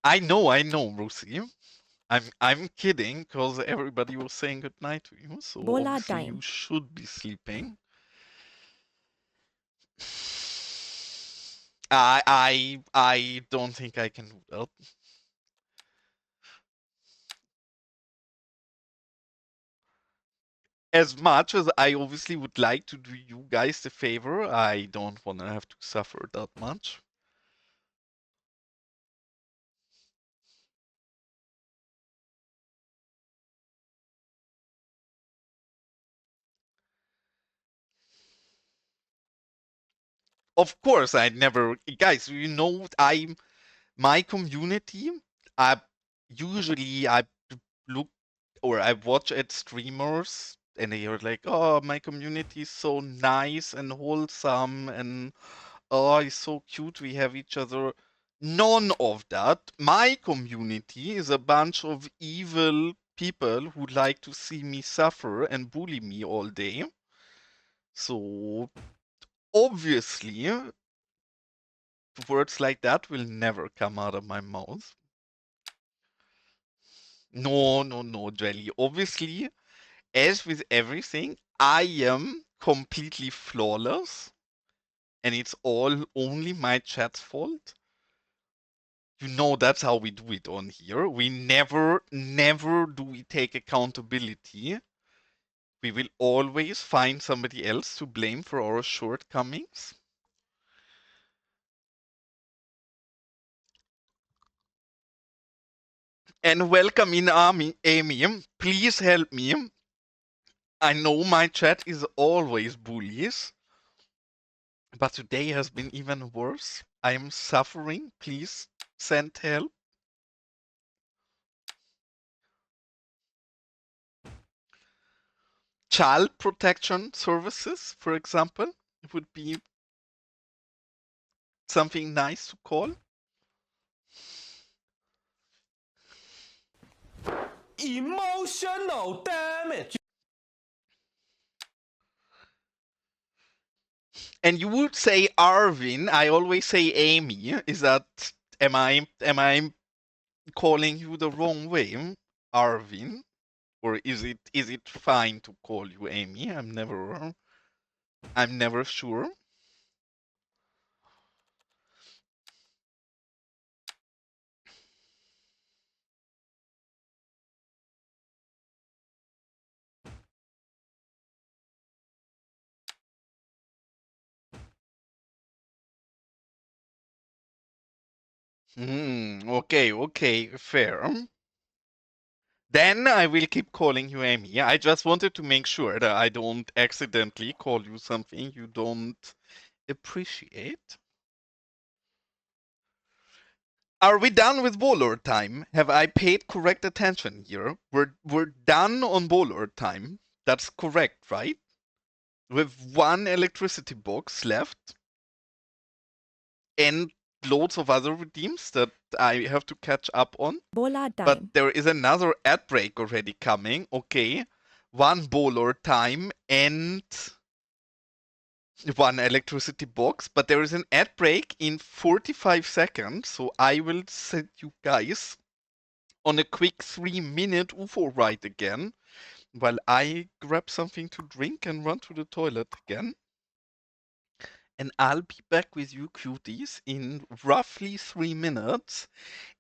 I know, Lucy. I'm kidding because everybody was saying goodnight to you, so Bola obviously time. you should be sleeping. I don't think I can do that. As much as I obviously would like to do you guys the favor, I don't want to have to suffer that much. Of course, I never, guys. You know, my community. I usually I look or I watch at streamers, and they are like, "Oh, my community is so nice and wholesome, and oh, it's so cute. We have each other." None of that. My community is a bunch of evil people who like to see me suffer and bully me all day. So obviously, words like that will never come out of my mouth. No, Jelly. Obviously, as with everything, I am completely flawless, and it's all only my chat's fault. You know that's how we do it on here. We never do we take accountability. We will always find somebody else to blame for our shortcomings. And welcome in, Amy. Please help me. I know my chat is always bullies, but today has been even worse. I am suffering. Please send help. Child protection services, for example, would be something nice to call. Emotional damage. And you would say Arvin. I always say Amy. Is that am I calling you the wrong way, Arvin? Or is it fine to call you Amy? I'm never sure. Okay, fair. Then I will keep calling you Amy. I just wanted to make sure that I don't accidentally call you something you don't appreciate. Are we done with bowler time? Have I paid correct attention here? We're done on bowler time. That's correct, right? With one electricity box left. And loads of other redeems that I have to catch up on. Bola But time. there is another ad break already coming. Okay. 1 bowler time and 1 electricity box. But there is an ad break in 45 seconds. So I will set you guys on a quick 3-minute UFO ride again while I grab something to drink and run to the toilet again. And I'll be back with you cuties in roughly 3 minutes.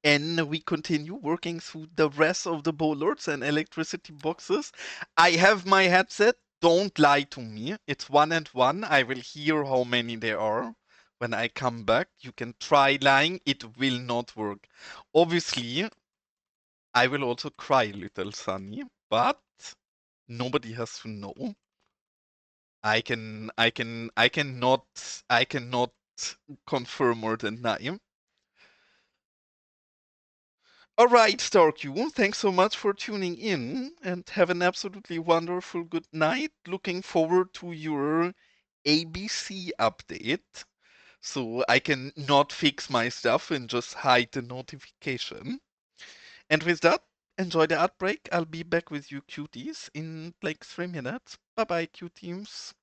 And we continue working through the rest of the bowlers and electricity boxes. I have my headset. Don't lie to me. It's 1 and 1. I will hear how many there are when I come back. You can try lying. It will not work. Obviously, I will also cry, little Sunny, but nobody has to know. I cannot confirm or deny. All right, StarQ, thanks so much for tuning in and have an absolutely wonderful good night. Looking forward to your ABC update so I can not fix my stuff and just hide the notification. And with that, enjoy the outbreak. I'll be back with you cuties in like 3 minutes. Bye bye, cuties.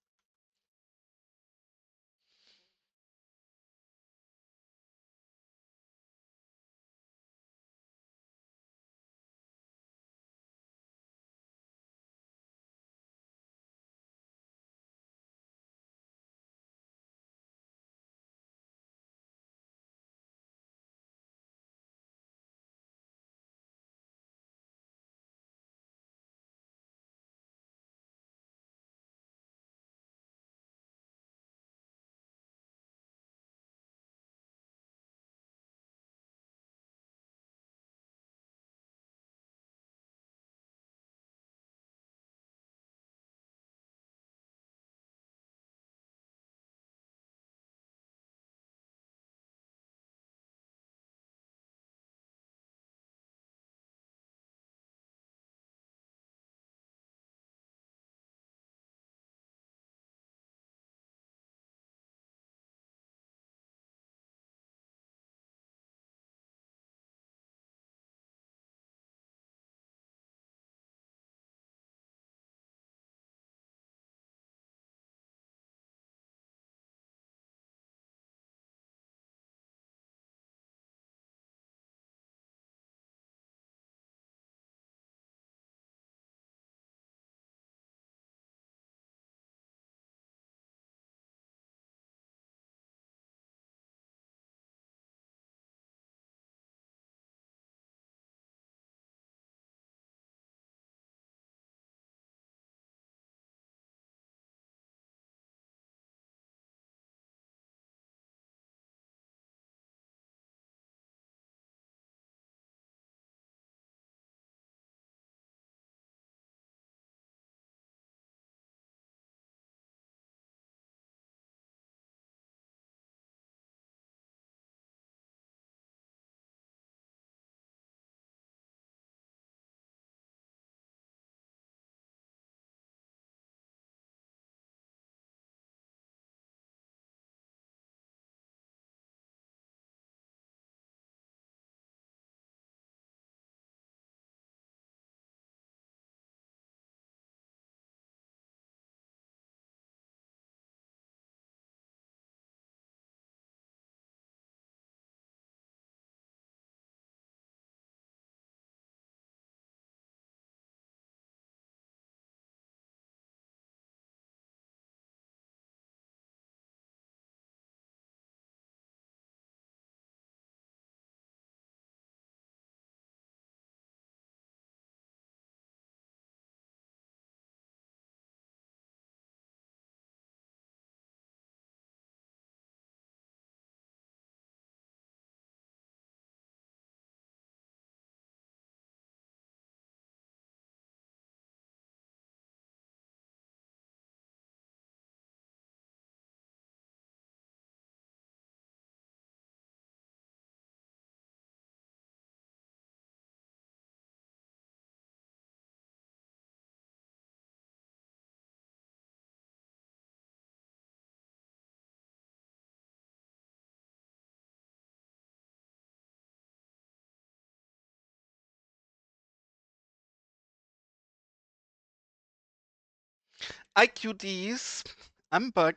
Hi, cuties. I'm back.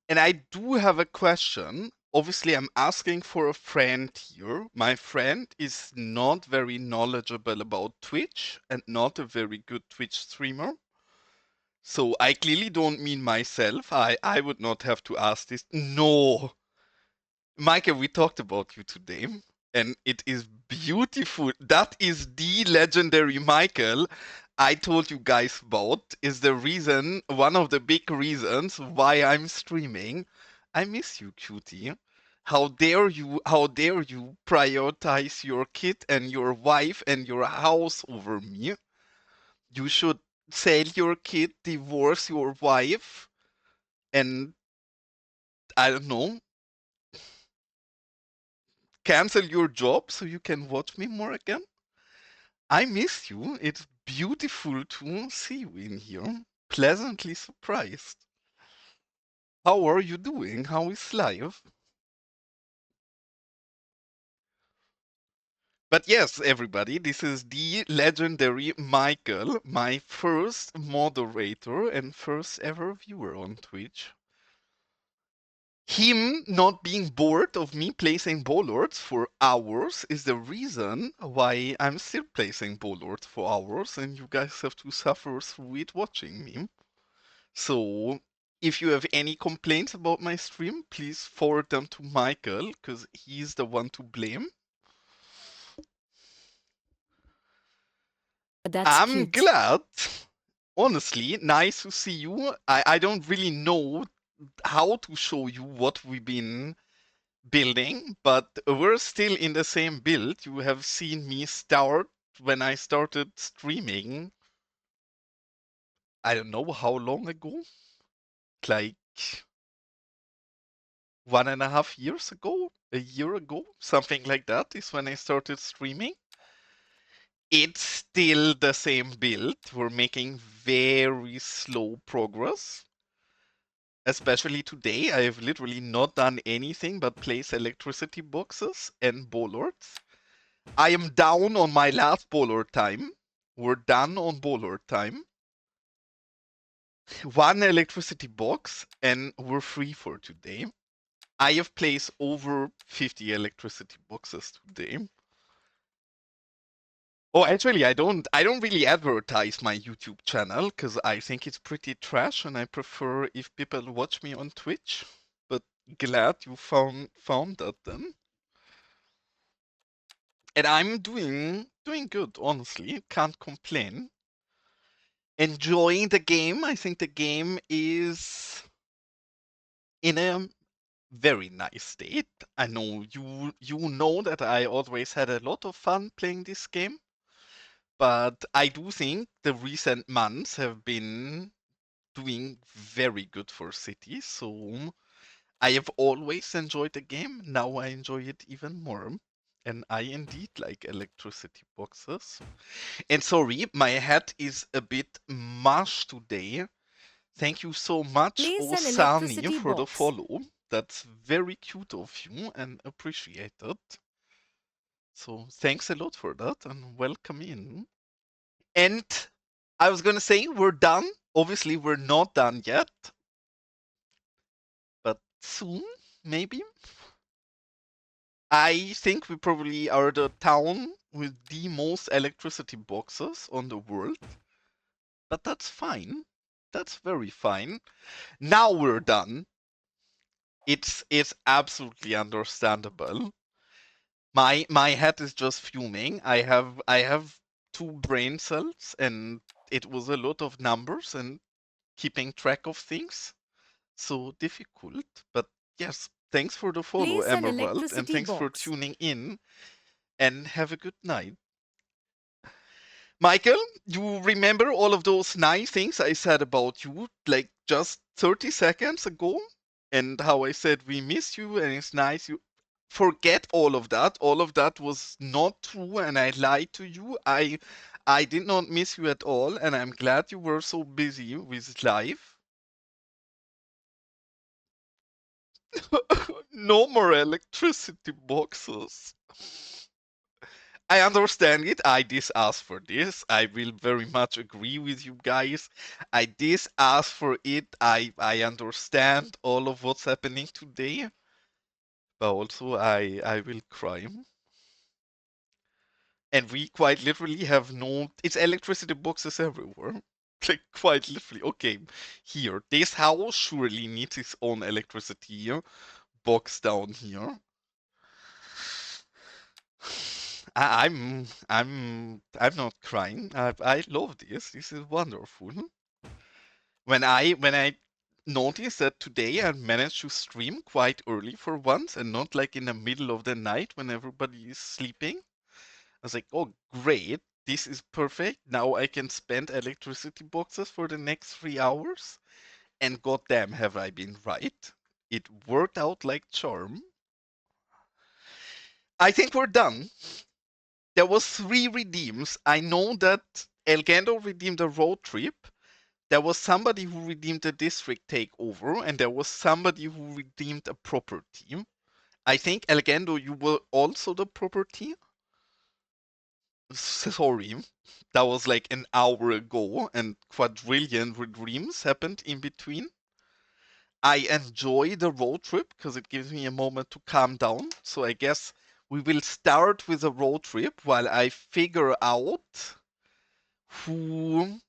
And I do have a question. Obviously, I'm asking for a friend here. My friend is not very knowledgeable about Twitch and not a very good Twitch streamer. So I clearly don't mean myself. I would not have to ask this. No. Michael, we talked about you today, and it is beautiful. That is the legendary Michael I told you guys about, is the reason, one of the big reasons why I'm streaming. I miss you, cutie. How dare you prioritize your kid and your wife and your house over me? You should sell your kid, divorce your wife, and I don't know, cancel your job so you can watch me more again? I miss you. It's beautiful to see you in here. Pleasantly surprised. How are you doing? How is life? But yes, everybody, this is the legendary Michael, my first moderator and first ever viewer on Twitch. Him not being bored of me placing bollards for hours is the reason why I'm still placing bollards for hours and you guys have to suffer through it watching me. So if you have any complaints about my stream, please forward them to Michael because he's the one to blame. That's I'm cute. glad. Honestly, nice to see you. I don't really know how to show you what we've been building, but we're still in the same build. You have seen me start when I started streaming. I don't know how long ago, like 1.5 years ago, a year ago, something like that is when I started streaming. It's still the same build. We're making very slow progress. Especially today, I have literally not done anything but place electricity boxes and bollards. I am down on my last bollard time. We're done on bollard time. One electricity box, and we're free for today. I have placed over 50 electricity boxes today. Oh, actually, I don't really advertise my YouTube channel because I think it's pretty trash, and I prefer if people watch me on Twitch. But glad you found that then. And I'm doing good, honestly. Can't complain. Enjoying the game. I think the game is in a very nice state. I know you know that I always had a lot of fun playing this game, but I do think the recent months have been doing very good for Cities. So I have always enjoyed the game. Now I enjoy it even more. And I indeed like electricity boxes. And sorry, my head is a bit mush today. Thank you so much, Place an Osani, electricity for the box. follow. That's very cute of you and appreciated. So thanks a lot for that and welcome in. And I was gonna say we're done. Obviously, we're not done yet, but soon, maybe. I think we probably are the town with the most electricity boxes on the world, but that's fine. That's very fine. Now we're done. It's absolutely understandable. My head is just fuming. I have two brain cells and it was a lot of numbers and keeping track of things. So difficult. But yes, thanks for the follow, Place an Emerald, and electricity thanks for box. tuning in and have a good night. Michael, you remember all of those nice things I said about you like just 30 seconds ago? And how I said we miss you and it's nice you forget all of that. All of that was not true and I lied to you. I did not miss you at all and I'm glad you were so busy with life. No more electricity boxes. I understand it. I did ask for this. I will very much agree with you guys. I did ask for it. I understand all of what's happening today. But also I will cry. And we quite literally have no it's electricity boxes everywhere. Like quite literally. Okay, here. This house surely needs its own electricity box down here. I'm not crying. I love this. This is wonderful. When I noticed that today I managed to stream quite early for once and not like in the middle of the night when everybody is sleeping, I was like, oh great, this is perfect. Now I can spend electricity boxes for the next 3 hours. And goddamn have I been right. It worked out like charm. I think we're done. There was 3 redeems. I know that Elgando redeemed a road trip. There was somebody who redeemed a district takeover, and there was somebody who redeemed a property. I think Elgando, you were also the property. Sorry, that was like an hour ago, and quadrillion redeems happened in between. I enjoy the road trip because it gives me a moment to calm down. So I guess we will start with a road trip while I figure out who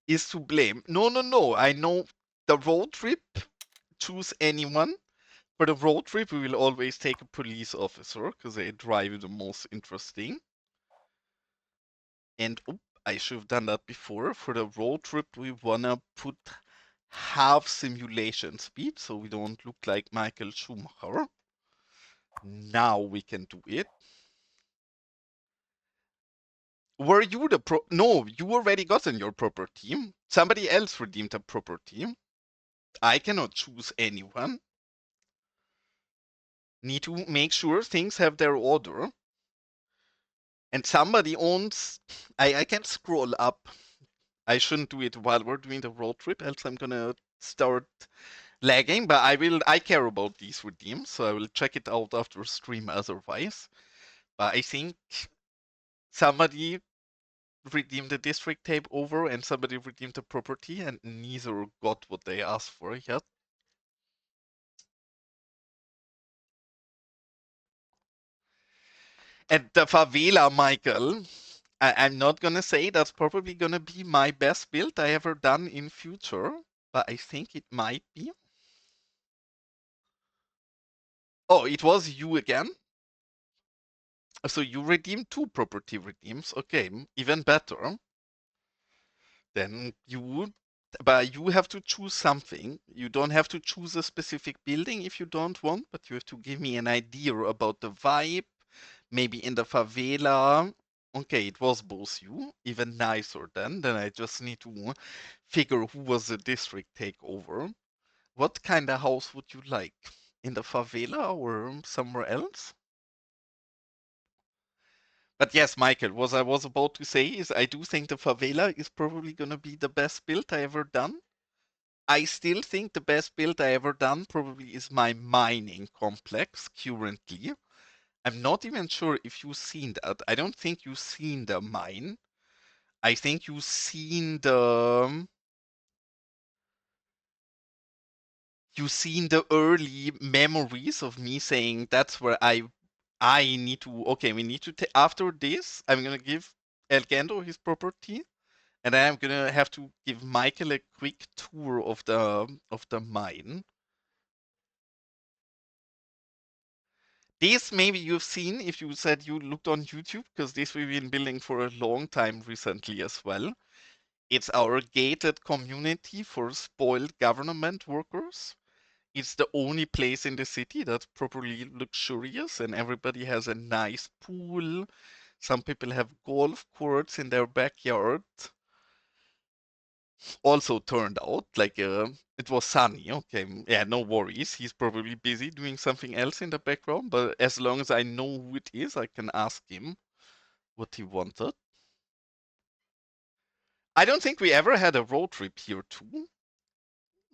is to blame. No. I know the road trip, choose anyone. For the road trip, we will always take a police officer because they drive the most interesting. And I should have done that before. For the road trip, we wanna put half simulation speed so we don't look like Michael Schumacher. Now we can do it. Were you the pro? No, you already got in your proper team. Somebody else redeemed a proper team. I cannot choose anyone. Need to make sure things have their order. And somebody owns. I can scroll up. I shouldn't do it while we're doing the road trip, else I'm gonna start lagging. But I care about these redeems, so I will check it out after stream otherwise. But I think somebody redeemed the district tape over and somebody redeemed the property, and neither got what they asked for yet. And the favela, Michael, I'm not gonna say that's probably gonna be my best build I ever done in future, but I think it might be. Oh, it was you again? So you redeemed 2 property redeems. Okay, even better. Then but you have to choose something. You don't have to choose a specific building if you don't want, but you have to give me an idea about the vibe. Maybe in the favela. Okay, it was both you. Even nicer then. Then I just need to figure who was the district takeover. What kind of house would you like? In the favela or somewhere else? But yes, Michael, what I was about to say is I do think the favela is probably going to be the best build I ever done. I still think the best build I ever done probably is my mining complex currently. I'm not even sure if you've seen that. I don't think you've seen the mine. I think you've seen the early memories of me saying that's where I need to okay, we need to after this, I'm gonna give Elgando his property. And then I'm gonna have to give Michael a quick tour of the mine. This maybe you've seen if you said you looked on YouTube, because this we've been building for a long time recently as well. It's our gated community for spoiled government workers. It's the only place in the city that's properly luxurious and everybody has a nice pool. Some people have golf courts in their backyard. Also turned out like it was sunny. Okay, yeah, no worries. He's probably busy doing something else in the background, but as long as I know who it is, I can ask him what he wanted. I don't think we ever had a road trip here too.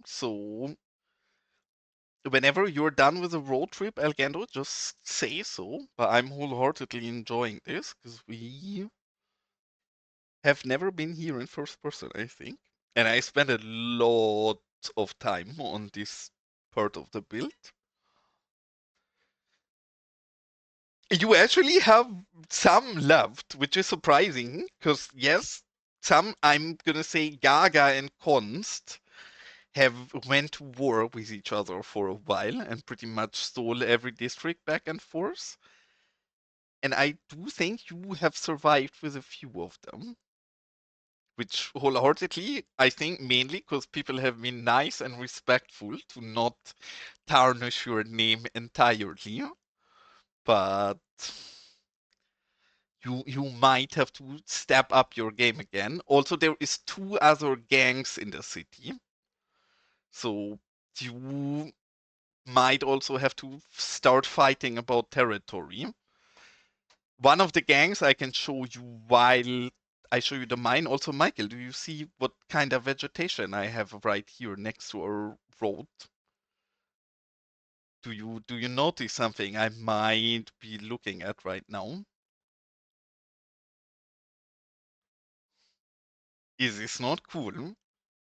So whenever you're done with a road trip, Algando, just say so. But I'm wholeheartedly enjoying this because we have never been here in first person, I think. And I spent a lot of time on this part of the build. You actually have some left, which is surprising, because yes, some, I'm gonna say Gaga and Konst have went to war with each other for a while and pretty much stole every district back and forth. And I do think you have survived with a few of them, which wholeheartedly, I think mainly because people have been nice and respectful to not tarnish your name entirely. But you might have to step up your game again. Also, there is 2 other gangs in the city, so you might also have to start fighting about territory. One of the gangs I can show you while I show you the mine. Also, Michael, do you see what kind of vegetation I have right here next to our road? Do you notice something I might be looking at right now? Is this not cool?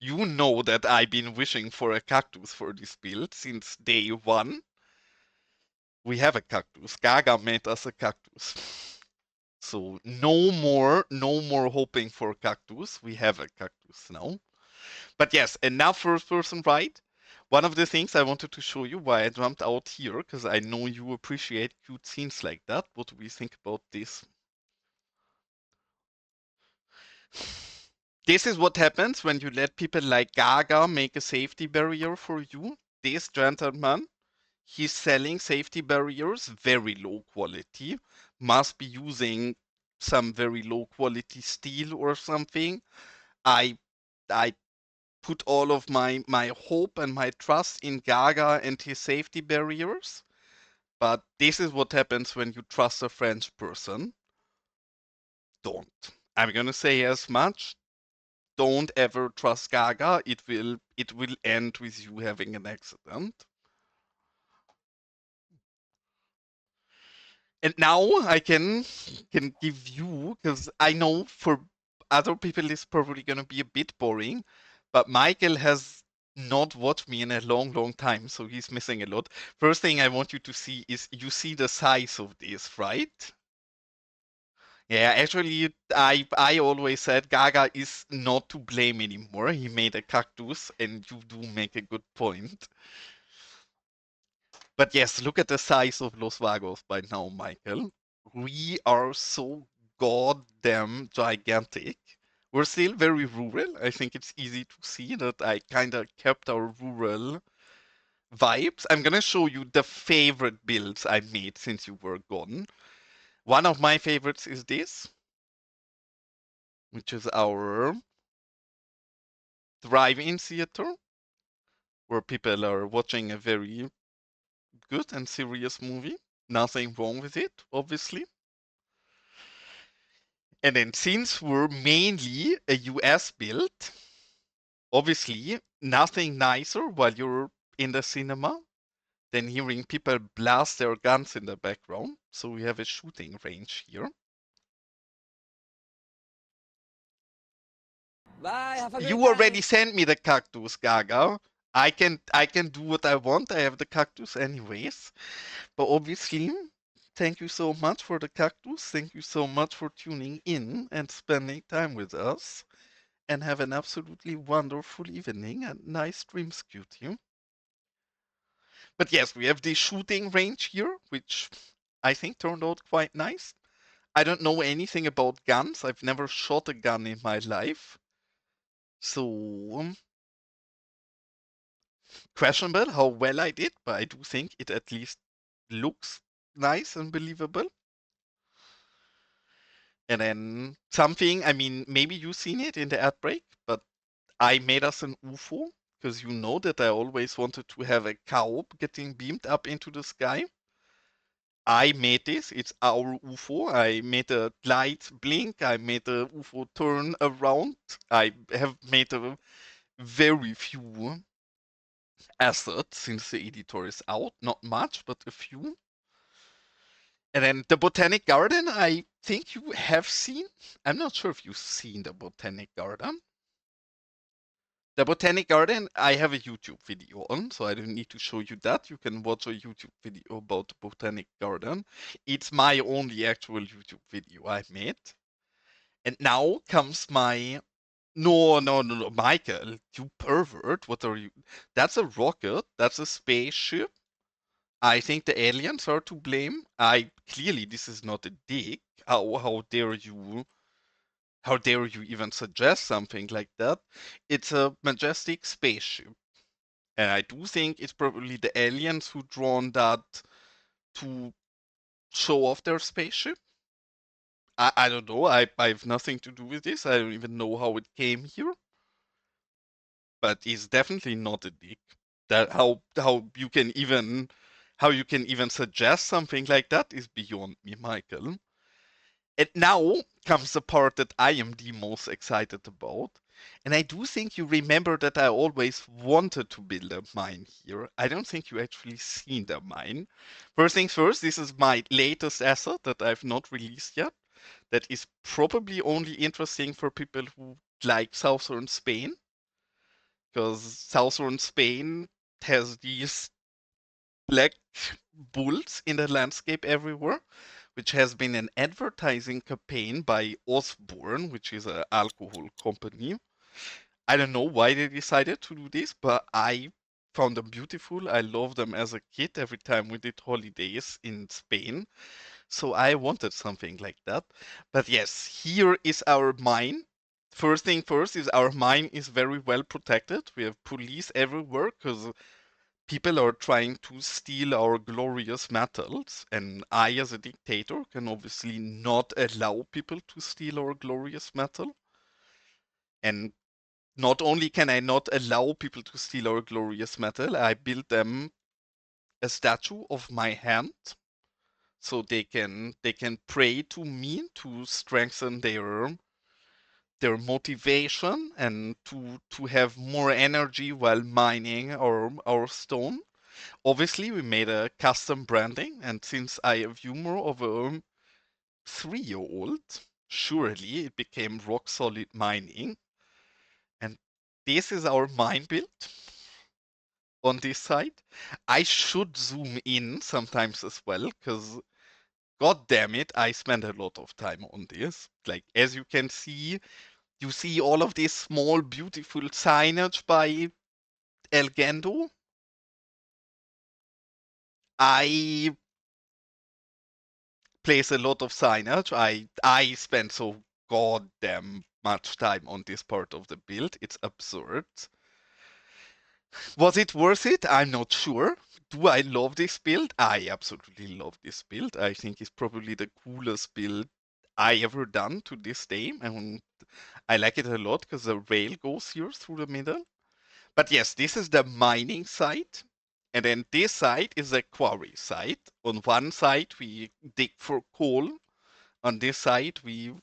You know that I've been wishing for a cactus for this build since day one. We have a cactus. Gaga made us a cactus. So no more hoping for cactus. We have a cactus now. But yes, enough first person right. One of the things I wanted to show you why I jumped out here, because I know you appreciate cute scenes like that. What do we think about this? This is what happens when you let people like Gaga make a safety barrier for you. This gentleman, he's selling safety barriers, very low quality. Must be using some very low quality steel or something. I I put all of my hope and my trust in Gaga and his safety barriers. But this is what happens when you trust a French person. Don't. I'm gonna say as much. Don't ever trust Gaga. It will end with you having an accident. And now I can give you, because I know for other people it's probably gonna be a bit boring, but Michael has not watched me in a long, long time, so he's missing a lot. First thing I want you to see is you see the size of this, right? Yeah, actually, I always said Gaga is not to blame anymore. He made a cactus, and you do make a good point. But yes, look at the size of Los Vagos by now, Michael. We are so goddamn gigantic. We're still very rural. I think it's easy to see that I kind of kept our rural vibes. I'm gonna show you the favorite builds I made since you were gone. One of my favorites is this, which is our drive-in theater, where people are watching a very good and serious movie. Nothing wrong with it, obviously. And then since we're mainly a US build, obviously nothing nicer while you're in the cinema than hearing people blast their guns in the background. So we have a shooting range here. Bye. Have a great You time. already sent me the cactus, Gaga. I can do what I want. I have the cactus anyways. But obviously, thank you so much for the cactus. Thank you so much for tuning in and spending time with us. And have an absolutely wonderful evening and nice dreams, cutie. But yes, we have the shooting range here, which I think turned out quite nice. I don't know anything about guns. I've never shot a gun in my life. So, questionable how well I did, but I do think it at least looks nice and believable. And then something, I mean, maybe you've seen it in the ad break, but I made us an UFO because you know that I always wanted to have a cow getting beamed up into the sky. I made this. It's our UFO. I made a light blink. I made a UFO turn around. I have made a very few assets since the editor is out. Not much, but a few. And then the Botanic Garden, I think you have seen. I'm not sure if you've seen the Botanic Garden. The Botanic Garden, I have a YouTube video on, so I don't need to show you that. You can watch a YouTube video about the Botanic Garden. It's my only actual YouTube video I made. And now comes my... No, Michael, you pervert. What are you... That's a rocket. That's a spaceship. I think the aliens are to blame. Clearly, this is not a dig. How dare you... How dare you even suggest something like that? It's a majestic spaceship. And I do think it's probably the aliens who drawn that to show off their spaceship. I don't know. I have nothing to do with this. I don't even know how it came here. But it's definitely not a dick. That how you can even suggest something like that is beyond me, Michael. And now comes the part that I am the most excited about. And I do think you remember that I always wanted to build a mine here. I don't think you actually seen the mine. First things first, this is my latest asset that I've not released yet. That is probably only interesting for people who like southern Spain. Because southern Spain has these black bulls in the landscape everywhere, which has been an advertising campaign by Osborne, which is an alcohol company. I don't know why they decided to do this, but I found them beautiful. I loved them as a kid every time we did holidays in Spain. So I wanted something like that. But yes, here is our mine. First thing first is our mine is very well protected. We have police everywhere because people are trying to steal our glorious metals, and I, as a dictator, can obviously not allow people to steal our glorious metal. And not only can I not allow people to steal our glorious metal, I built them a statue of my hand, so they can pray to me to strengthen their motivation and to have more energy while mining our stone. Obviously, we made a custom branding, and since I have humor of a 3-year-old, surely it became rock solid mining. And this is our mine build on this side. I should zoom in sometimes as well, because god damn it, I spend a lot of time on this. Like, as you can see, you see all of this small, beautiful signage by Elgendo. I place a lot of signage. I spend so goddamn much time on this part of the build. It's absurd. Was it worth it? I'm not sure. Do I love this build? I absolutely love this build. I think it's probably the coolest build I ever done to this day. And I like it a lot because the rail goes here through the middle. But yes, this is the mining site. And then this side is the quarry site. On one side, we dig for coal. On this side, we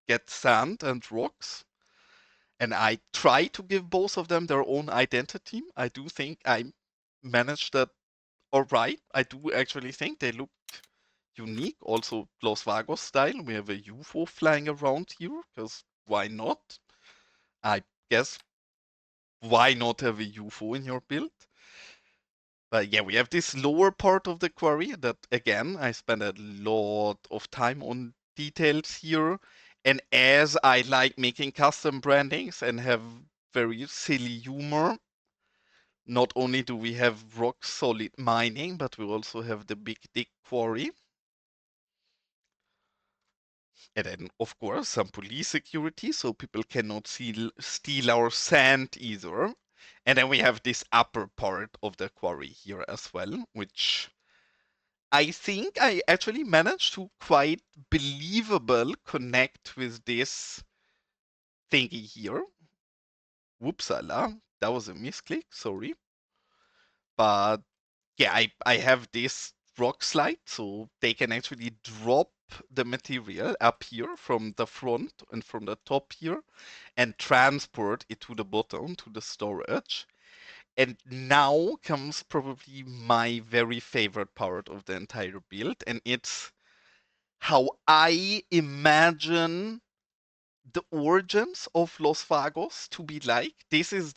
get sand and rocks. And I try to give both of them their own identity. I do think I managed that all right. I do actually think they look unique. Also, Los Vagos style. We have a UFO flying around here, because why not? I guess, why not have a UFO in your build? But yeah, we have this lower part of the quarry that, again, I spend a lot of time on details here. And as I like making custom brandings and have very silly humor, not only do we have rock solid mining, but we also have the big dig quarry. And then, of course, some police security, so people cannot steal our sand either. And then we have this upper part of the quarry here as well, which I think I actually managed to quite believable connect with this thingy here. Whoopsala, that was a misclick, sorry. But yeah, I have this rock slide, so they can actually drop the material up here from the front and from the top here and transport it to the bottom to the storage. And now comes probably my very favorite part of the entire build, and it's how I imagine the origins of Los Vagos to be like. This is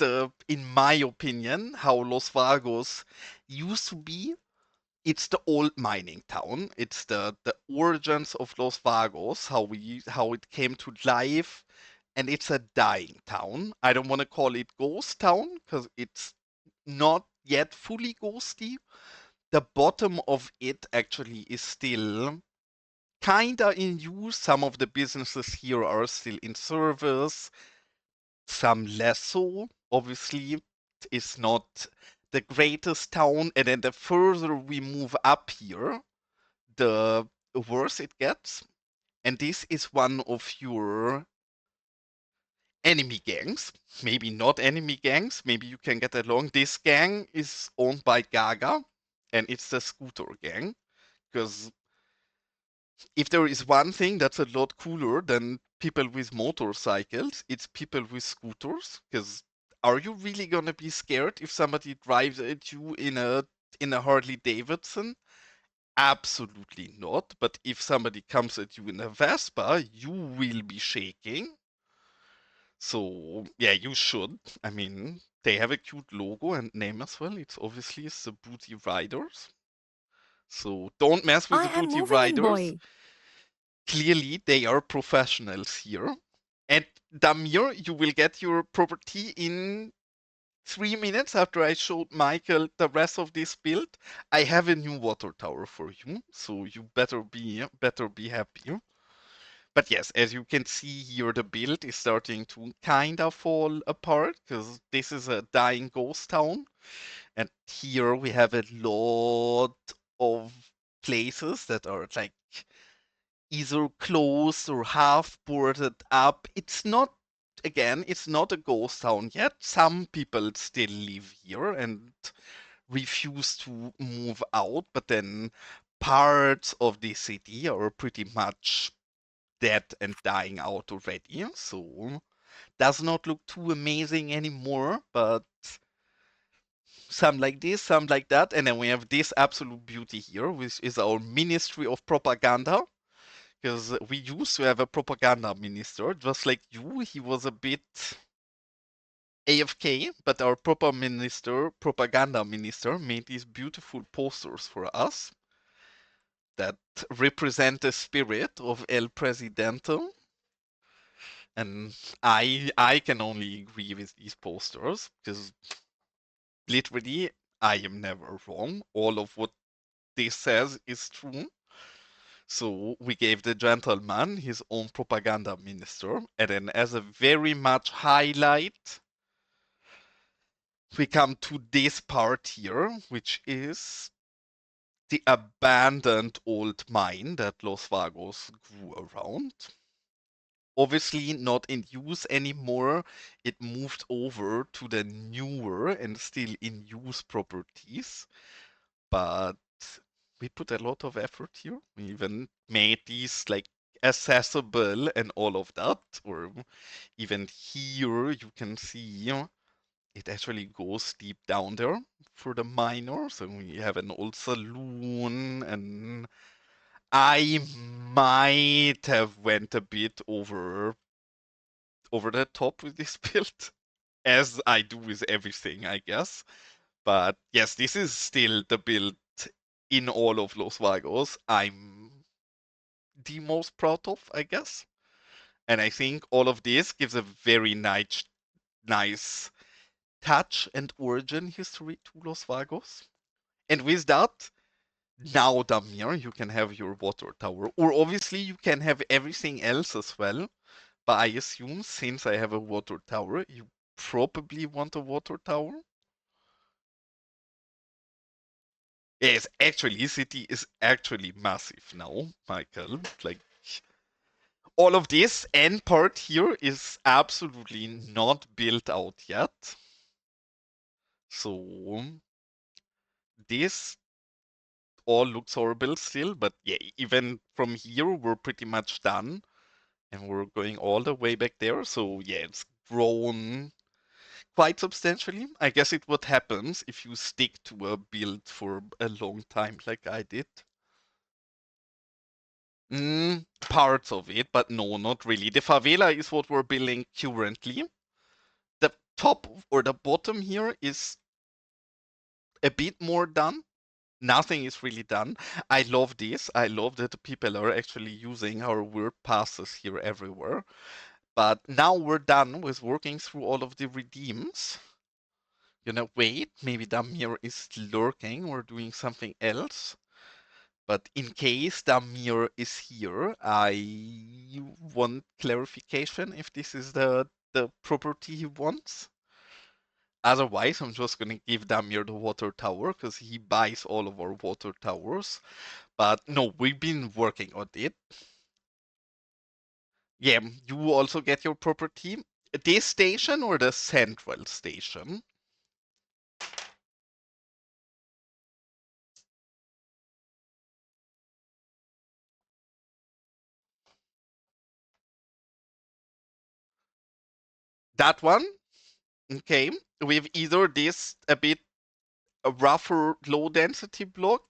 in my opinion, how Los Vagos used to be. It's the old mining town. It's the origins of Los Vagos, how it came to life, and it's a dying town. I don't want to call it ghost town because it's not yet fully ghosty. The bottom of it actually is still kinda in use. Some of the businesses here are still in service, some less so. Obviously, it's not the greatest town, and then the further we move up here, the worse it gets. And this is one of your enemy gangs. Maybe not enemy gangs, maybe you can get along. This gang is owned by Gaga, and it's the scooter gang. Because if there is one thing that's a lot cooler than people with motorcycles, it's people with scooters. Because are you really gonna be scared if somebody drives at you in a Harley Davidson? Absolutely not. But if somebody comes at you in a Vespa, you will be shaking. So yeah, you should. I mean, they have a cute logo and name as well. It's obviously the Booty Riders. So don't mess with I the am Booty moving in, Riders. boy. Clearly, they are professionals here. And Damir, you will get your property in 3 minutes after I showed Michael the rest of this build. I have a new water tower for you, so you better be happy. But yes, as you can see here, the build is starting to kind of fall apart because this is a dying ghost town. And here we have a lot of places that are like either closed or half boarded up. It's not, again, it's not a ghost town yet. Some people still live here and refuse to move out, but then parts of the city are pretty much dead and dying out already. So does not look too amazing anymore, but some like this, some like that. And then we have this absolute beauty here, which is our Ministry of Propaganda. Because we used to have a propaganda minister, just like you. He was a bit AFK, but our propaganda minister, made these beautiful posters for us that represent the spirit of El Presidente. And I can only agree with these posters because literally I am never wrong. All of what this says is true. So we gave the gentleman his own propaganda minister, and then as a very much highlight, we come to this part here, which is the abandoned old mine that Los Vagos grew around. Obviously not in use anymore. It moved over to the newer and still in use properties, but we put a lot of effort here. We even made these like accessible and all of that. Or even here you can see it actually goes deep down there for the miners. And we have an old saloon, and I might have went a bit over the top with this build, as I do with everything, I guess. But yes, this is still the build in all of Los Vagos I'm the most proud of, I guess. And I think all of this gives a very nice touch and origin history to Los Vagos. And with that, now Damir, you can have your water tower. Or obviously you can have everything else as well. But I assume since I have a water tower, you probably want a water tower. Yes, actually, city is actually massive now, Michael. Like, all of this end part here is absolutely not built out yet. So, this all looks horrible still, but yeah, even from here, we're pretty much done. And we're going all the way back there. So, yeah, it's grown quite substantially. I guess it what happens if you stick to a build for a long time like I did. Parts of it, but no, not really. The favela is what we're building currently. The top or the bottom here is a bit more done. Nothing is really done. I love this. I love that the people are actually using our weird passes here everywhere. But now we're done with working through all of the redeems. Wait, maybe Damir is lurking or doing something else. But in case Damir is here, I want clarification if this is the property he wants. Otherwise, I'm just gonna give Damir the water tower because he buys all of our water towers. But no, we've been working on it. Yeah, you also get your property. This station or the central station? That one? Okay. With either this a bit a rougher low density block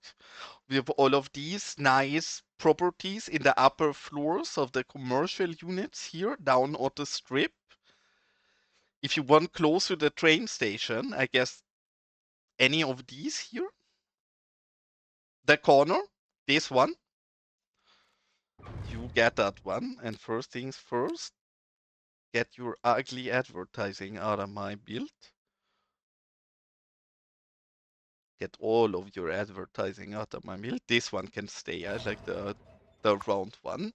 with all of these nice properties in the upper floors of the commercial units here down on the strip. If you want close to the train station, I guess any of these here. The corner, this one. You get that one. And first things first, get your ugly advertising out of my build. Get all of your advertising out of my build. This one can stay. I like the round one.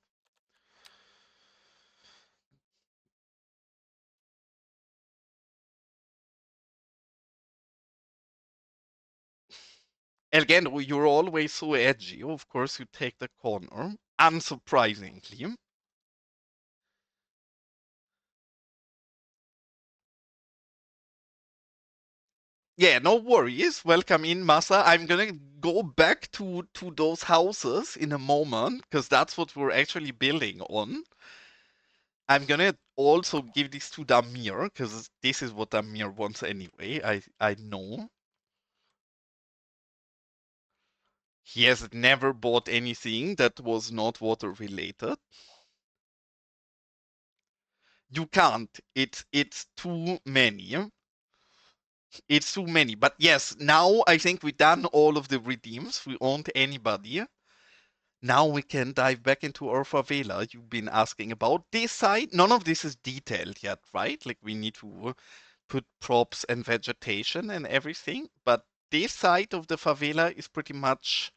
Again, you're always so edgy. Of course, you take the corner. Unsurprisingly. Yeah, no worries. Welcome in, Masa. I'm gonna go back to those houses in a moment because that's what we're actually building on. I'm gonna also give this to Damir because this is what Damir wants anyway. I know. He has never bought anything that was not water related. You can't. It's too many. It's too many. But yes, now I think we've done all of the redeems. We owned anybody. Now we can dive back into our favela you've been asking about. This side, none of this is detailed yet, right? Like we need to put props and vegetation and everything. But this side of the favela is pretty much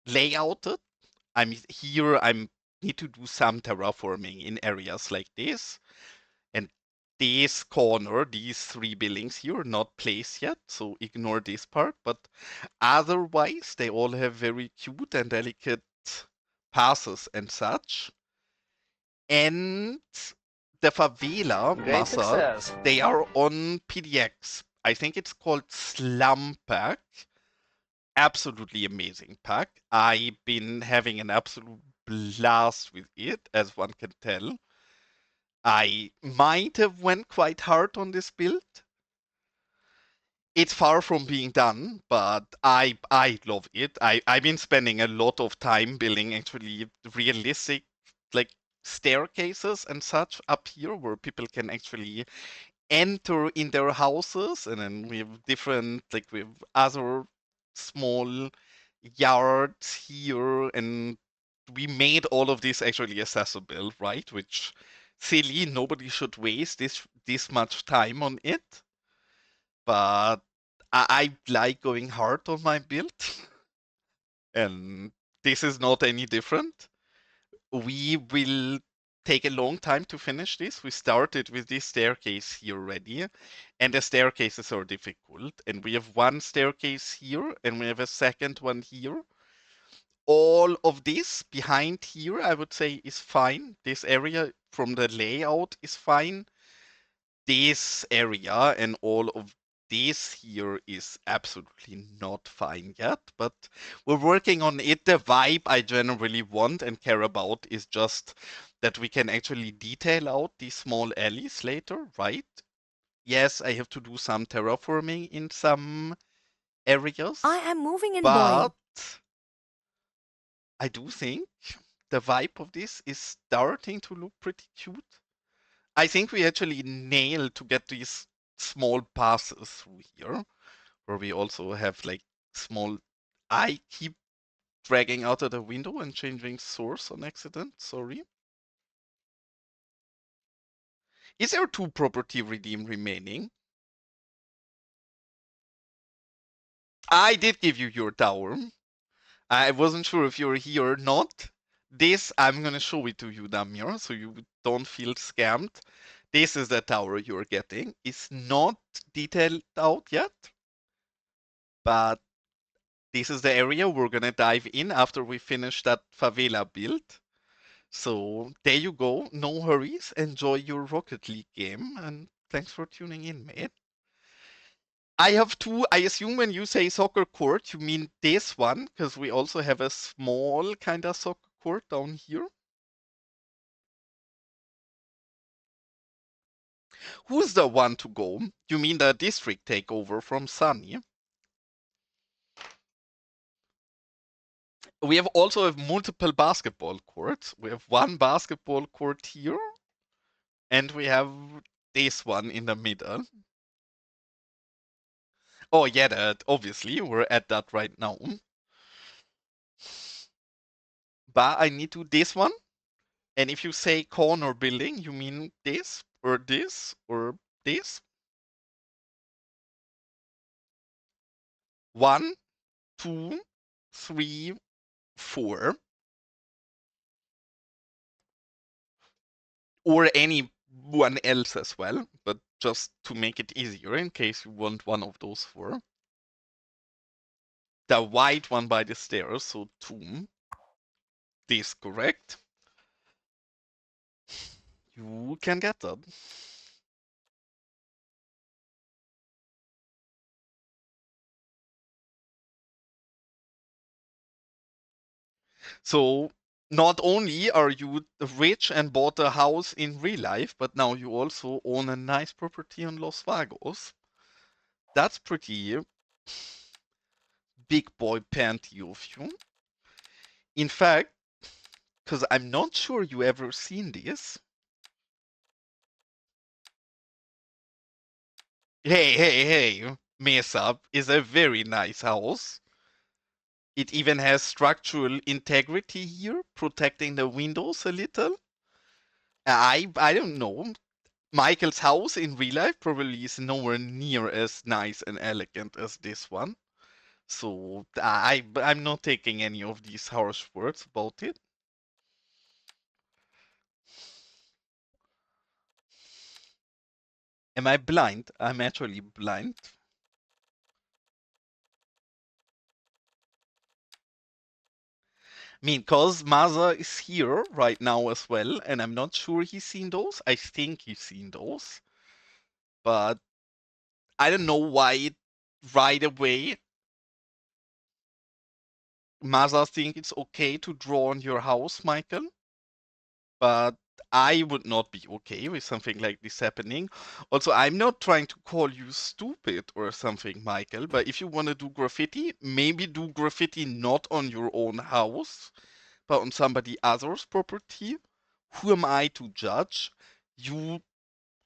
layouted. I need to do some terraforming in areas like this. And this corner, these three buildings here, are not placed yet, so ignore this part. But otherwise, they all have very cute and delicate passes and such. And the favela, Masa, they are on PDX. I think it's called Slum Pack. Absolutely amazing pack. I've been having an absolute blast with it, as one can tell. I might have went quite hard on this build. It's far from being done, but I love it. I've been spending a lot of time building actually realistic like staircases and such up here where people can actually enter in their houses, and then we have different like we have other small yards here, and we made all of this actually accessible, right? Which silly, nobody should waste this much time on it. But I like going hard on my build, and this is not any different. We will take a long time to finish this. We started with this staircase here already, and the staircases are difficult. And we have one staircase here, and we have a second one here. All of this behind here, I would say, is fine. This area from the layout is fine. This area and all of this here is absolutely not fine yet, but we're working on it. The vibe I generally want and care about is just that we can actually detail out these small alleys later, right? Yes, I have to do some terraforming in some areas, I am moving in, but boy. I do think the vibe of this is starting to look pretty cute. I think we actually nailed to get these small passes through here, where we also have like small. I keep dragging out of the window and changing source on accident. Sorry. Is there 2 property redeem remaining? I did give you your tower. I wasn't sure if you're here or not. This, I'm gonna show it to you, Damir, so you don't feel scammed. This is the tower you're getting. It's not detailed out yet, but this is the area we're gonna dive in after we finish that favela build. So there you go. No hurries. Enjoy your Rocket League game, and thanks for tuning in, mate. I have two. I assume when you say soccer court, you mean this one, because we also have a small kind of soccer court down here. Who's the one to go? You mean the district takeover from Sunny? We have also have multiple basketball courts. We have one basketball court here, and we have this one in the middle. Oh yeah, that obviously we're at that right now. But I need to this one. And if you say corner building, you mean this or this or this? 1, 2, 3, 4. Or anyone else as well, but just to make it easier in case you want one of those 4. The white one by the stairs, so 2. This correct. You can get that. So not only are you rich and bought a house in real life, but now you also own a nice property in Los Vagos. That's pretty big boy panty of you. In fact, because I'm not sure you ever seen this. Hey, Mesa is a very nice house. It even has structural integrity here, protecting the windows a little. I don't know. Michael's house in real life probably is nowhere near as nice and elegant as this one. So I'm not taking any of these harsh words about it. Am I blind? I'm actually blind. I mean, cause Maza is here right now as well, and I'm not sure he's seen those. I think he's seen those, but I don't know why right away Maza think it's okay to draw on your house, Michael. But I would not be okay with something like this happening. Also, I'm not trying to call you stupid or something, Michael, but if you want to do graffiti, maybe do graffiti not on your own house, but on somebody else's property. Who am I to judge? You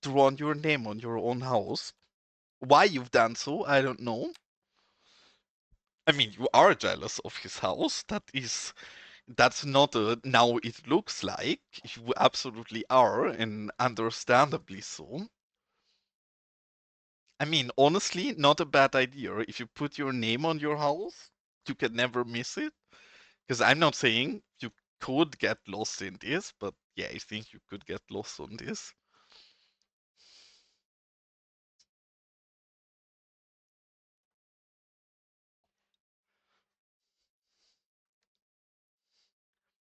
drawn your name on your own house. Why you've done so, I don't know. I mean, you are jealous of his house. That's not a now it looks like. You absolutely are, and understandably so. I mean, honestly, not a bad idea. If you put your name on your house, you can never miss it. Because I'm not saying you could get lost in this, but yeah, I think you could get lost on this.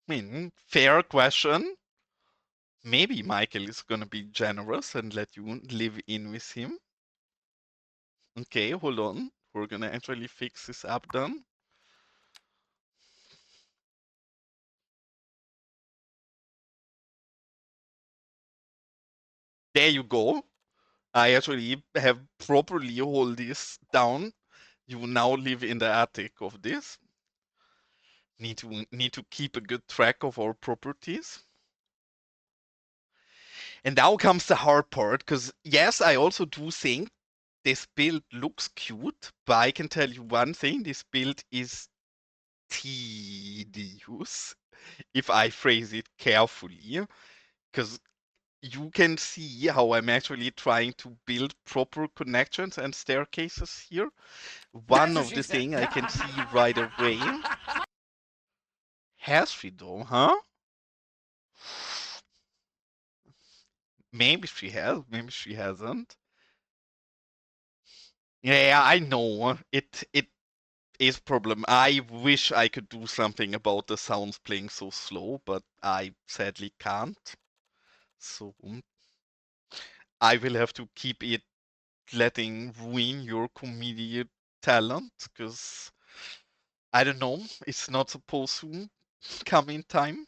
I mean, fair question. Maybe Michael is gonna be generous and let you live in with him. Okay, hold on. We're gonna actually fix this up then. There you go. I actually have properly hold this down. You now live in the attic of this. Need to keep a good track of our properties. And now comes the hard part, because yes, I also do think this build looks cute, but I can tell you one thing, this build is tedious, if I phrase it carefully, because you can see how I'm actually trying to build proper connections and staircases here. One of the thing I can see right away. Has she though, huh? Maybe she has, maybe she hasn't. Yeah, I know. It is problem. I wish I could do something about the sounds playing so slow, but I sadly can't. So I will have to keep it letting ruin your comedic talent, because I don't know, it's not supposed to come in time.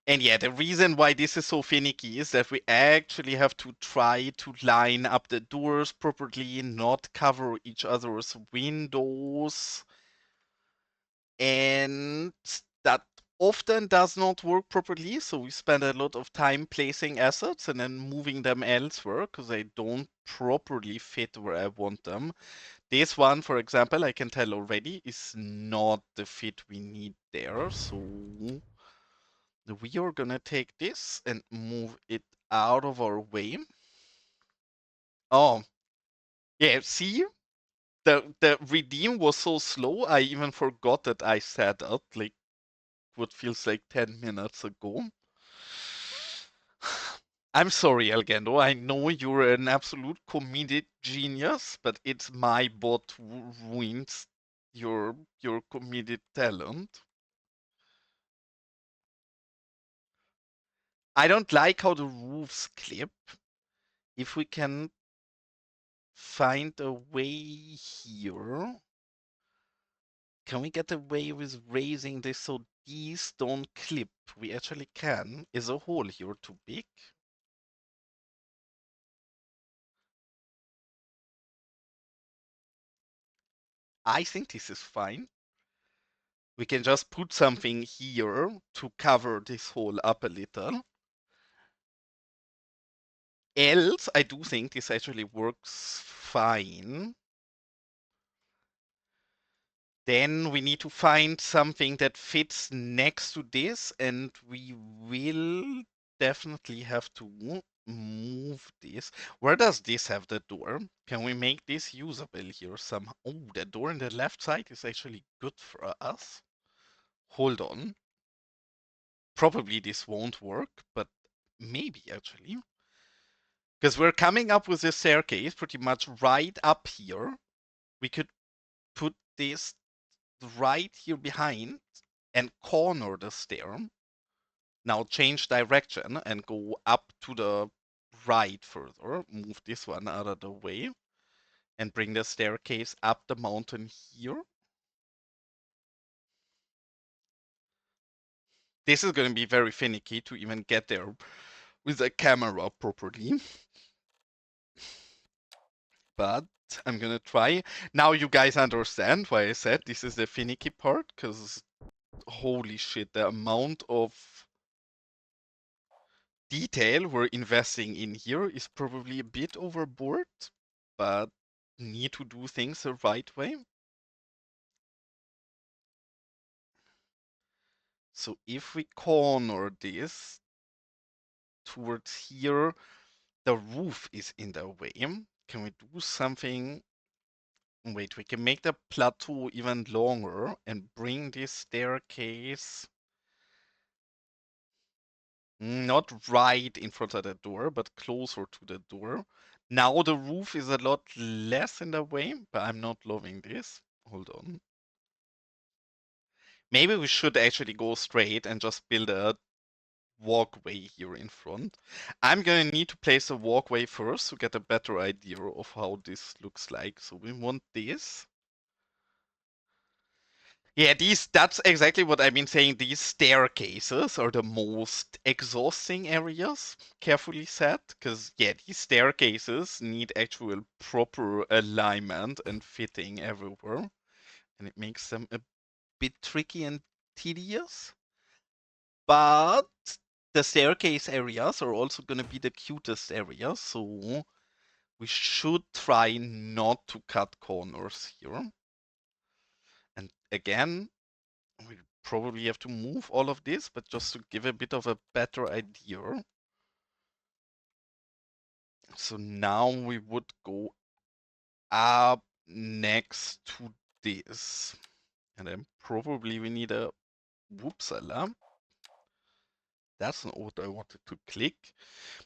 And yeah, the reason why this is so finicky is that we actually have to try to line up the doors properly, not cover each other's windows. And that often does not work properly, so we spend a lot of time placing assets and then moving them elsewhere because they don't properly fit where I want them. This one, for example, I can tell already is not the fit we need there, so we are gonna take this and move it out of our way. Oh, yeah, see? The redeem was so slow, I even forgot that I set up, like, what feels like 10 minutes ago. I'm sorry, Algendo. I know you're an absolute comedic genius, but it's my bot who ruins your comedic talent. I don't like how the roofs clip. If we can find a way here. Can we get away with raising this so these don't clip? We actually can. Is a hole here too big? I think this is fine. We can just put something here to cover this hole up a little. Else, I do think this actually works fine. Then we need to find something that fits next to this, and we will definitely have to move this. Where does this have the door? Can we make this usable here somehow? Oh, the door on the left side is actually good for us. Hold on. Probably this won't work, but maybe actually. Because we're coming up with this staircase pretty much right up here. We could put this right here behind and corner the stair. Now change direction and go up to the right further. Move this one out of the way and bring the staircase up the mountain here. This is going to be very finicky to even get there with the camera properly. But I'm gonna try. Now you guys understand why I said this is the finicky part, because holy shit, the amount of detail we're investing in here is probably a bit overboard, but need to do things the right way. So if we corner this towards here, the roof is in the way. Can we do something? Wait, we can make the plateau even longer and bring this staircase not right in front of the door, but closer to the door. Now the roof is a lot less in the way, but I'm not loving this. Hold on. Maybe we should actually go straight and just build a walkway here in front. I'm gonna need to place a walkway first to get a better idea of how this looks like. So we want this. Yeah, that's exactly what I've been saying. These staircases are the most exhausting areas, carefully said, because yeah, these staircases need actual proper alignment and fitting everywhere, and it makes them a bit tricky and tedious. But the staircase areas are also going to be the cutest areas, so we should try not to cut corners here. And again, we probably have to move all of this, but just to give a bit of a better idea. So now we would go up next to this. And then probably we need a whoops alarm. That's not what I wanted to click.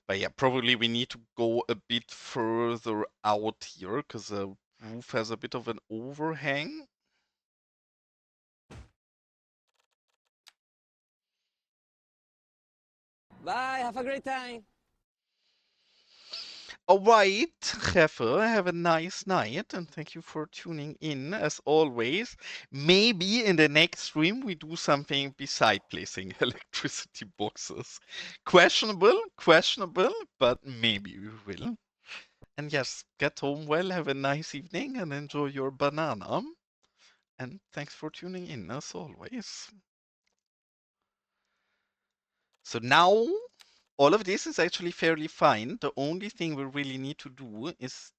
But yeah, probably we need to go a bit further out here because the roof has a bit of an overhang. Bye. Have a great time. All right, Jefe, have a nice night and thank you for tuning in as always. Maybe in the next stream we do something beside placing electricity boxes. Questionable, but maybe we will. And yes, get home well, have a nice evening and enjoy your banana. And thanks for tuning in as always. So now all of this is actually fairly fine. The only thing we really need to do is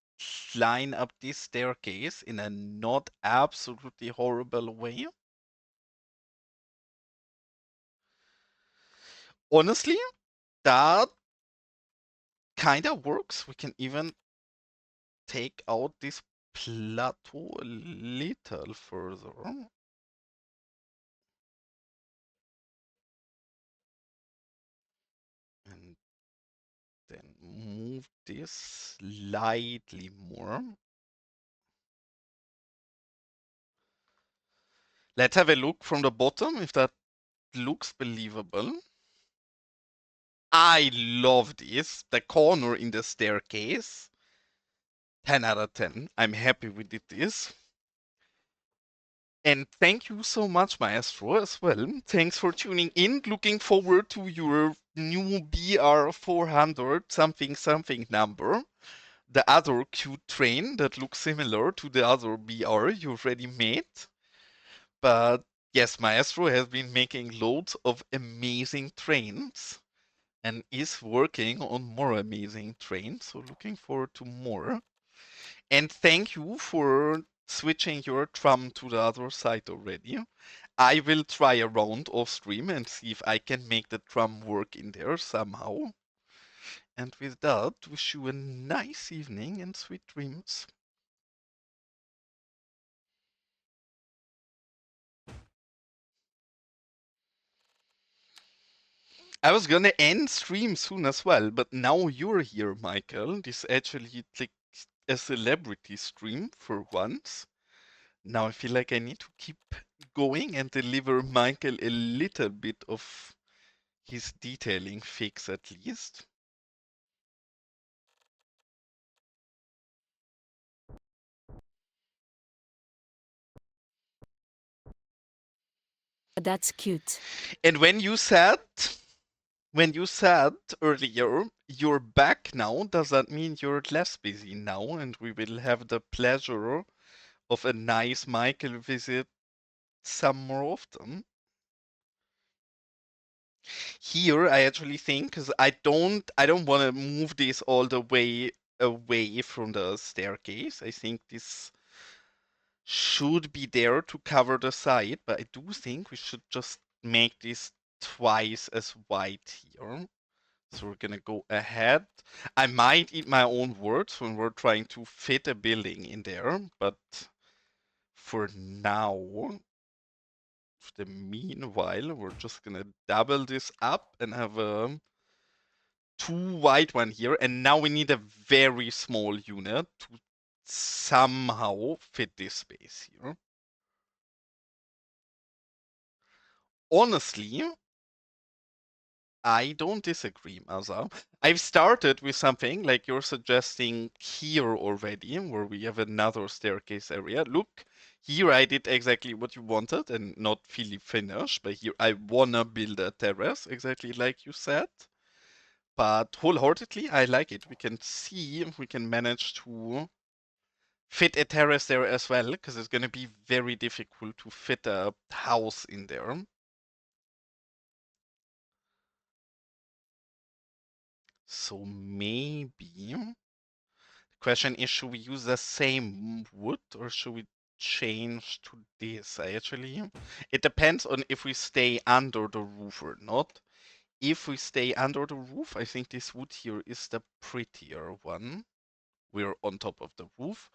line up this staircase in a not absolutely horrible way. Honestly, that kind of works. We can even take out this plateau a little further. And then move this slightly more. Let's have a look from the bottom if that looks believable. I love this. The corner in the staircase. 10 out of 10. I'm happy we did this. And thank you so much, Maestro, as well. Thanks for tuning in. Looking forward to your new BR400 something number. The other cute train that looks similar to the other BR you already made. But yes, Maestro has been making loads of amazing trains and is working on more amazing trains. So looking forward to more. And thank you for switching your tram to the other side already. I will try around off stream and see if I can make the tram work in there somehow. And with that, wish you a nice evening and sweet dreams. I was gonna end stream soon as well, but now you're here, Michael. This actually like a celebrity stream for once. Now I feel like I need to keep going and deliver Michael a little bit of his detailing fix at least. That's cute. And when you said earlier you're back now, does that mean you're less busy now and we will have the pleasure of a nice Michael visit some more often? Here I actually think, because I don't want to move this all the way away from the staircase. I think this should be there to cover the side, but I do think we should just make this twice as wide here. So we're gonna go ahead. I might eat my own words when we're trying to fit a building in there, but for now, for the meanwhile, we're just gonna double this up and have a too wide one here. And now we need a very small unit to somehow fit this space here. Honestly, I don't disagree, Maza. I've started with something like you're suggesting here already, where we have another staircase area. Look, here I did exactly what you wanted and not fully finished, but here I wanna build a terrace, exactly like you said. But wholeheartedly, I like it. We can see if we can manage to fit a terrace there as well, because it's gonna be very difficult to fit a house in there. So maybe question is, should we use the same wood or should we change to this? It depends on if we stay under the roof or not. If we stay under the roof, I think this wood here is the prettier one. We're on top of the roof.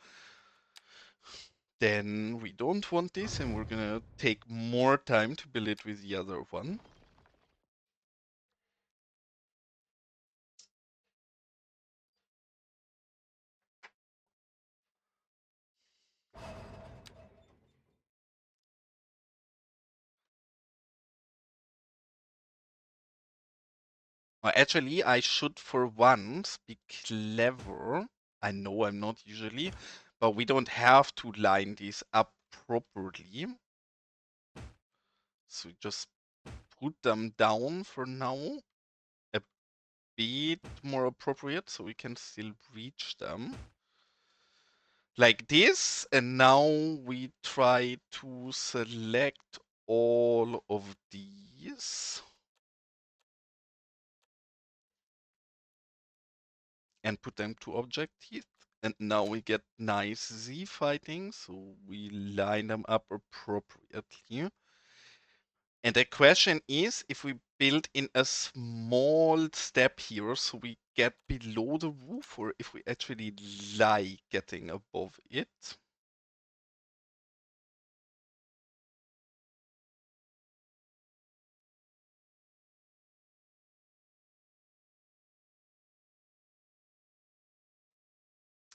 Then we don't want this and we're gonna take more time to build it with the other one. Actually, I should for once be clever. I know I'm not usually, but we don't have to line these up properly. So just put them down for now. A bit more appropriate so we can still reach them. Like this, and now we try to select all of these. And put them to objective. And now we get nice Z fighting, so we line them up appropriately. And the question is if we build in a small step here so we get below the roof, or if we actually like getting above it.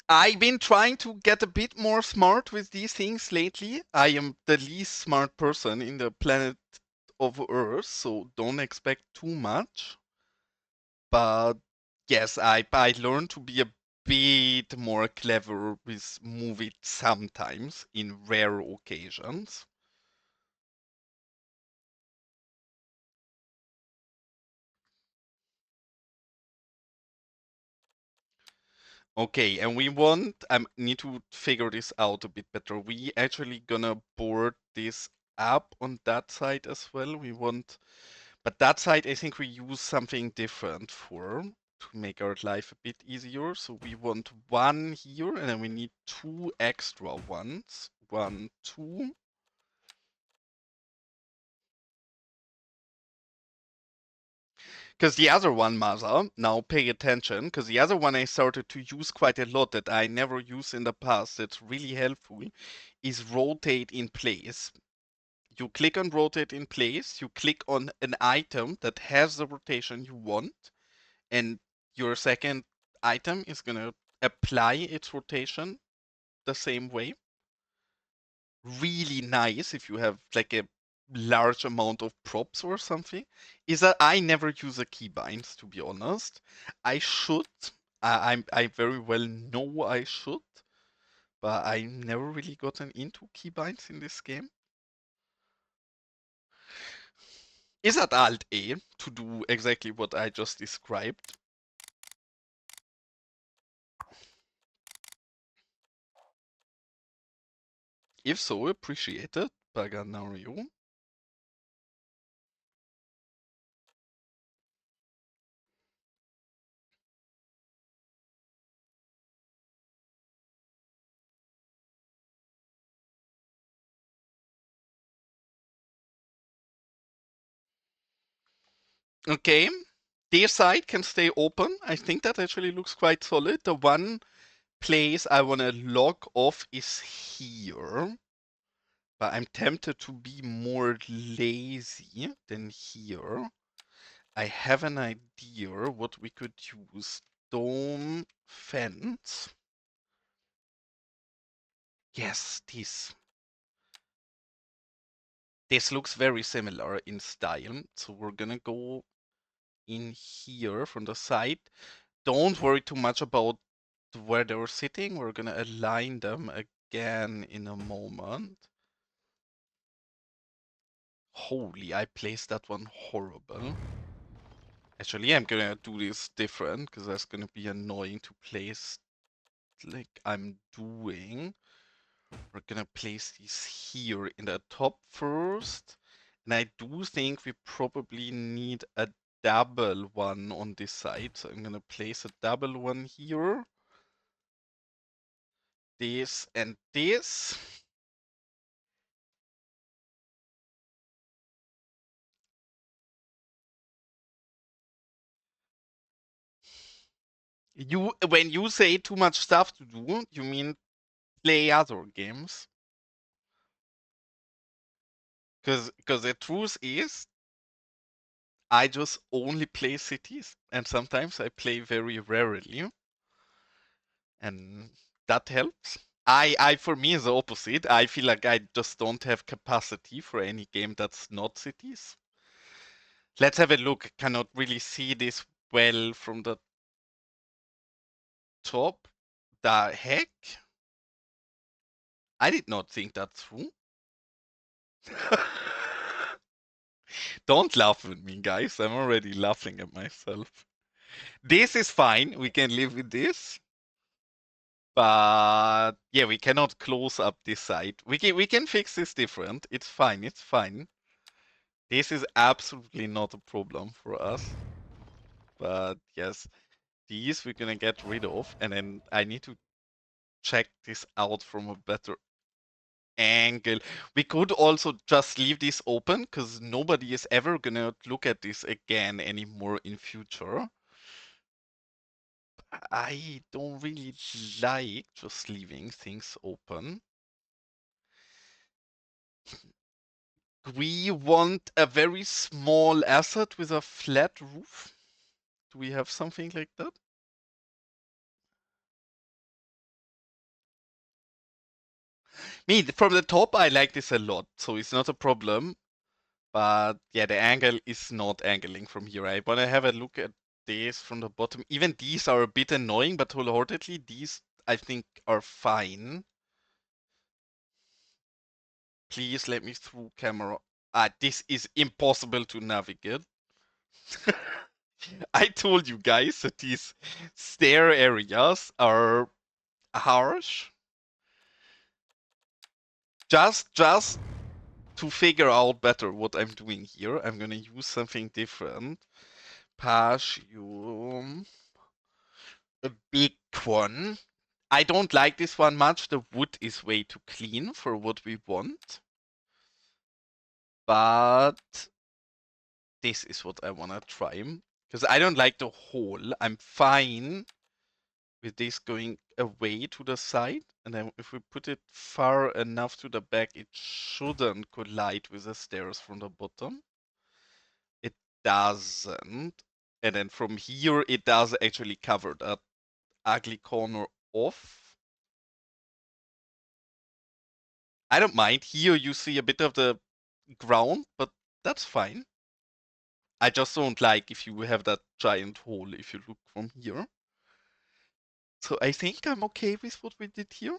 I've been trying to get a bit more smart with these things lately. I am the least smart person in the planet of Earth, so don't expect too much. But yes, I learned to be a bit more clever with move it sometimes in rare occasions. Okay, and we want, I need to figure this out a bit better. We actually gonna board this up on that side as well. We want, but that side I think we use something different for to make our life a bit easier. So we want one here and then we need two extra ones. One, two. Because the other one, Maza, now pay attention, because the other one I started to use quite a lot that I never used in the past, that's really helpful, is rotate in place. You click on rotate in place, you click on an item that has the rotation you want, and your second item is going to apply its rotation the same way. Really nice if you have like a large amount of props or something, is that I never use a keybinds, to be honest. I should. I very well know I should, but I never really gotten into keybinds in this game. Is that Alt A to do exactly what I just described? If so, appreciate it, Baganario. Okay, their side can stay open. I think that actually looks quite solid. The one place I want to log off is here. But I'm tempted to be more lazy than here. I have an idea what we could use. Dome fence. Yes, this. This looks very similar in style. So we're gonna go in here from the side. Don't worry too much about where they're sitting. We're gonna align them again in a moment. Holy, I placed that one horrible. Actually, I'm gonna do this different because that's gonna be annoying to place like I'm doing. We're gonna place these here in the top first. And I do think we probably need a double one on this side. So I'm gonna place a double one here. This and this. When you say too much stuff to do, you mean play other games? Because the truth is, I just only play cities, and sometimes I play very rarely, and that helps. For me, is the opposite. I feel like I just don't have capacity for any game that's not cities. Let's have a look. Cannot really see this well from the top. The heck? I did not think that through. Don't laugh at me, guys. I'm already laughing at myself. This is fine. We can live with this. But yeah, we cannot close up this side. We can fix this different. It's fine. It's fine. This is absolutely not a problem for us. But yes, these we're gonna get rid of, and then I need to check this out from a better angle. We could also just leave this open because nobody is ever gonna look at this again anymore in future. I don't really like just leaving things open. We want a very small asset with a flat roof. Do we have something like that? From the top, I like this a lot, so it's not a problem. But yeah, the angle is not angling from here. I want to have a look at this from the bottom. Even these are a bit annoying, but wholeheartedly, these I think are fine. Please let me through camera. This is impossible to navigate. I told you guys that these stair areas are harsh. Just to figure out better what I'm doing here, I'm gonna use something different. Pasium. A big one. I don't like this one much. The wood is way too clean for what we want. But this is what I wanna try. Because I don't like the hole. I'm fine with this going away to the side. And then if we put it far enough to the back, it shouldn't collide with the stairs from the bottom. It doesn't. And then from here, it does actually cover that ugly corner off. I don't mind. Here you see a bit of the ground, but that's fine. I just don't like if you have that giant hole if you look from here. So I think I'm okay with what we did here.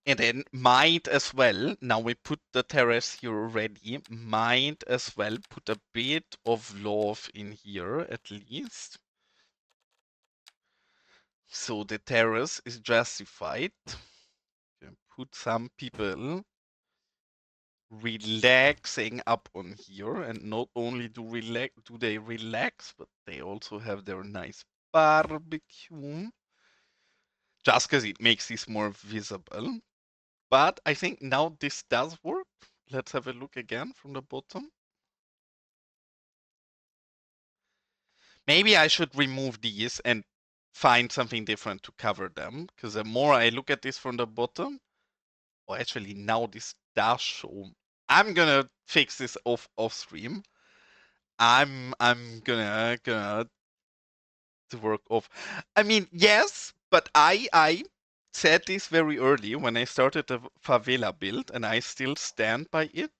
And then might as well, now we put the terrace here already, might as well put a bit of love in here at least. So the terrace is justified. Put some people relaxing up on here, and not only do they relax, but they also have their nice barbecue. Just because it makes this more visible. But I think now this does work. Let's have a look again from the bottom. Maybe I should remove these and find something different to cover them, because the more I look at this from the bottom, or actually now this does show. I'm gonna fix this off stream. I'm gonna to work off. I mean, yes, but I said this very early when I started the favela build, and I still stand by it.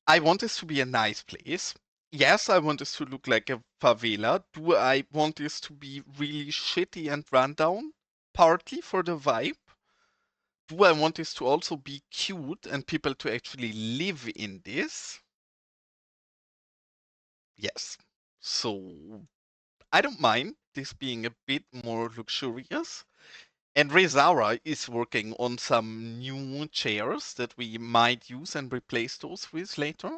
I want this to be a nice place. Yes, I want this to look like a favela. Do I want this to be really shitty and rundown? Partly for the vibe. Do I want this to also be cute and people to actually live in this? Yes. So I don't mind this being a bit more luxurious. And Rezara is working on some new chairs that we might use and replace those with later.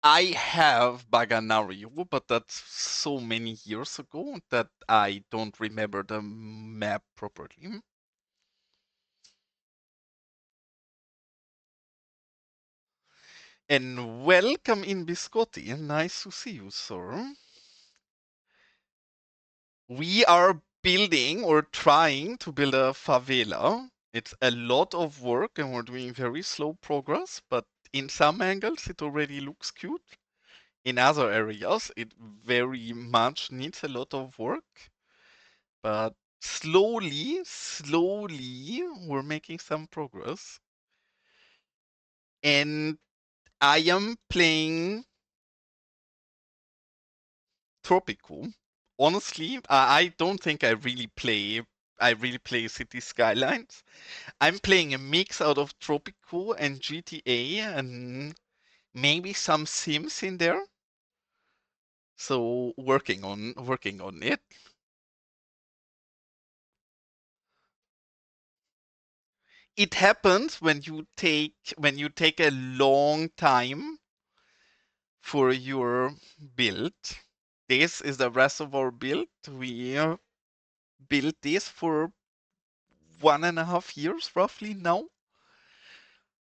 I have Baganario, but that's so many years ago that I don't remember the map properly. And welcome in Biscotti. Nice to see you, sir. We are building or trying to build a favela. It's a lot of work and we're doing very slow progress, but in some angles it already looks cute. In other areas it very much needs a lot of work. But slowly, we're making some progress. And I am playing Tropico. Honestly, I don't think I really play Cities Skylines. I'm playing a mix out of Tropico and GTA and maybe some Sims in there. So working on it. It happens when you take a long time for your build. This is the rest of our build. We built this for 1.5 years roughly now.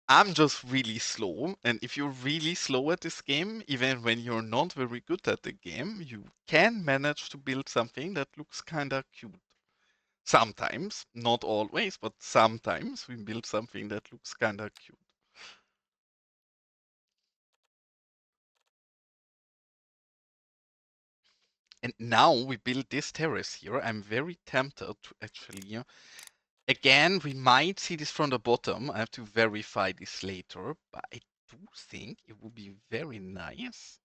I'm just really slow, and if you're really slow at this game, even when you're not very good at the game, you can manage to build something that looks kinda cute. Sometimes, not always, but sometimes we build something that looks kinda cute. And now we build this terrace here. I'm very tempted to actually again, we might see this from the bottom. I have to verify this later, but I do think it would be very nice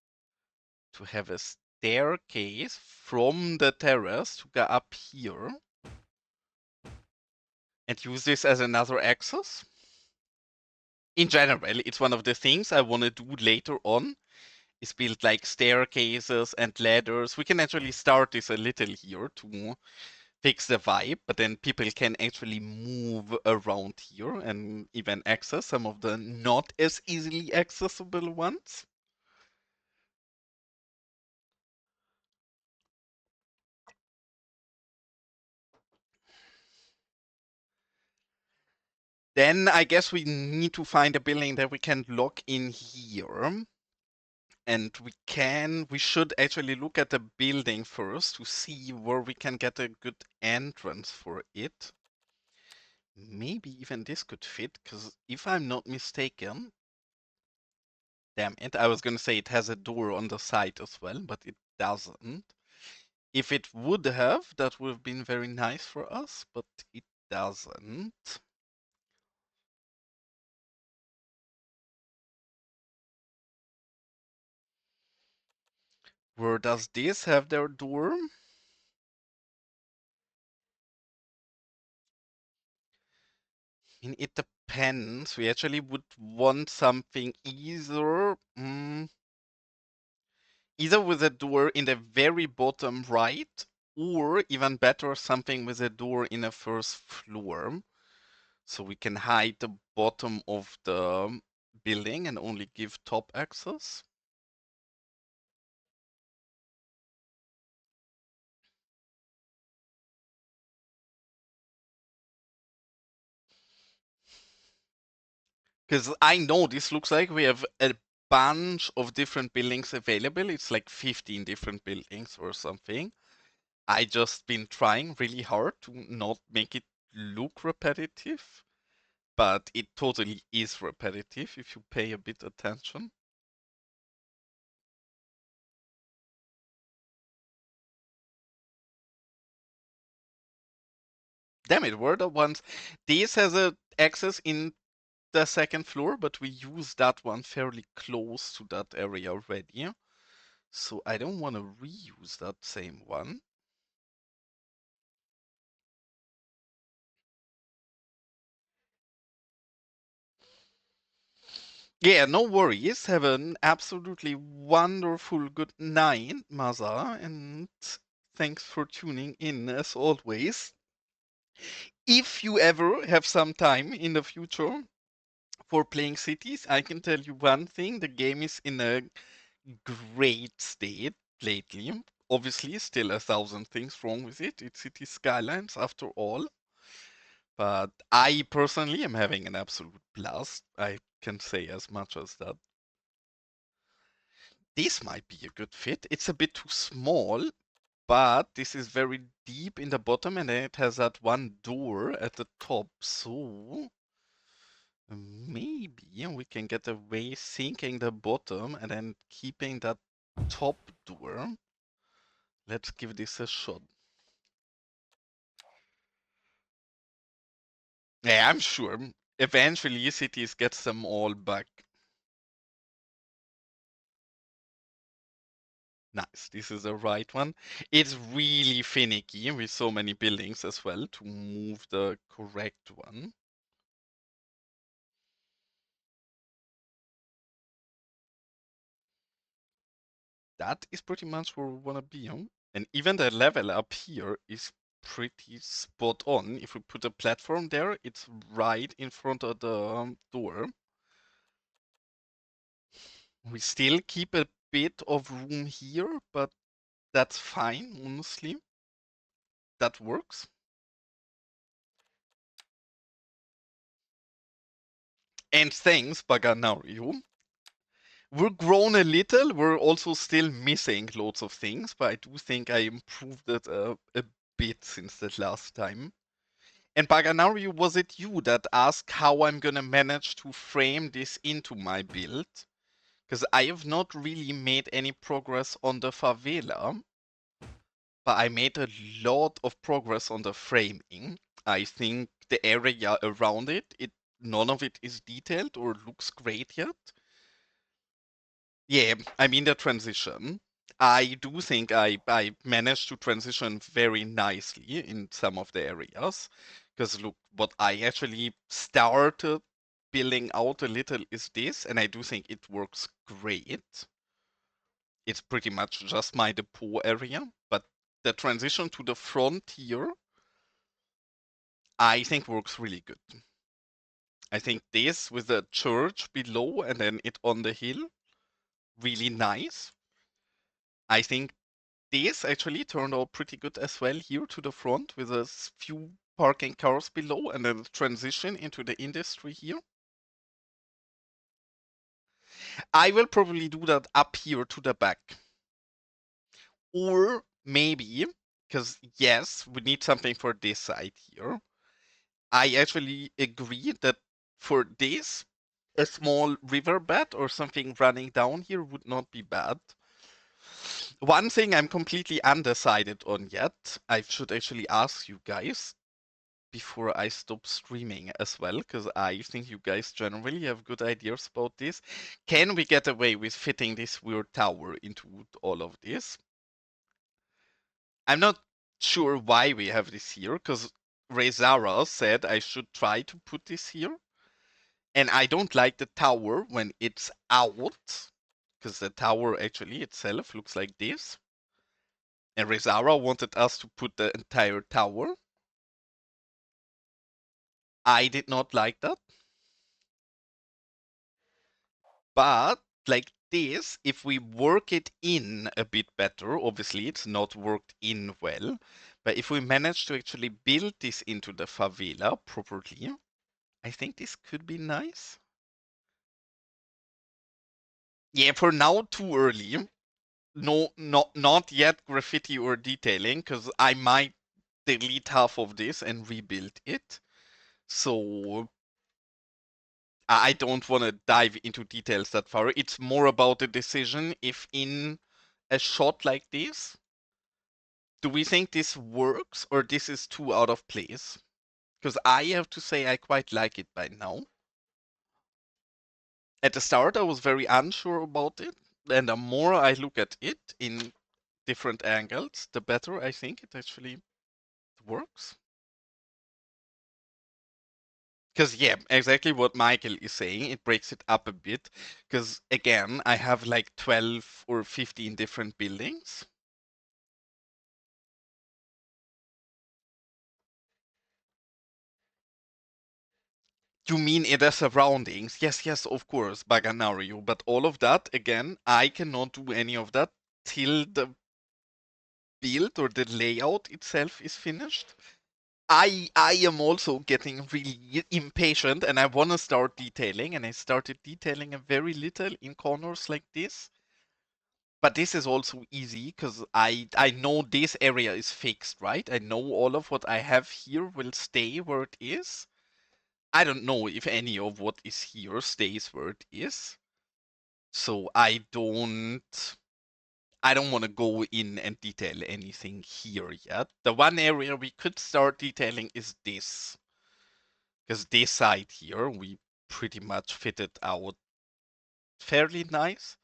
to have a staircase from the terrace to go up here and use this as another access. In general, it's one of the things I want to do later on, is build like staircases and ladders. We can actually start this a little here to fix the vibe, but then people can actually move around here and even access some of the not as easily accessible ones. Then I guess we need to find a building that we can lock in here. And we should actually look at the building first to see where we can get a good entrance for it. Maybe even this could fit, because if I'm not mistaken, damn it, I was gonna say it has a door on the side as well, but it doesn't. If it would have, that would have been very nice for us, but it doesn't. Where does this have their door? I mean, it depends. We actually would want something either with a door in the very bottom right, or even better, something with a door in the first floor. So we can hide the bottom of the building and only give top access. Because I know this looks like we have a bunch of different buildings available. It's like 15 different buildings or something. I just been trying really hard to not make it look repetitive, but it totally is repetitive if you pay a bit attention. Damn it, we're the ones. This has a access in the second floor, but we use that one fairly close to that area already. So I don't want to reuse that same one. Yeah, no worries. Have an absolutely wonderful good night, Maza, and thanks for tuning in as always. If you ever have some time in the future for playing cities, I can tell you one thing, the game is in a great state lately. Obviously, still 1,000 things wrong with it. It's Cities Skylines after all. But I personally am having an absolute blast. I can say as much as that. This might be a good fit. It's a bit too small, but this is very deep in the bottom and then it has that one door at the top. So maybe we can get away sinking the bottom and then keeping that top door. Let's give this a shot. Yeah, I'm sure. Eventually, Cities gets them all back. Nice, this is the right one. It's really finicky with so many buildings as well to move the correct one. That is pretty much where we want to be. Huh? And even the level up here is pretty spot on. If we put a platform there, it's right in front of the door. We still keep a bit of room here, but that's fine, honestly. That works. And thanks, Baganario. We're grown a little. We're also still missing loads of things, but I do think I improved it a bit since that last time. And Baganario, was it you that asked how I'm gonna manage to frame this into my build? Because I have not really made any progress on the favela, but I made a lot of progress on the framing. I think the area around it, none of it is detailed or looks great yet. Yeah, I mean the transition. I do think I managed to transition very nicely in some of the areas. Because look, what I actually started building out a little is this, and I do think it works great. It's pretty much just my depot area, but the transition to the front here, I think works really good. I think this with the church below and then it on the hill, really nice. I think this actually turned out pretty good as well here to the front with a few parking cars below and then the transition into the industry here. I will probably do that up here to the back. Or maybe, because yes, we need something for this side here. I actually agree that for this, a small riverbed or something running down here would not be bad. One thing I'm completely undecided on yet, I should actually ask you guys before I stop streaming as well, because I think you guys generally have good ideas about this. Can we get away with fitting this weird tower into all of this? I'm not sure why we have this here, because Rezara said I should try to put this here. And I don't like the tower when it's out, because the tower actually itself looks like this. And Rezara wanted us to put the entire tower. I did not like that. But like this, if we work it in a bit better, obviously it's not worked in well, but if we manage to actually build this into the favela properly, I think this could be nice. Yeah, for now, too early. No, not yet graffiti or detailing, because I might delete half of this and rebuild it. So I don't want to dive into details that far. It's more about the decision if in a shot like this, do we think this works or this is too out of place? Because I have to say I quite like it by now. At the start, I was very unsure about it, and the more I look at it in different angles, the better I think it actually works. Because, yeah, exactly what Michael is saying, it breaks it up a bit. Because, again, I have like 12 or 15 different buildings. You mean in the surroundings? Yes, yes, of course, Baganario. But all of that, again, I cannot do any of that till the build or the layout itself is finished. I am also getting really impatient and I want to start detailing, and I started detailing a very little in corners like this. But this is also easy because I know this area is fixed, right? I know all of what I have here will stay where it is. I don't know if any of what is here stays where it is. So I don't want to go in and detail anything here yet. The one area we could start detailing is this. Because this side here, we pretty much fitted out fairly nice.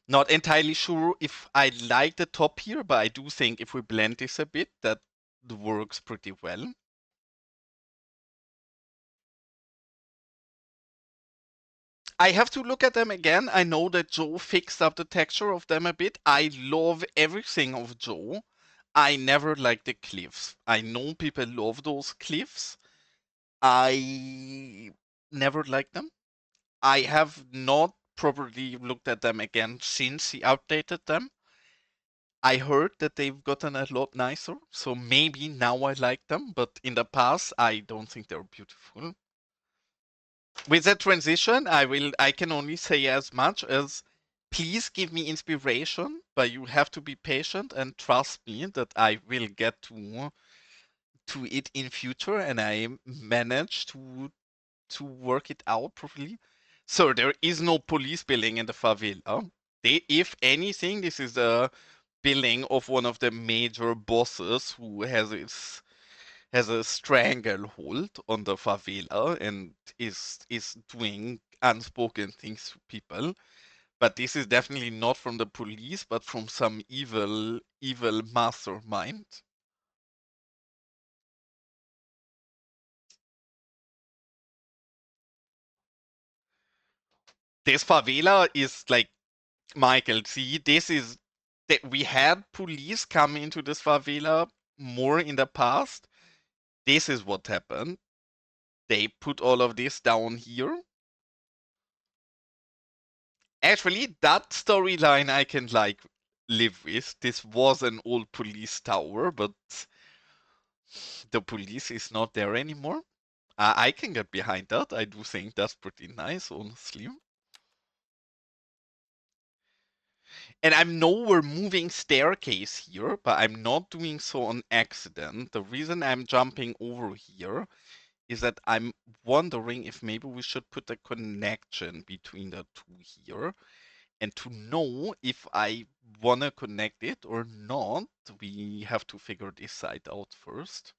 Not entirely sure if I like the top here, but I do think if we blend this a bit, that works pretty well. I have to look at them again. I know that Joe fixed up the texture of them a bit. I love everything of Joe. I never liked the cliffs. I know people love those cliffs. I never liked them. I have not properly looked at them again since he updated them. I heard that they've gotten a lot nicer, so maybe now I like them, but in the past I don't think they're beautiful. With that transition, I can only say as much as please give me inspiration, but you have to be patient and trust me that I will get to it in future and I manage to work it out properly. So there is no police building in the favela. If anything, this is a building of one of the major bosses who has a stranglehold on the favela and is doing unspoken things to people. But this is definitely not from the police, but from some evil mastermind. This favela is like Michael. See, this is that we had police come into this favela more in the past. This is what happened. They put all of this down here. Actually, that storyline I can like live with. This was an old police tower, but the police is not there anymore. I can get behind that. I do think that's pretty nice, honestly. And I know we're moving staircase here, but I'm not doing so on accident. The reason I'm jumping over here is that I'm wondering if maybe we should put a connection between the two here. And to know if I want to connect it or not, we have to figure this side out first.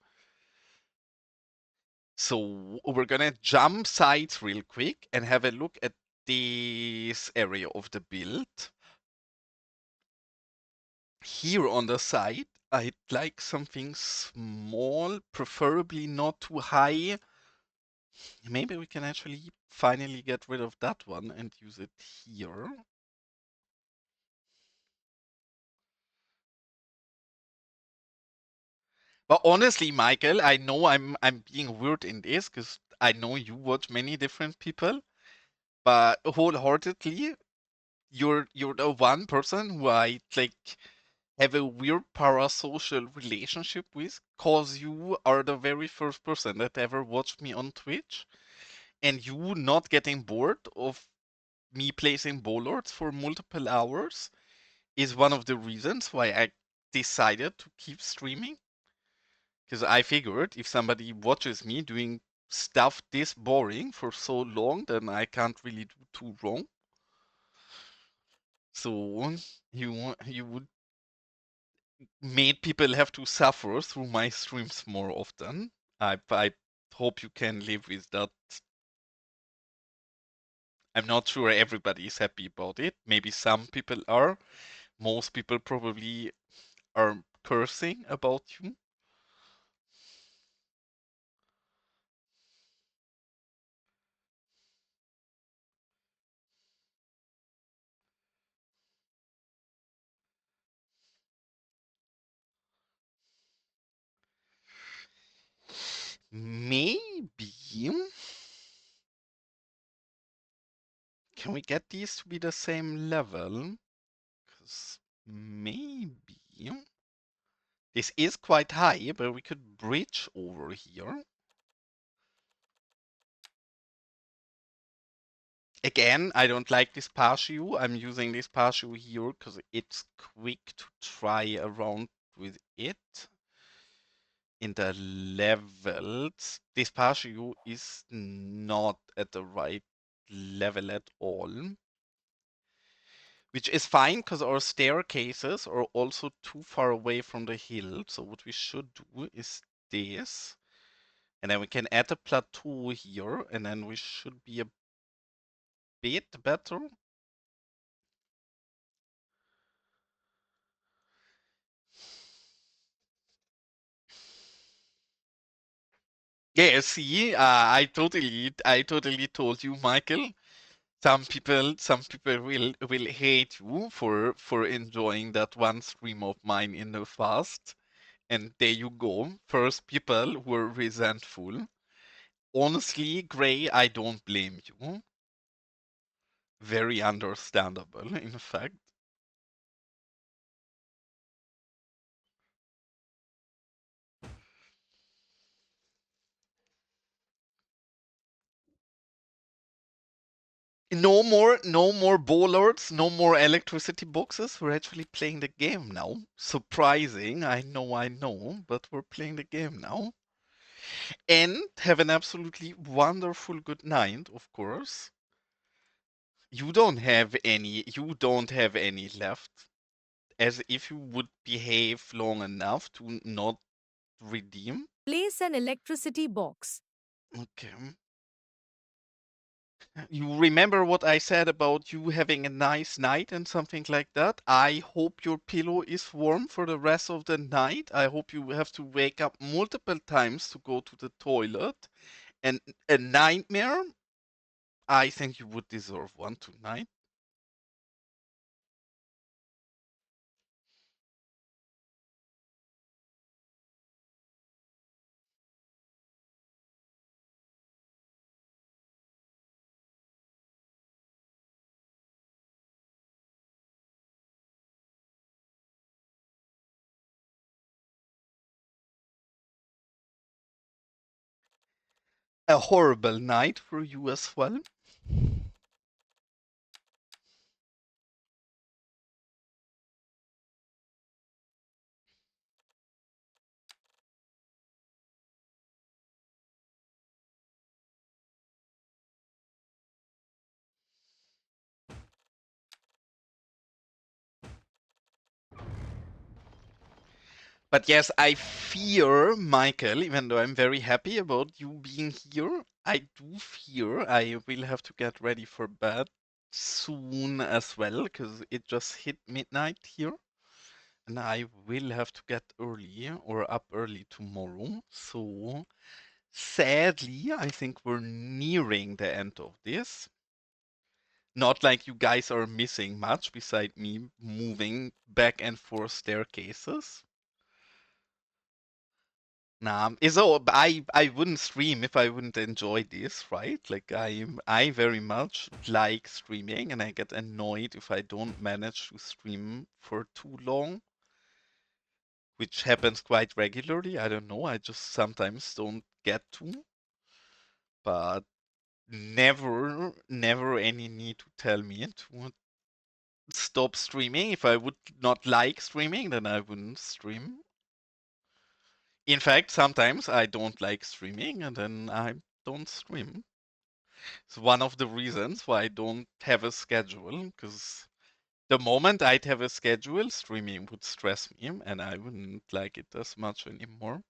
So we're going to jump sides real quick and have a look at this area of the build. Here on the side, I'd like something small, preferably not too high. Maybe we can actually finally get rid of that one and use it here. But honestly, Michael, I know I'm being weird in this because I know you watch many different people, but wholeheartedly, you're the one person who I like have a weird parasocial relationship with, cause you are the very first person that ever watched me on Twitch, and you not getting bored of me placing bollards for multiple hours is one of the reasons why I decided to keep streaming. Because I figured if somebody watches me doing stuff this boring for so long, then I can't really do too wrong. So you would made people have to suffer through my streams more often. I hope you can live with that. I'm not sure everybody is happy about it. Maybe some people are. Most people probably are cursing about you. Maybe. Can we get these to be the same level? Because maybe. This is quite high, but we could bridge over here. Again, I don't like this partial. I'm using this partial here because it's quick to try around with it. In the levels, this partial is not at the right level at all. Which is fine because our staircases are also too far away from the hill. So what we should do is this. And then we can add a plateau here, and then we should be a bit better. Yeah, see, I totally told you, Michael. Some people will hate you for enjoying that one stream of mine in the past. And there you go. First people were resentful. Honestly, Gray, I don't blame you. Very understandable, in fact. No more bollards, no more electricity boxes. We're actually playing the game now. Surprising, I know, but we're playing the game now. And have an absolutely wonderful good night, of course. You don't have any left. As if you would behave long enough to not redeem. Place an electricity box. Okay. You remember what I said about you having a nice night and something like that? I hope your pillow is warm for the rest of the night. I hope you have to wake up multiple times to go to the toilet. And a nightmare? I think you would deserve one tonight. A horrible night for you as well. But yes, I fear, Michael, even though I'm very happy about you being here, I do fear I will have to get ready for bed soon as well, because it just hit midnight here. And I will have to get early or up early tomorrow. So sadly, I think we're nearing the end of this. Not like you guys are missing much beside me moving back and forth staircases. Nah, so I wouldn't stream if I wouldn't enjoy this, right? Like I very much like streaming, and I get annoyed if I don't manage to stream for too long, which happens quite regularly. I don't know. I just sometimes don't get to, but never any need to tell me to stop streaming. If I would not like streaming, then I wouldn't stream. In fact, sometimes I don't like streaming, and then I don't stream. It's one of the reasons why I don't have a schedule, because the moment I'd have a schedule, streaming would stress me, and I wouldn't like it as much anymore.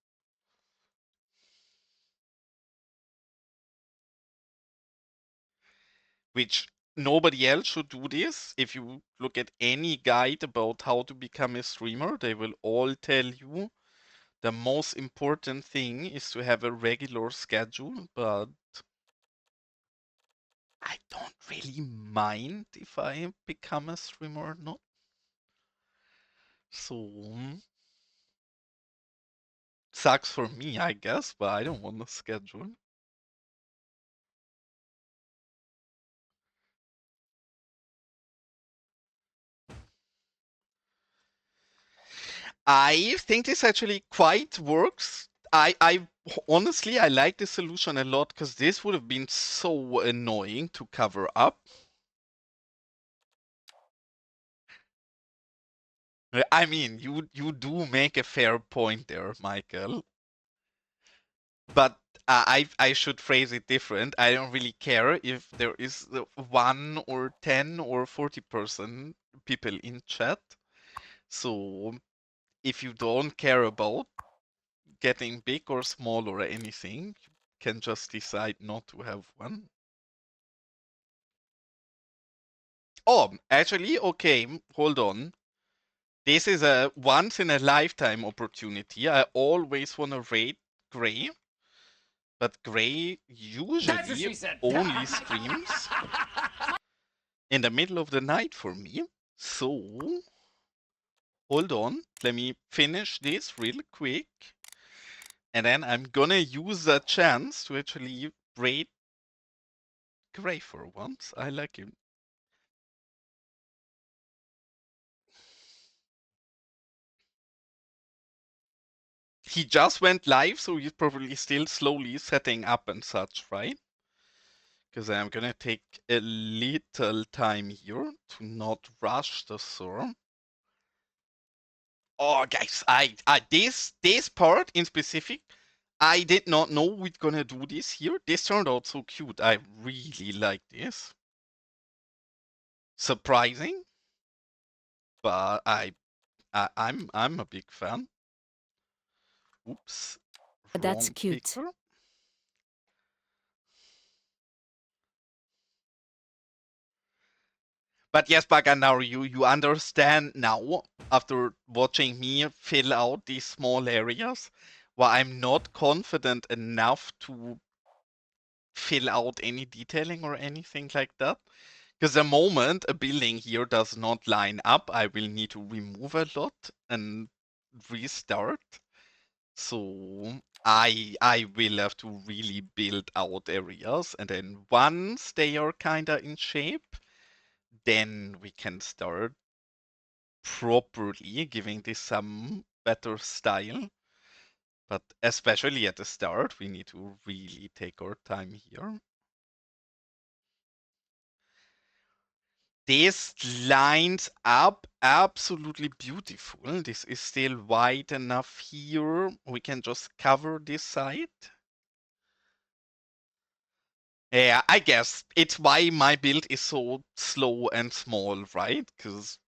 which nobody else should do this. If you look at any guide about how to become a streamer, they will all tell you the most important thing is to have a regular schedule, but I don't really mind if I become a streamer or not. So sucks for me, I guess, but I don't want a schedule. I think this actually quite works. I honestly, I like this solution a lot because this would have been so annoying to cover up. I mean, you do make a fair point there, Michael. But I should phrase it different. I don't really care if there is 1 or 10 or 40% people in chat. So if you don't care about getting big or small or anything, you can just decide not to have one. Oh, actually, okay, hold on. This is a once in a lifetime opportunity. I always want to rate Gray, but Gray usually only streams in the middle of the night for me. So, hold on, let me finish this real quick. And then I'm gonna use that chance to actually rate Gray for once. I like him. He just went live, so he's probably still slowly setting up and such, right? Because I'm gonna take a little time here to not rush the storm. Oh, guys, this part in specific, I did not know we're gonna do this here. This turned out so cute. I really like this. Surprising, but I'm a big fan. Oops, That's wrong cute. picture. But yes, Bagan, you understand now, after watching me fill out these small areas, why I'm not confident enough to fill out any detailing or anything like that. Because the moment a building here does not line up, I will need to remove a lot and restart. So I will have to really build out areas, and then once they are kinda in shape, then we can start properly giving this some better style. But especially at the start, we need to really take our time here. This lines up absolutely beautiful. This is still wide enough here. We can just cover this side. Yeah, I guess it's why my build is so slow and small, right? Because,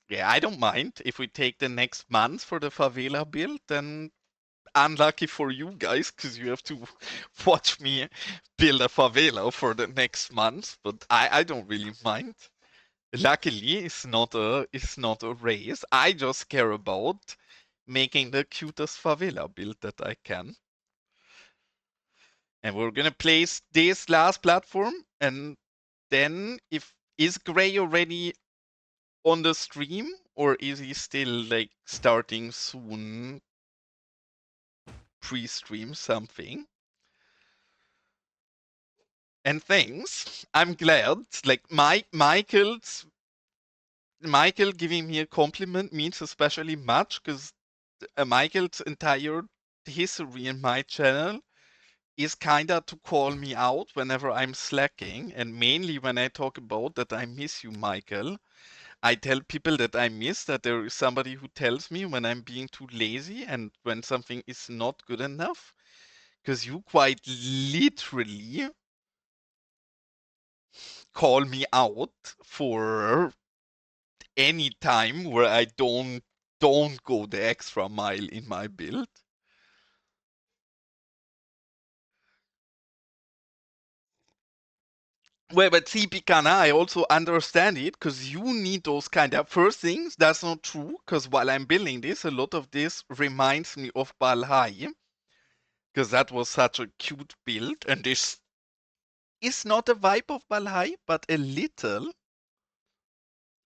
yeah, I don't mind. If we take the next month for the favela build, then unlucky for you guys, because you have to watch me build a favela for the next month, but I don't really mind. Luckily, it's not a race. I just care about making the cutest favela build that I can. And we're gonna place this last platform, and then if is Gray already on the stream, or is he still like starting soon pre-stream something? And thanks. I'm glad. Like Michael giving me a compliment means especially much because Michael's entire history in my channel is kinda to call me out whenever I'm slacking, and mainly when I talk about that I miss you, Michael. I tell people that I miss that there is somebody who tells me when I'm being too lazy and when something is not good enough. Because you quite literally call me out for any time where I don't go the extra mile in my build. Well, but see, Picana, I also understand it because you need those kind of first things. That's not true because while I'm building this, a lot of this reminds me of Balhai because that was such a cute build, and this is not a vibe of Balhai, but a little.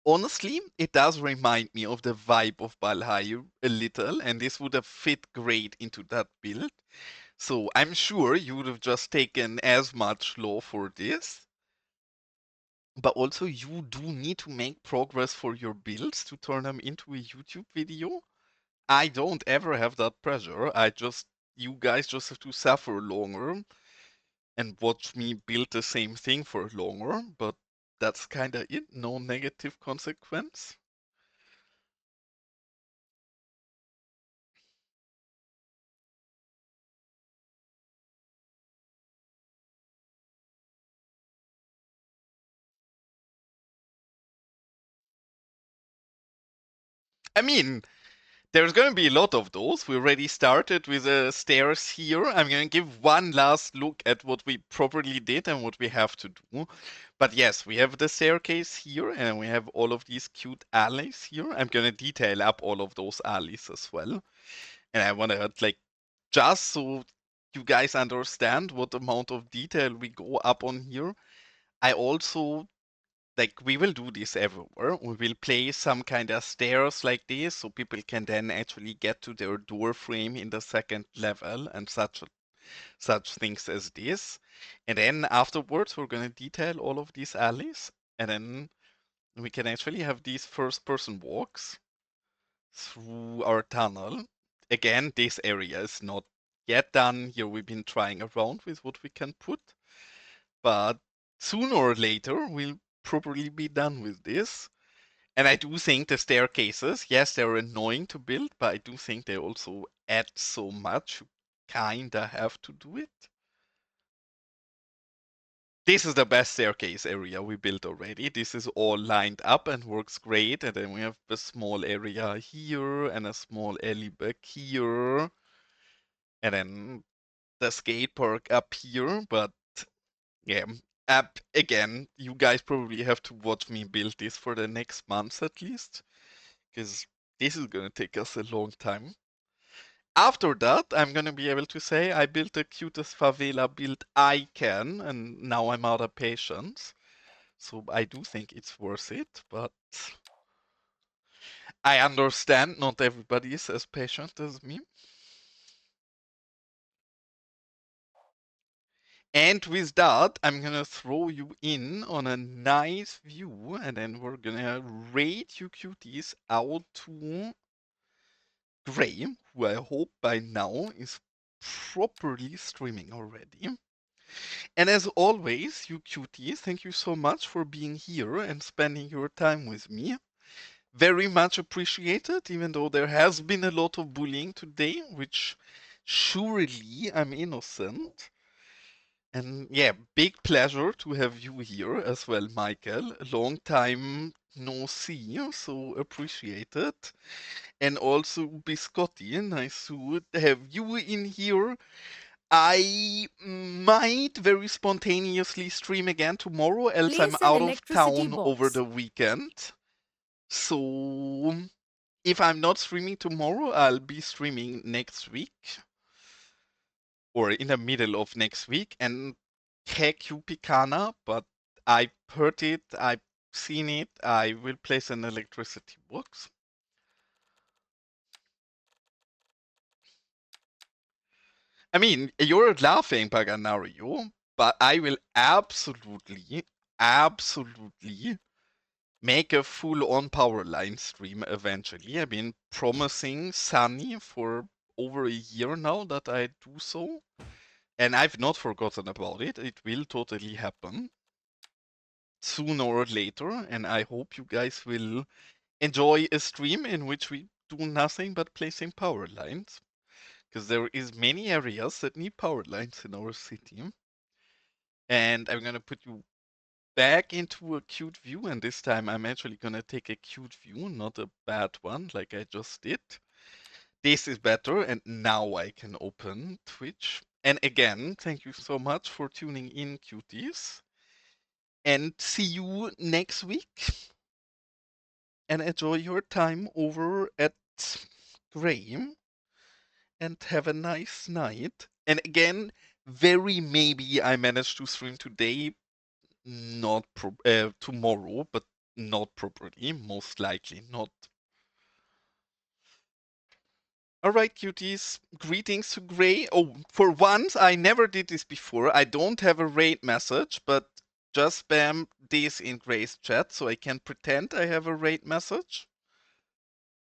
Honestly, it does remind me of the vibe of Balhai a little, and this would have fit great into that build. So I'm sure you would have just taken as much law for this. But also you do need to make progress for your builds to turn them into a YouTube video. I don't ever have that pressure. You guys just have to suffer longer and watch me build the same thing for longer, but that's kinda it. No negative consequence. I mean, there's going to be a lot of those. We already started with the stairs here. I'm going to give one last look at what we properly did and what we have to do. But yes, we have the staircase here and we have all of these cute alleys here. I'm going to detail up all of those alleys as well. And I want to like just so you guys understand what amount of detail we go up on here. I also like we will do this everywhere. We will place some kind of stairs like this so people can then actually get to their door frame in the second level and such things as this. And then afterwards we're gonna detail all of these alleys and then we can actually have these first person walks through our tunnel. Again, this area is not yet done. Here we've been trying around with what we can put, but sooner or later we'll probably be done with this. And I do think the staircases, yes, they're annoying to build, but I do think they also add so much. You kinda have to do it. This is the best staircase area we built already. This is all lined up and works great. And then we have a small area here and a small alley back here. And then the skate park up here. But yeah, again, you guys probably have to watch me build this for the next months at least. Because this is gonna take us a long time. After that, I'm gonna be able to say I built the cutest favela build I can, and now I'm out of patience. So I do think it's worth it, but I understand not everybody is as patient as me. And with that, I'm gonna throw you in on a nice view, and then we're gonna rate you cuties out to Gray, who I hope by now is properly streaming already. And as always, you cuties, thank you so much for being here and spending your time with me. Very much appreciated, even though there has been a lot of bullying today, which surely I'm innocent. And yeah, big pleasure to have you here as well, Michael. A long time no see, so appreciate it. And also Biscotti, nice to have you in here. I might very spontaneously stream again tomorrow, else I'm Place an out of electricity town over box. the weekend. So if I'm not streaming tomorrow, I'll be streaming next week or in the middle of next week. And heck you Picana, but I've heard it, I've seen it, I will place an electricity box. I mean, you're laughing, Paganario, but I will absolutely make a full-on power line stream eventually. I've been promising Sunny for over a year now that I do so, and I've not forgotten about it. It will totally happen sooner or later, and I hope you guys will enjoy a stream in which we do nothing but placing power lines, because there is many areas that need power lines in our city. And I'm gonna put you back into a cute view, and this time I'm actually gonna take a cute view, not a bad one like I just did. This is better, and now I can open Twitch. And again, thank you so much for tuning in, cuties. And see you next week. And enjoy your time over at Graham. And have a nice night. And again, very maybe I manage to stream today, not tomorrow, but not properly. Most likely not. Alright, cuties. Greetings to Gray. Oh, for once, I never did this before. I don't have a raid message, but just spam this in Gray's chat so I can pretend I have a raid message.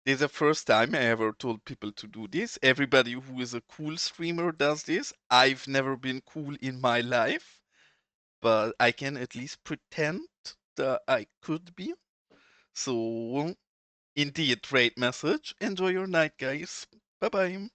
This is the first time I ever told people to do this. Everybody who is a cool streamer does this. I've never been cool in my life, but I can at least pretend that I could be. So, indeed, raid message. Enjoy your night, guys. Bye bye.